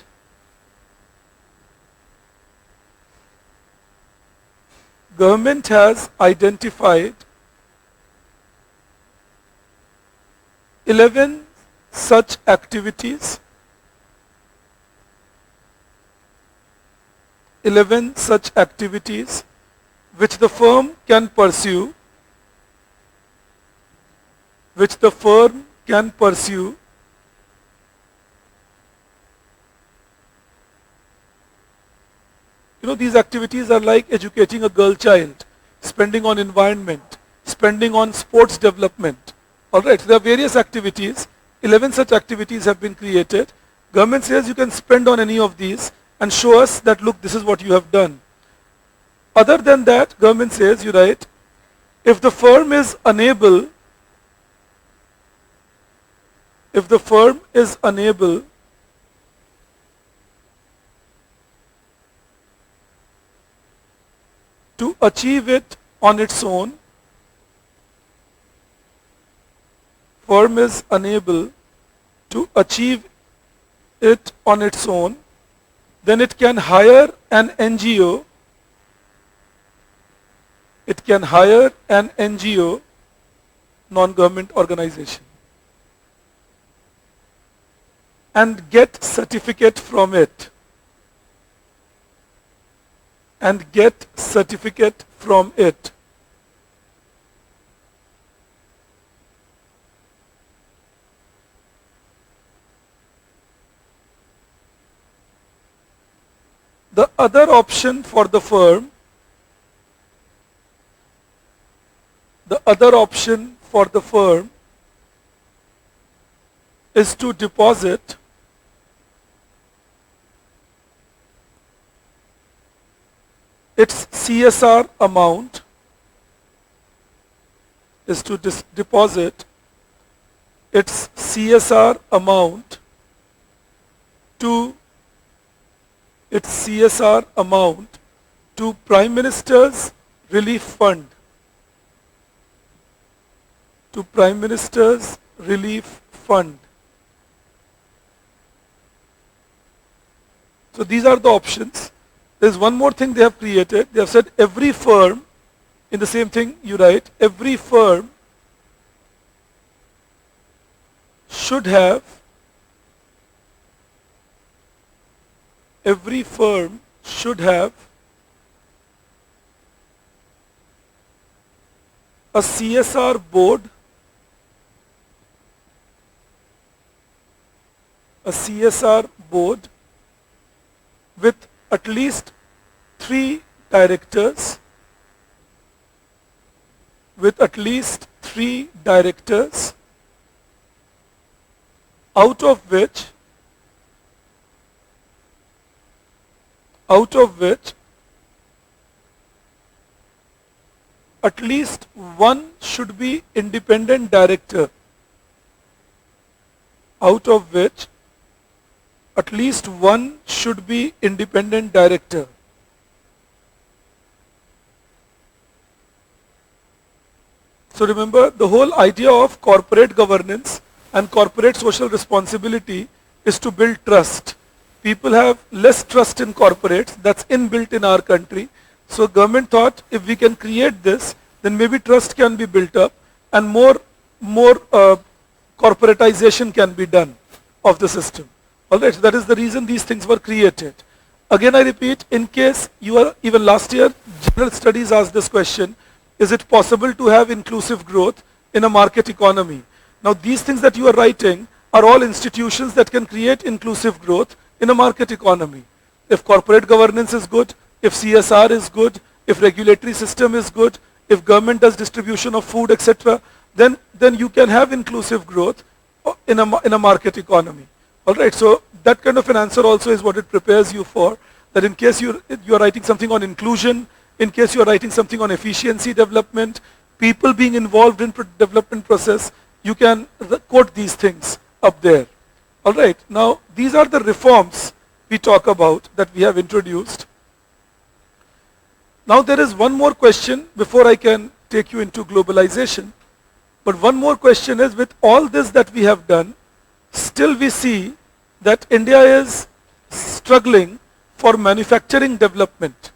government has identified 11 such activities 11 such activities which the firm can pursue these activities are like educating a girl child, spending on environment, spending on sports development. Alright, so there are various activities. 11 such activities have been created. Government says you can spend on any of these and show us that, look, this is what you have done. Other than that, government says, you write, if the firm is unable to achieve it on its own, firm is unable to achieve it on its own, then it can hire an NGO, non-government organization, and get certificate from it. The other option for the firm is to deposit its CSR amount, to Prime Minister's Relief Fund. So these are the options. There's one more thing they have created. They have said every firm, in the same thing you write, every firm should have a CSR board, with at least 3 directors, out of which at least one should be independent director. So remember, the whole idea of corporate governance and corporate social responsibility is to build trust. People have less trust in corporates. That's inbuilt in our country. So government thought if we can create this, then maybe trust can be built up and more corporatization can be done of the system. Alright, so that is the reason these things were created. Again I repeat, in case you are, even last year, general studies asked this question, is it possible to have inclusive growth in a market economy? Now these things that you are writing are all institutions that can create inclusive growth in a market economy. If corporate governance is good, if CSR is good, if regulatory system is good, if government does distribution of food, etc., then you can have inclusive growth in a market economy. Alright, so that kind of an answer also is what it prepares you for, that in case you are writing something on inclusion, in case you are writing something on efficiency development, people being involved in development process, you can quote these things up there. Alright, now these are the reforms we talk about that we have introduced. Now there is one more question before I can take you into globalization. But one more question is, with all this that we have done, still we see that India is struggling for manufacturing development.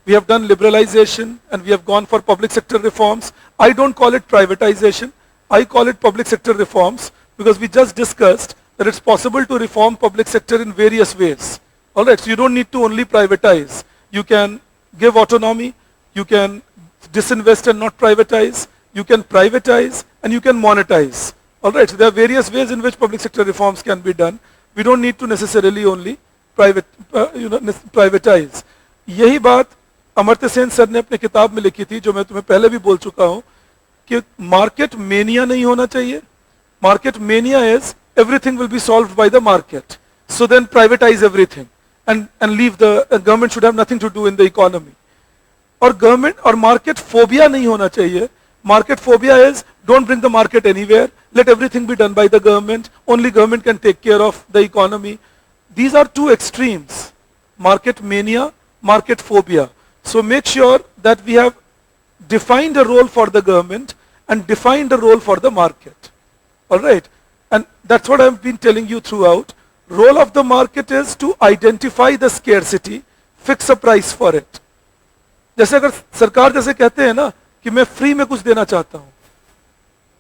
We have done liberalization and we have gone for public sector reforms. I don't call it privatization. I call it public sector reforms because we just discussed that it's possible to reform public sector in various ways. Alright, so you don't need to only privatize. You can give autonomy, you can disinvest and not privatize, you can privatize and you can monetize. Alright, so there are various ways in which public sector reforms can be done. We don't need to necessarily only privatize. यही बात Amartya Sen sir ने अपने किताब में लिखी थी, जो मैं तुम्हें पहले भी बोल चुका हूं, कि मार्केट मेनिया नहीं होना चाहिए. Market mania is everything will be solved by the market. So then privatize everything and leave the government should have nothing to do in the economy. और government और market phobia नहीं होना चाहिए. Market phobia is don't bring the market anywhere. Let everything be done by the government. Only government can take care of the economy. These are two extremes. Market mania, market phobia. So make sure that we have defined a role for the government and defined a role for the market. All right. And that's what I've been telling you throughout. Role of the market is to identify the scarcity, fix a price for it. जैसे अगर सरकार जैसे कहते हैं ना कि मैं free में कुछ देना चाहता हूं,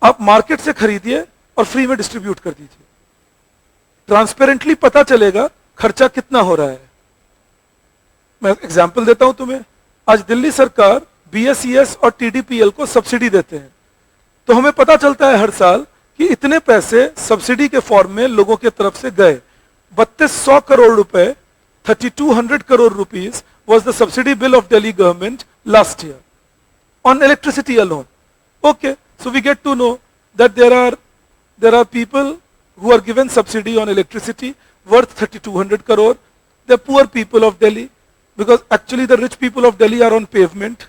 आप मार्केट से खरीदिए और फ्री में डिस्ट्रीब्यूट कर दीजिए. ट्रांसपेरेंटली पता चलेगा खर्चा कितना हो रहा है. मैं एग्जांपल देता हूं तुम्हें. आज दिल्ली सरकार बीएसईएस और टीडीपीएल को सब्सिडी देते हैं, तो हमें पता चलता है हर साल कि इतने पैसे सब्सिडी के फॉर्म में लोगों के तरफ से गए. 3200 करोड़ रुपए, 3200 crore rupees was the subsidy bill of Delhi government last year on electricity alone. Okay, so we get to know that there are people who are given subsidy on electricity worth 3200 crore. The poor people of Delhi, because actually the rich people of Delhi are on pavement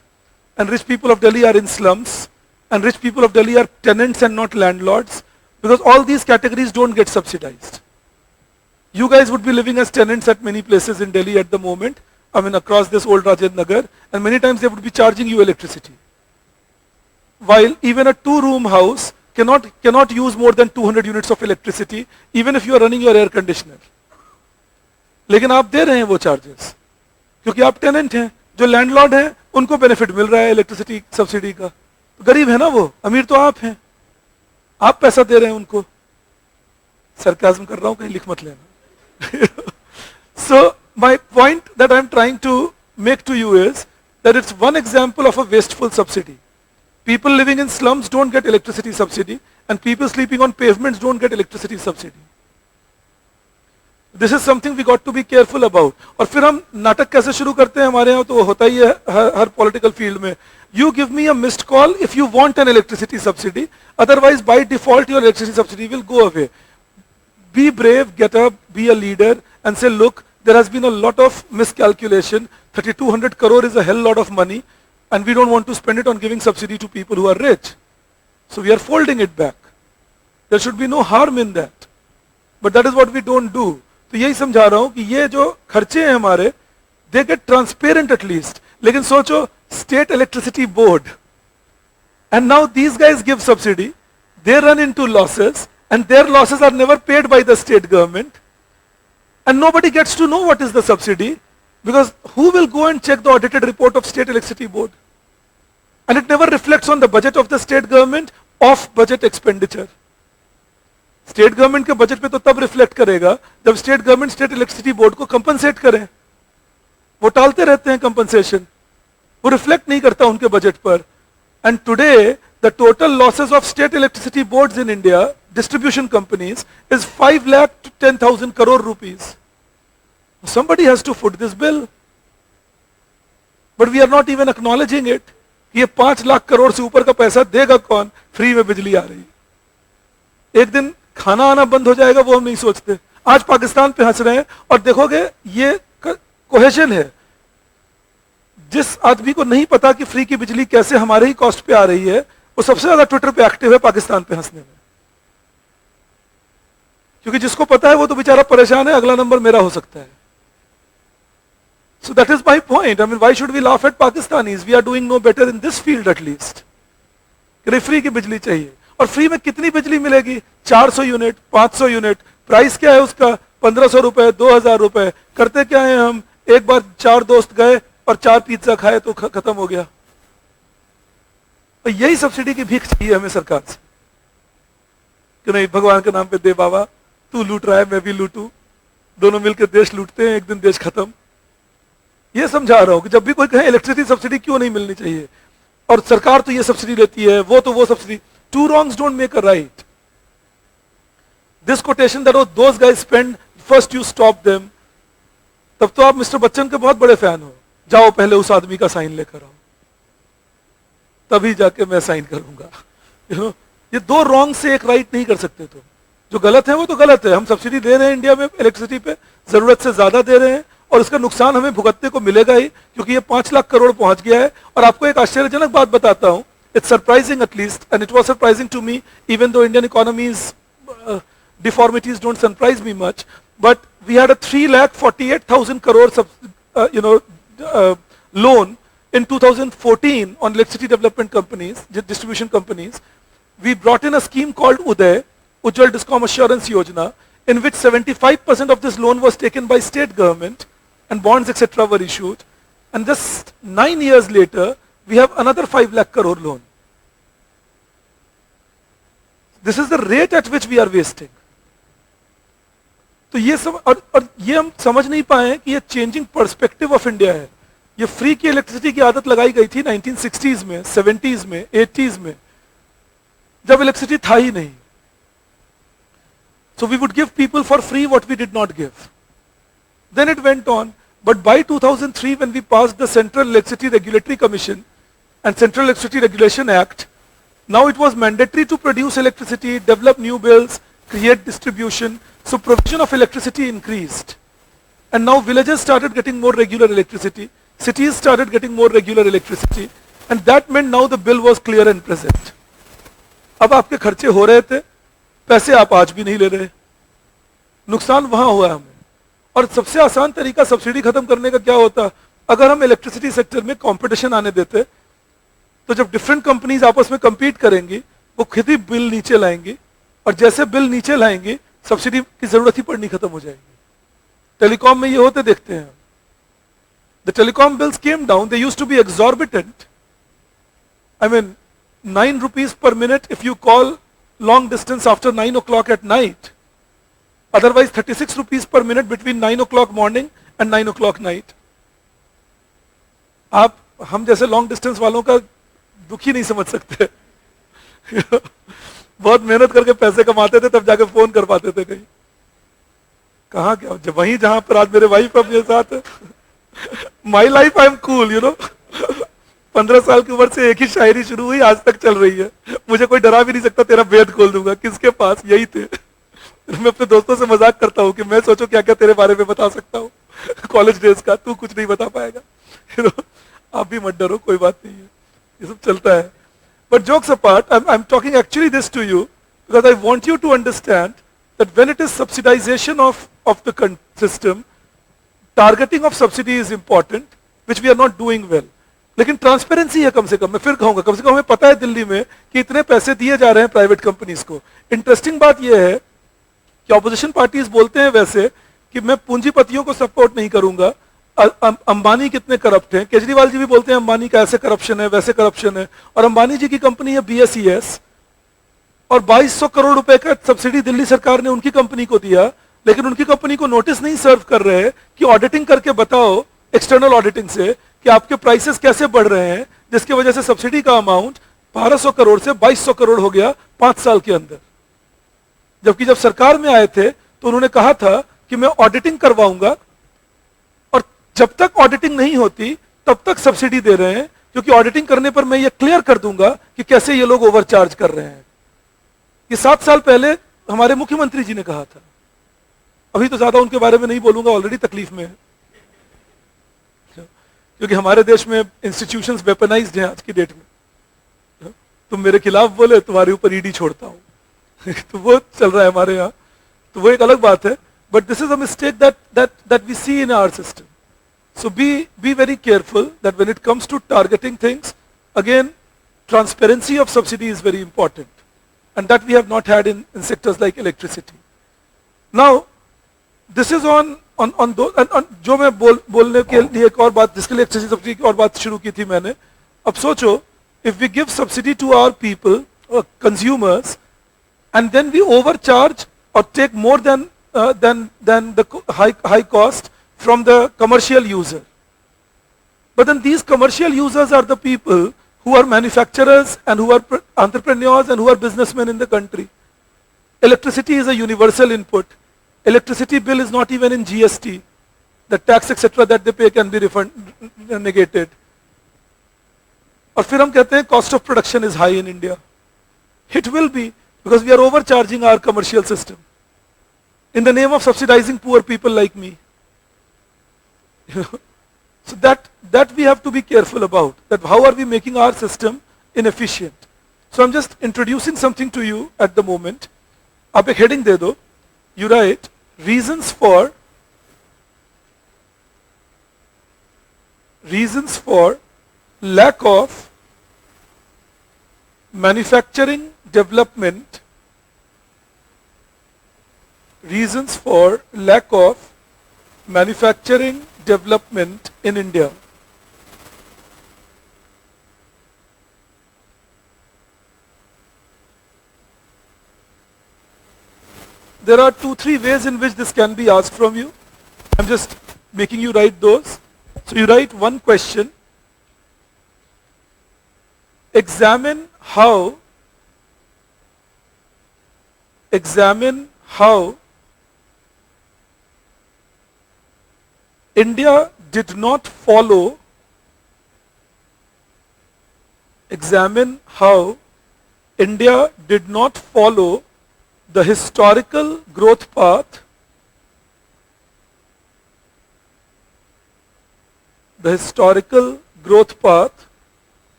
and rich people of Delhi are in slums. And rich people of Delhi are tenants and not landlords, because all these categories don't get subsidized. You guys would be living as tenants at many places in Delhi at the moment, I mean across this old Rajendra Nagar, and many times they would be charging you electricity. While even a 2-room house cannot use more than 200 units of electricity, even if you are running your air conditioner. लेकिन आप दे रहे हैं वो charges, क्योंकि आप tenant हैं. जो landlord हैं उनको benefit मिल रहा है electricity subsidy का. गरीब है ना वो, अमीर तो आप हैं, आप पैसा दे रहे हैं उनको. सरकाज़म कर रहा हूं, कहीं लिख मत लेना. So my point that I'm trying to make to you is that it's one example of a wasteful subsidy. People living in slums don't get electricity subsidy, and people sleeping on pavements don't get electricity subsidy. This is something we got to be careful about. और फिर हम नाटक कैसे शुरू करते हैं हमारे यहाँ, तो होता ही है हर political field में. You give me a missed call if you want an electricity subsidy. Otherwise, by default, your electricity subsidy will go away. Be brave, get up, be a leader, and say, look, there has been a lot of miscalculation. 3200 crore is a hell lot of money, and we don't want to spend it on giving subsidy to people who are rich. So we are folding it back. There should be no harm in that. But that is what we don't do. तो यही समझा रहा हूं कि ये जो खर्चे हैं हमारे, they get transparent at least. लेकिन सोचो, state electricity board, and now these guys give subsidy, they run into losses, and their losses are never paid by the state government, and nobody gets to know what is the subsidy, because who will go and check the audited report of state electricity board? And it never reflects on the budget of the state government, off budget expenditure. State government के budget पे तो तब reflect करेगा जब state government state electricity board को compensate करे. वो टालते रहते हैं कंपनसेशन, वो रिफ्लेक्ट नहीं करता उनके बजट पर. And today the total losses of state electricity boards in India, distribution companies, is 5,10,000 crore rupees. Somebody has to foot this bill, but we are not even acknowledging it. ये 5 लाख करोड़ से ऊपर का पैसा देगा कौन? फ्री में बिजली आ रही. एक दिन खाना आना बंद हो जाएगा, वो हम नहीं सोचते. आज पाकिस्तान पे हंस रहे हैं, और देखोगे ये कोहेजन है. जिस आदमी को नहीं पता कि फ्री की बिजली कैसे हमारे ही कॉस्ट पे आ रही है, वो सबसे ज्यादा ट्विटर पे एक्टिव है पाकिस्तान पे हंसने में. क्योंकि जिसको पता है वो तो बेचारा परेशान है, अगला नंबर मेरा हो सकता है. So that is my point. I mean, why should we laugh at Pakistanis? We are doing no better in this field at least. Free की बिजली चाहिए. और फ्री में कितनी बिजली मिलेगी? 400 यूनिट, 500 यूनिट. प्राइस क्या है उसका? 1500 रुपए, 2000 रुपए, करते क्या है हम, एक बार 4 दोस्त गए और 4 पिज्जा खाए तो खत्म हो गया। और यही सब्सिडी की भीख चाहिए हमें सरकार से कि नहीं, भगवान के नाम पे दे बाबा, तू लूट रहा है मैं भी लूटूं, दोनों मिलकर देश लूटते हैं, एक दिन देश खत्म। ये समझा रहा हूं कि जब भी कोई कहे इलेक्ट्रिसिटी सब्सिडी क्यों नहीं मिलनी चाहिए, और सरकार तो ये सब्सिडी लेती है, वो subsidy, two wrongs don't make a right. This quotation that those guys spend, first you stop them, तब तो आप मिस्टर बच्चन के बहुत बड़े फैन हो, जाओ पहले उस आदमी का साइन लेकर आओ, तभी जाके मैं साइन करूंगा। ये दो रॉन्ग से एक राइट नहीं कर सकते। तो जो गलत है वो तो गलत है, हम सब्सिडी दे रहे हैं इंडिया में इलेक्ट्रिसिटी पे, जरूरत से ज्यादा दे रहे हैं, और इसका नुकसान हमें भुगतने को मिलेगा ही, क्योंकि ये 5 लाख करोड़ पहुंच गया है। और आपको एक आश्चर्यजनक बात बताता हूं, it's surprising at least, and it was surprising to me, even though Indian economies deformities don't surprise me much, but we had a 3,48,000 crore loan in 2014 on electricity development companies, distribution companies. We brought in a scheme called UDAY, Ujjwal Discom Assurance Yojana, in which 75% of this loan was taken by state government and bonds etc. were issued. And just 9 years later, we have another 5 lakh crore loan. This is the rate at which we are wasting. तो ये सब और ये हम समझ नहीं पाए कि ये चेंजिंग पर्सपेक्टिव ऑफ इंडिया है। ये फ्री की इलेक्ट्रिसिटी की आदत लगाई गई थी 1960s में, 70s में, 80s में, जब इलेक्ट्रिसिटी था ही नहीं। So we would give people for free what we did not give. Then it went on, but by 2003 when we passed the Central Electricity Regulatory Commission and Central Electricity Regulation Act, now it was mandatory to produce electricity, develop new bills, create distribution, so provision of electricity increased. And now villages started getting more regular electricity, cities started getting more regular electricity, and that meant now the bill was clear and present. अब आपके खर्चे हो रहे थे, पैसे आप आज भी नहीं ले रहे, नुकसान वहां हुआ हमें। और सबसे आसान तरीका सब्सिडी खत्म करने का क्या होता, अगर हम इलेक्ट्रिसिटी सेक्टर में कंपटीशन आने देते, तो जब डिफरेंट कंपनीज आपस में compete करेंगी, वो खुद ही बिल नीचे लाएंगी, और जैसे बिल नीचे लाएंगी सब्सिडी की जरूरत ही पड़नी खत्म हो जाएगी। टेलीकॉम में ये होते देखते हैं। The telecom bills came down, they used to be exorbitant. I mean, 9 rupees per minute if you call long distance after 9 o'clock at night. Otherwise 36 rupees per minute between 9 o'clock morning and 9 o'clock night. आप हम जैसे long distance वालों का दुख ही नहीं समझ सकते। बहुत मेहनत करके पैसे कमाते थे, तब जाके फोन कर पाते थे कहीं। कहाँ क्या, जब वहीं जहां पर आज मेरे वाइफ अपने साथ, my life I am cool, 15 साल की उम्र से एक ही शायरी शुरू हुई, आज तक चल रही है। मुझे कोई डरा भी नहीं सकता, तेरा भेद खोल दूंगा। किसके पास, यही थे। मैं अपने दोस्तों से मजाक करता हूँ कि मैं सोचो क्या क्या तेरे बारे में बता सकता हूँ कॉलेज डेज का, तू कुछ नहीं बता पाएगा। आप भी मत डरो, कोई बात नहीं है, ये सब चलता है। But jokes apart, I'm talking actually this to you because I want you to understand that when it is subsidization of the system, targeting of subsidy is important, which we are not doing well. लेकिन transparency है, कम से कम मैं फिर कहूंगा, कम से कम हमें पता है दिल्ली में कि इतने पैसे दिए जा रहे हैं प्राइवेट कंपनीज को। इंटरेस्टिंग बात यह है कि ऑपोजिशन पार्टीज बोलते हैं वैसे कि मैं पूंजीपतियों को सपोर्ट नहीं करूंगा, अंबानी कितने करप्ट हैं। केजरीवाल जी भी बोलते हैं अंबानी का ऐसे करप्शन है, वैसे करप्शन है, और अंबानी जी की कंपनी है BSES, और 2200 करोड़ रुपए का सब्सिडी दिल्ली सरकार ने उनकी कंपनी को दिया, लेकिन उनकी कंपनी को नोटिस नहीं सर्व कर रहे कि ऑडिटिंग करके बताओ, एक्सटर्नल ऑडिटिंग से, कि आपके प्राइसेस कैसे बढ़ रहे हैं, जिसकी वजह से सब्सिडी का अमाउंट 1200 करोड़ से 2200 करोड़ हो गया 5 साल के अंदर। जबकि जब सरकार में आए थे तो उन्होंने कहा था कि मैं ऑडिटिंग करवाऊंगा, और जब तक ऑडिटिंग नहीं होती तब तक सब्सिडी दे रहे हैं, क्योंकि ऑडिटिंग करने पर मैं ये क्लियर कर दूंगा कि कैसे ये लोग ओवरचार्ज कर रहे हैं। ये 7 साल पहले हमारे मुख्यमंत्री जी ने कहा था। अभी तो ज्यादा उनके बारे में नहीं बोलूंगा, ऑलरेडी तकलीफ में है, क्योंकि हमारे देश में इंस्टीट्यूशंस वेपनाइज्ड हैं आज की डेट में। तुम मेरे खिलाफ बोले, तुम्हारे ऊपर ईडी छोड़ता हूं तो वो चल रहा है हमारे यहाँ, तो वो एक अलग बात है। But this is a mistake that we see in our system. So be very careful that when it comes to targeting things, again, transparency of subsidy is very important, and that we have not had in sectors like electricity. Now, This is on दो जो मैं बोलने के लिए एक और बात, जिसके लिए एक्सेसिव सब्सिडी की और बात शुरू की थी मैंने. अब सोचो, if we give subsidy to our people or consumers and then we overcharge or take more than the high cost from the commercial user. But then these commercial users are the people who are manufacturers and who are entrepreneurs and who are businessmen in the country. Electricity is a universal input. Electricity bill is not even in GST. The tax etc. that they pay can be negated. और फिर हम कहते हैं cost of production is high in India. It will be because we are overcharging our commercial system in the name of subsidizing poor people like me. So that we have to be careful about, that how are we making our system inefficient. So I'm just introducing something to you at the moment. आप एक heading दे दो. You write reasons for lack of manufacturing development, reasons for lack of manufacturing development in India. There are 2-3 ways in which this can be asked from you. I'm just making you write those. So you write one question. Examine how India did not follow the historical growth path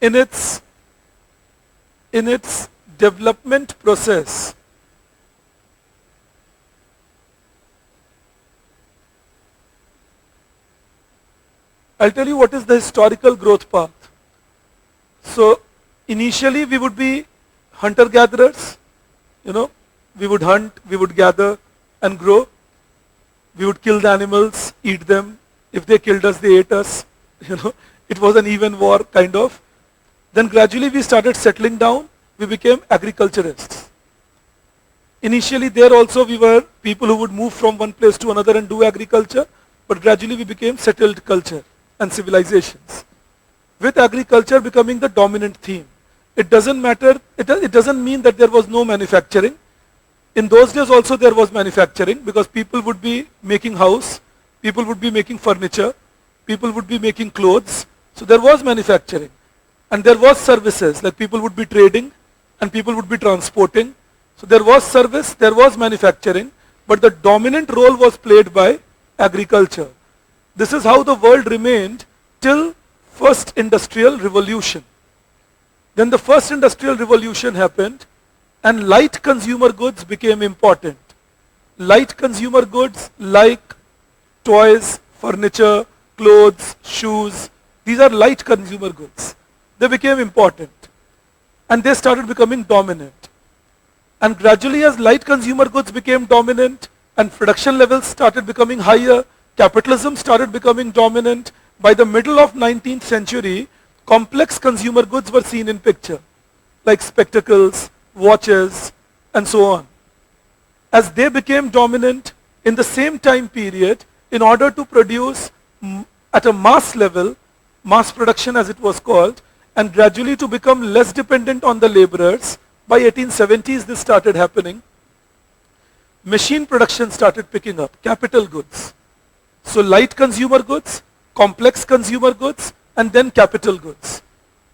in its development process. I'll tell you what is the historical growth path. So initially we would be hunter-gatherers, we would hunt, we would gather and grow. We would kill the animals, eat them. If they killed us, they ate us. It was an even war kind of. Then gradually we started settling down. We became agriculturists. Initially there also we were people who would move from one place to another and do agriculture, but gradually we became settled culture and civilizations, with agriculture becoming the dominant theme. It doesn't matter, it doesn't mean that there was no manufacturing. In those days also there was manufacturing, because people would be making house, people would be making furniture, people would be making clothes. So there was manufacturing. And there was services, like people would be trading and people would be transporting. So there was service, there was manufacturing, but the dominant role was played by agriculture. This is how the world remained till first industrial revolution. Then the first industrial revolution happened and light consumer goods became important. Light consumer goods like toys, furniture, clothes, shoes, these are light consumer goods. They became important and they started becoming dominant. And gradually as light consumer goods became dominant and production levels started becoming higher, capitalism started becoming dominant. By the middle of 19th century, complex consumer goods were seen in picture, like spectacles, watches, and so on. As they became dominant in the same time period, in order to produce at a mass level, mass production as it was called, and gradually to become less dependent on the laborers, by 1870s this started happening. Machine production started picking up, capital goods. So light consumer goods, complex consumer goods, and then capital goods.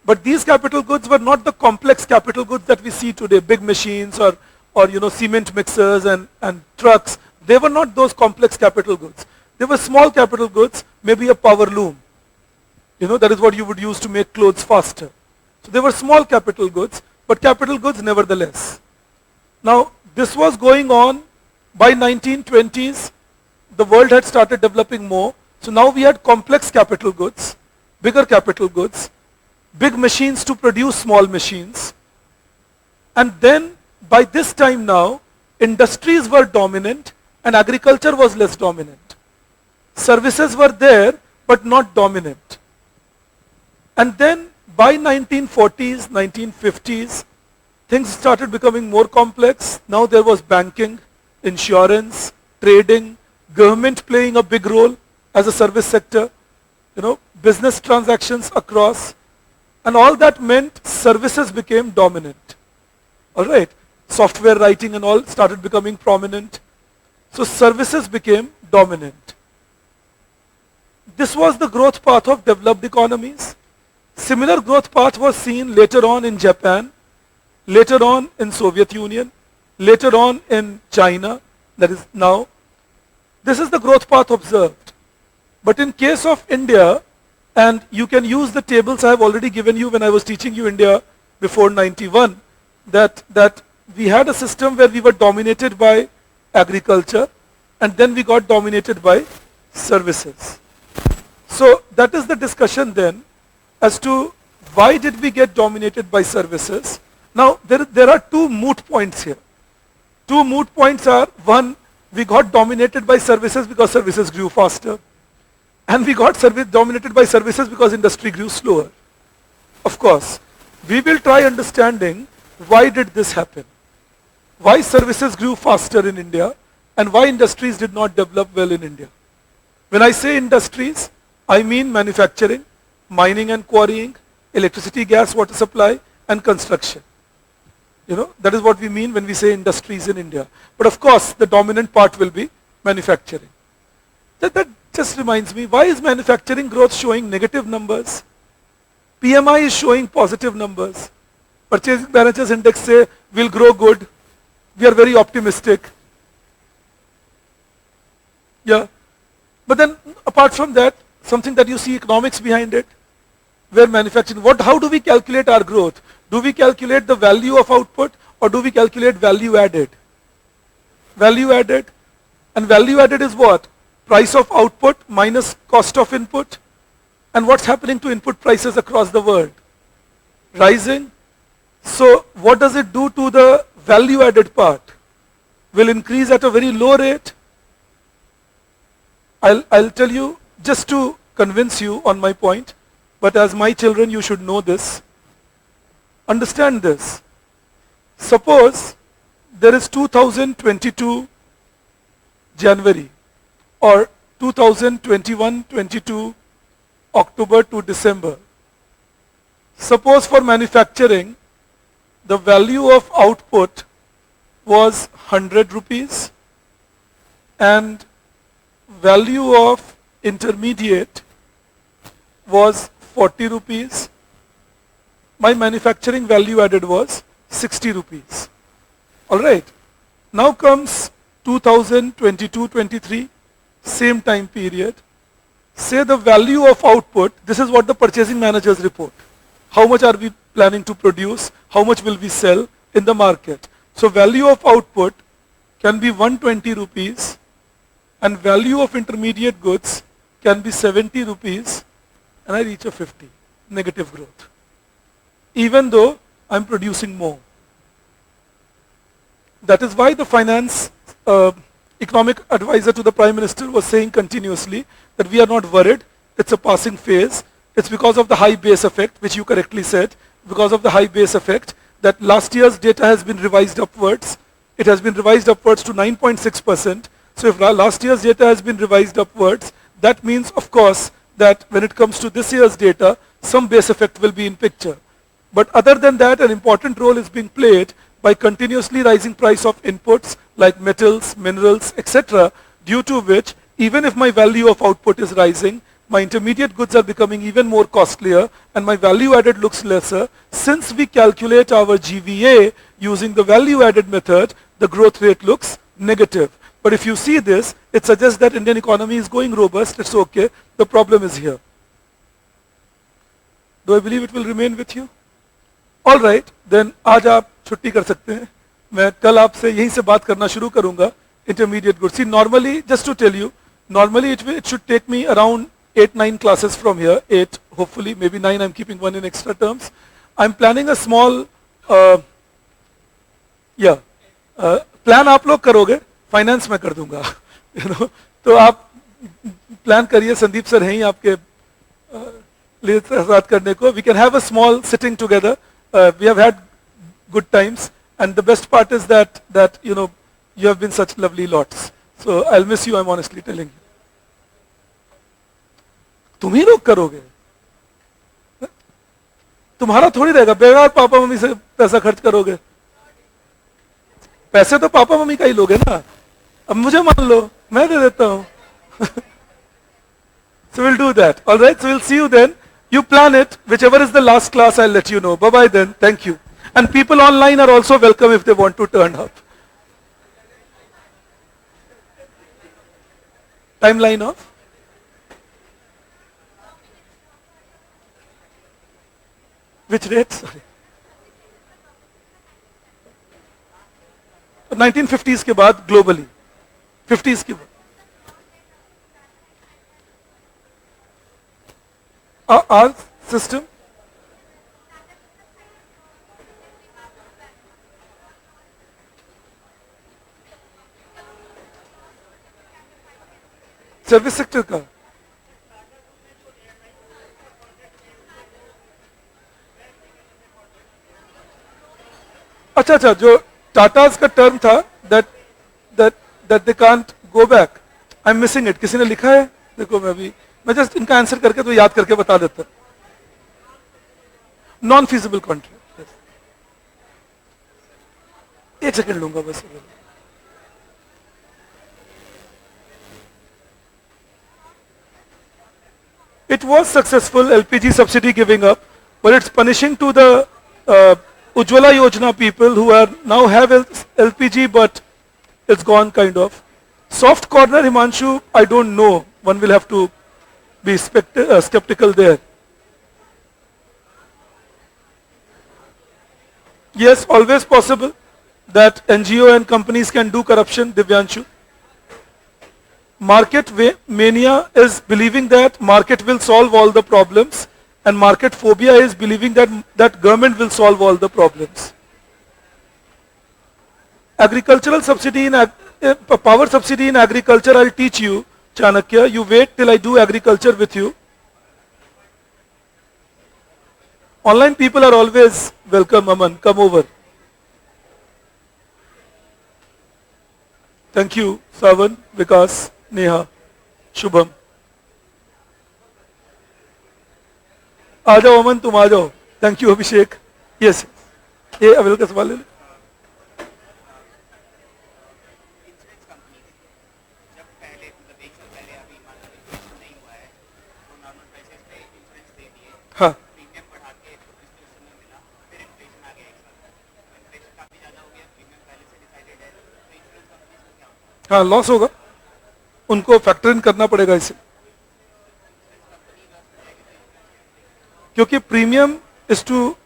But these capital goods were not the complex capital goods that we see today, big machines or cement mixers and trucks. They were not those complex capital goods. They were small capital goods, maybe a power loom. That is what you would use to make clothes faster. So they were small capital goods, but capital goods nevertheless. Now, this was going on by 1920s. The world had started developing more. So now we had complex capital goods, bigger capital goods, big machines to produce small machines. And then by this time now, industries were dominant and agriculture was less dominant. Services were there but not dominant. And then by 1940s, 1950s, things started becoming more complex. Now there was banking, insurance, trading, government playing a big role as a service sector, business transactions across, and all that meant services became dominant. All right, software writing and all started becoming prominent. So services became dominant. This was the growth path of developed economies. Similar growth path was seen later on in Japan, later on in Soviet Union, later on in China, that is now. This is the growth path observed. But in case of India, and you can use the tables I have already given you when I was teaching you India before 91, that we had a system where we were dominated by agriculture and then we got dominated by services. So that is the discussion then as to why did we get dominated by services. Now there are two moot points here. Two moot points are, one, we got dominated by services because services grew faster. And we got dominated by services because industry grew slower. Of course, we will try understanding why did this happen. Why services grew faster in India and why industries did not develop well in India. When I say industries, I mean manufacturing, mining and quarrying, electricity, gas, water supply, and construction. That is what we mean when we say industries in India. But of course, the dominant part will be manufacturing. That just reminds me, why is manufacturing growth showing negative numbers? PMI is showing positive numbers. Purchasing Managers Index say we'll grow good. We are very optimistic. Yeah. But then apart from that, something that you see economics behind it, where manufacturing, how do we calculate our growth? Do we calculate the value of output or do we calculate value added? Value added. And value added is what? Price of output minus cost of input. And what's happening to input prices across the world? Rising. So what does it do to the value added part? Will increase at a very low rate. I'll tell you just to convince you on my point, but as my children you should know this. Understand this. Suppose there is 2022 January or 2021-22 October to December. Suppose for manufacturing the value of output was 100 rupees and value of intermediate was 40 rupees. My manufacturing value added was 60 rupees. Alright. Now comes 2022-23, same time period. Say the value of output, this is what the purchasing managers report. How much are we planning to produce? How much will we sell in the market? So value of output can be 120 rupees and value of intermediate goods can be 70 rupees and I reach a 50, negative growth. Even though I'm producing more. That is why the finance economic advisor to the Prime Minister was saying continuously that we are not worried, it's a passing phase. It's because of the high base effect, which you correctly said, because of the high base effect that last year's data has been revised upwards. It has been revised upwards to 9.6%. So if last year's data has been revised upwards, that means of course that when it comes to this year's data, some base effect will be in picture. But other than that, an important role is being played by continuously rising price of inputs like metals, minerals, etc., due to which even if my value of output is rising, my intermediate goods are becoming even more costlier and my value added looks lesser. Since we calculate our GVA using the value added method, the growth rate looks negative. But if you see this, it suggests that Indian economy is going robust, it's okay, the problem is here. Do I believe it will remain with you? All right, then आज आप छुट्टी कर सकते हैं. मैं कल आपसे यहीं से बात करना शुरू करूंगा intermediate goods. See, normally, just to tell you, normally it should take me around 8-9 classes from here, 8 hopefully, maybe 9, I'm keeping one in extra terms. I'm planning a small या प्लान आप लोग करोगे, फाइनेंस में कर दूंगा तो आप plan करिए, संदीप सर हैं ही आपके लिए साथ करने को. We can have a small sitting together. We have had good times, and the best part is that you have been such lovely lots, so I'll miss you, I'm honestly telling you. तुम ही लोग करोगे, तुम्हारा थोड़ी रहेगा, बेकार papa mummy से पैसा खर्च करोगे. पैसे तो पापा मम्मी का ही लोगे ना, अब मुझे मान लो मैं दे देता हूं so we'll do that. All right, so we'll see you then. You plan it, whichever is the last class I'll let you know. Bye bye then, thank you. And people online are also welcome if they want to turn up. Timeline of? Which date? Sorry. 1950s के बाद globally. 50s के बाद. Our system? Service sector का अच्छा, जो टाटास का term था that they can't go back, I'm missing it. किसी ने लिखा है? देखो मैं जस्ट इनका आंसर करके तो याद करके बता देता. Non feasible contract. एक सेकंड लूंगा बस. It was successful, LPG subsidy giving up, but it's punishing to the Ujjwala Yojana people who are now have LPG, but it's gone kind of. Soft corner, Himanshu, I don't know. One will have to be skeptical there. Yes, always possible that NGO and companies can do corruption, Divyanshu. Market mania is believing that market will solve all the problems, and market phobia is believing that government will solve all the problems. Agricultural subsidy power subsidy in agriculture, I'll teach you, Chanakya. You wait till I do agriculture with you. Online people are always welcome, Aman. Come over. Thank you, Savan, Vikas, Neha, Shubham. आ जाओ अमन, तुम आ जाओ. Thank you Abhishek. Yes, ये avail का सवाल ले. हाँ हाँ, loss होगा, उनको फैक्टर इन करना पड़ेगा इसे, क्योंकि प्रीमियम इज टू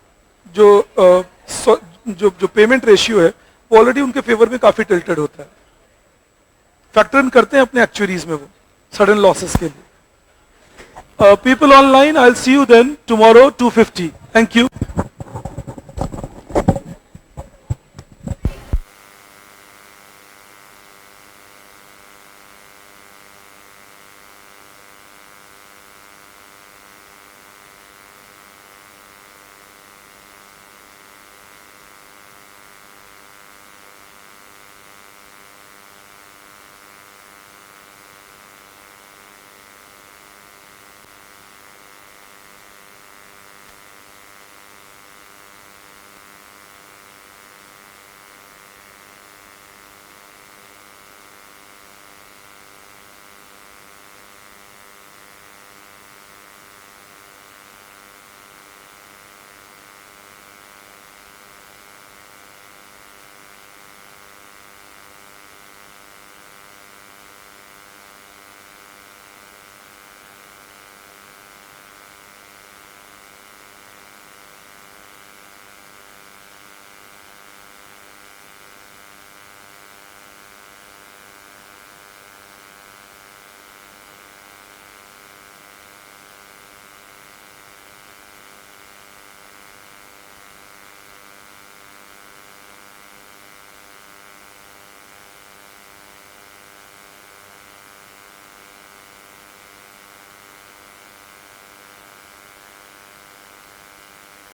जो पेमेंट रेशियो है वो ऑलरेडी उनके फेवर में काफी टिल्टेड होता है. फैक्टर इन करते हैं अपने एक्चुअरीज में वो सडन लॉसेस के लिए. People online, I will see you then tomorrow 2:50. Thank you.